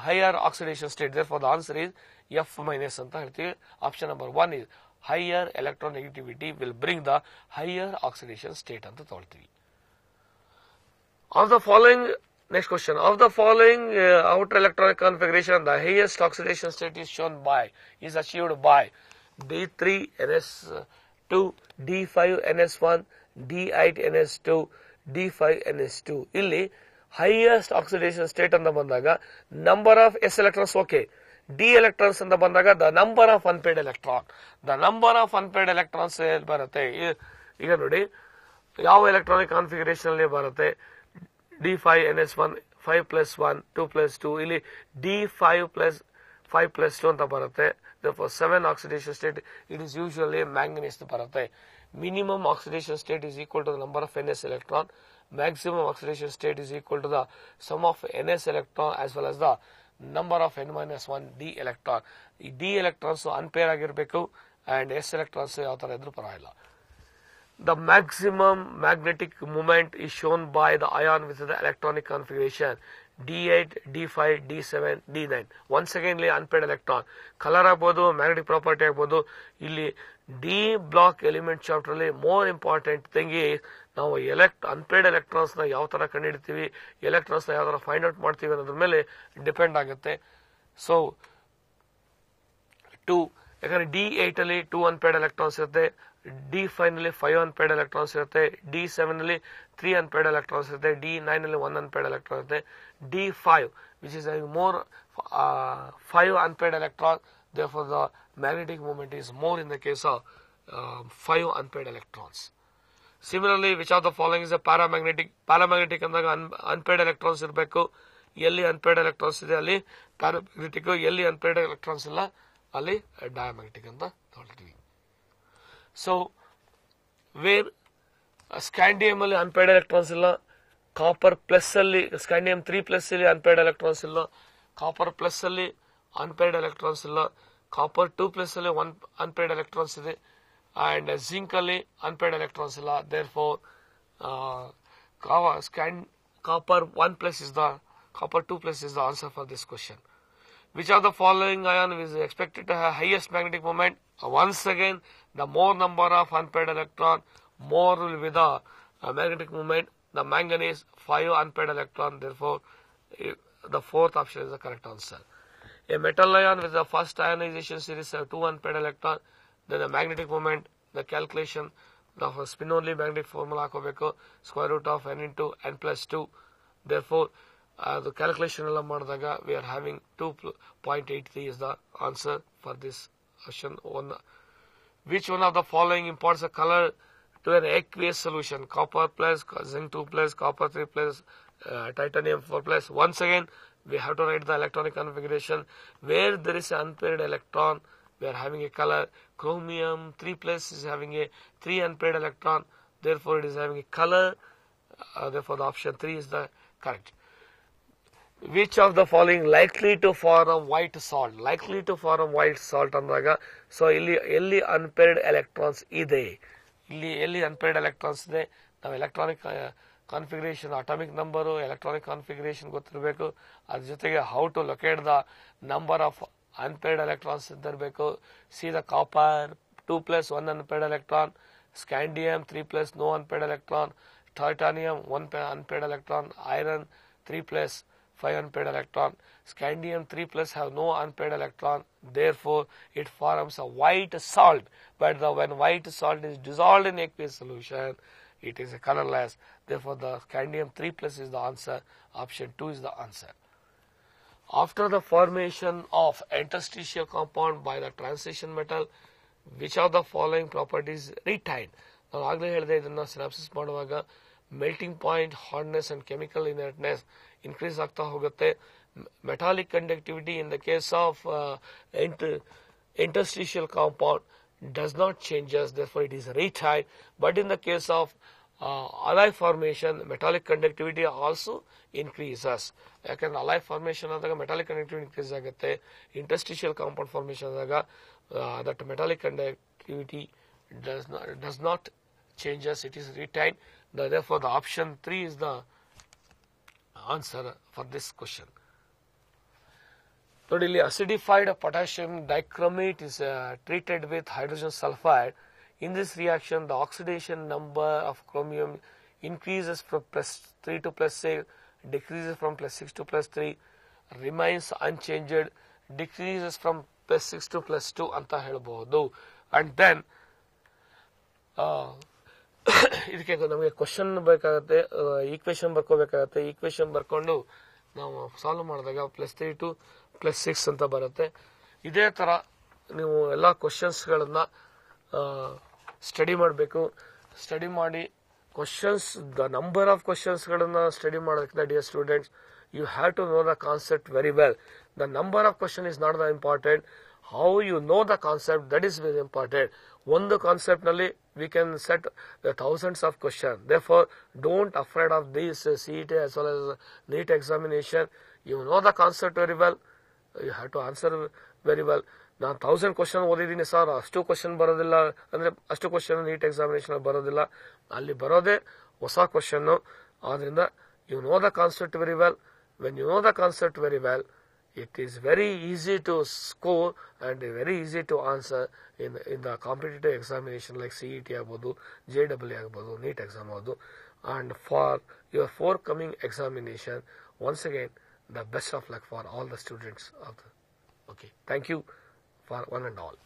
higher oxidation state. Therefore the answer is F- ಅಂತ ಹೇಳ್ತೀವಿ. Option number 1 is higher electronegativity will bring the higher oxidation state ಅಂತ ತಗೊಳ್ತೀವಿ. Of the following, next question, of the following outer electronic configuration, the highest oxidation state is shown by, is achieved by D3NS2, D5NS1, D8NS2, D5NS2. ಇಲ್ಲಿ highest oxidation state anta bandaga number of s electrons okay, d electrons anta bandaga the number of unpaired electron, the number of unpaired electrons barutte. ಈಗ ನೋಡಿ ಯಾವ electronic configuration ಅಲ್ಲಿ ಬರುತ್ತೆ d5 ns1 5 plus 1 2 plus 2 ಇಲ್ಲಿ d5 plus 5 plus 2 ಅಂತ ಬರುತ್ತೆ. therefore 7 oxidation state it is usually manganese ಬರುತ್ತೆ. minimum oxidation state is equal to the number of ns electron, maximum oxidation state is equal to the sum of ns electron as well as the number of n-1 d electron. ಈ d electrons unpaired ಆಗಿರಬೇಕು and s electrons ಯಾವ ತರ ಇದ್ರೂ ಪರವಾಗಿಲ್ಲ. The maximum magnetic moment is shown by the ion with the electronic configuration D8, D5, D7, D9. Once again, unpaired electron. Color agbodu, magnetic property agbodu. Illi D block element chapter alli more important thing is now unpaired electrons na yav tara kandidirtivi, electrons na yav tara find out ಮಾಡ್ತೀವಿ ಅನ್ನೋದ್ರ ಮೇಲೆ depend ಆಗುತ್ತೆ. So 2 ಯಾಕಂದ್ರೆ D8 ಅಲ್ಲಿ 2 unpaired electrons ಇರುತ್ತೆ, D5 ನಲ್ಲಿ 5 unpaired electrons ಇರುತ್ತೆ, D7 ನಲ್ಲಿ 3 unpaired electrons ಇರುತ್ತೆ, D9 ನಲ್ಲಿ 1 unpaired electron ಇರುತ್ತೆ, D5 which is having more 5 unpaired electrons, therefore the magnetic moment is more in the case of 5 unpaired electrons. Similarly, which of the following is a paramagnetic? Paramagnetic ಅಂದಾಗ unpaired electrons ಇರಬೇಕು, ಎಲ್ಲಿ unpaired electrons ಇದೆ ಅಲ್ಲಿ paramagnetic, ಎಲ್ಲಿ unpaired electrons ಇಲ್ಲ ಅಲ್ಲಿ diamagnetic ಅಂತ ತಗೊಳ್ತೀವಿ. So where scandium ಅಲ್ಲಿ unpaired electrons ಇಲ್ಲ, copper plus ಅಲ್ಲಿ scandium 3 plus ಅಲ್ಲಿ unpaired electrons ಇಲ್ಲ, copper plus ಅಲ್ಲಿ unpaired electrons ಇಲ್ಲ, copper 2 plus ಅಲ್ಲಿ 1 unpaired electrons ಇದೆ, and zinc ಅಲ್ಲಿ unpaired electrons ಇಲ್ಲ. Therefore copper 1 plus is the copper 2 plus is the answer for this question. Which of the following ion is expected to have highest magnetic moment? Once again, the more number of unpaired electron, more will be the magnetic moment. The manganese 5 unpaired electron, therefore the fourth option is the correct answer. A metal ion with the first ionization series have 2 unpaired electron, then the magnetic moment, the calculation of a spin only magnetic formula ಹಾಕೋಬೇಕು, square root of n into n plus 2. Therefore the calculation ಎಲ್ಲ ಮಾಡಿದಾಗ we are having 2.83 is the answer for this question. Which one of the following imparts a color to an aqueous solution? Copper plus, zinc 2 plus, copper 3 plus, titanium 4 plus. Once again, we have to write the electronic configuration. Where there is an unpaired electron, we are having a color. Chromium 3 plus is having a 3 unpaired electron, therefore it is having a color. Therefore the option 3 is the correct. Which of the following likely to form white salt? Likely to form white salt ಅಂದಾಗ so ಎಲ್ಲಿ unpaired electrons ಇದೆ, ಇಲ್ಲಿ ಎಲ್ಲಿ unpaired electrons ಇದೆ, ನಾವು electronic configuration atomic number electronic configuration ಗೊತ್ತಿರಬೇಕು, ಅದ್ರ ಜೊತೆಗೆ how to locate the number of unpaired electrons ಇದ್ದಿರಬೇಕು. See the copper 2 plus 1 unpaired electron, scandium 3 plus no unpaired electron, titanium 1 unpaired electron, iron 3 plus 5 unpaired electron, scandium 3 plus have no unpaired electron, therefore it forms a white salt. But when white salt is dissolved in aqueous solution, it is a colorless. Therefore the scandium 3 plus is the answer. Option 2 is the answer. After the formation of interstitial compound by the transition metal, which of the following properties retain? ನಾನು ಆಗಲೇ ಹೇಳಿದೆ, ಇದನ್ನು synopsis ಮಾಡುವಾಗ melting point, hardness and chemical inertness increase ಆಗ್ತಾ ಹೋಗುತ್ತೆ. Metallic conductivity in the case of interstitial compound does not changes, therefore it is retied. But in the case of alloy formation, metallic conductivity also increases. ಯಾಕಂದ್ರೆ alloy formation ಆದಾಗ metallic conductivity increase ಆಗುತ್ತೆ. interstitial compound formation ಆದಾಗ that metallic conductivity does not changes, it is retained. Therefore the option 3 is the answer for this question. Totally acidified potassium dichromate is treated with hydrogen sulfide. In this reaction, the oxidation number of chromium increases from plus 3 to plus 6, decreases from plus 6 to plus 3, remains unchanged, decreases from plus 6 to plus 2 ಅಂತ ಹೇಳಬಹುದು. And then ಇದಕ್ಕೆ ನಮಗೆ question ಬೇಕಾಗುತ್ತೆ, equation ಬರ್ಕೋಬೇಕಾಗತ್ತೆ. Equation ಬರ್ಕೊಂಡು ನಾವು solve ಮಾಡಿದಾಗ +3 to +6 ಅಂತ ಬರುತ್ತೆ. ಇದೇ ತರ ನೀವು ಎಲ್ಲ ಕ್ವಶನ್ಸ್ಗಳನ್ನ ಸ್ಟಡಿ ಮಾಡಬೇಕು. ಸ್ಟಡಿ ಮಾಡಿ ಕ್ವಶನ್ಸ್, ದ ನಂಬರ್ ಆಫ್ ಕ್ವಶನ್ಸ್ಗಳನ್ನ ಸ್ಟಡಿ ಮಾಡೋದಕ್ಕಿಂತ dear students, you have to know the concept very well. The number of question is not that important. How you know the concept, that is very important. One concept nalli we can set the thousands of questions. Therefore, don't afraid of this CET as well as NEET examination. You know the concept very well. You have to answer very well. ನಾನು 1000 question ಓದಿದ್ದೀನಿ sir, ಅಷ್ಟು question ಬರೋದಿಲ್ಲ ಅಂದ್ರೆ ಅಷ್ಟು question NEET examination ಬರೋದಿಲ್ಲ. ಅಲ್ಲಿ ಬರೋದೇ ಹೊಸ ಕ್ವಶನ್. ಆದ್ರಿಂದ you know the concept very well. When you know the concept very well, it is very easy to score and very easy to answer in the competitive examination like CET agbodu, JEE agbodu, NEET exam agbodu. And for your forthcoming examination, once again, the best of luck for all the students of the. Okay, thank you for one and all.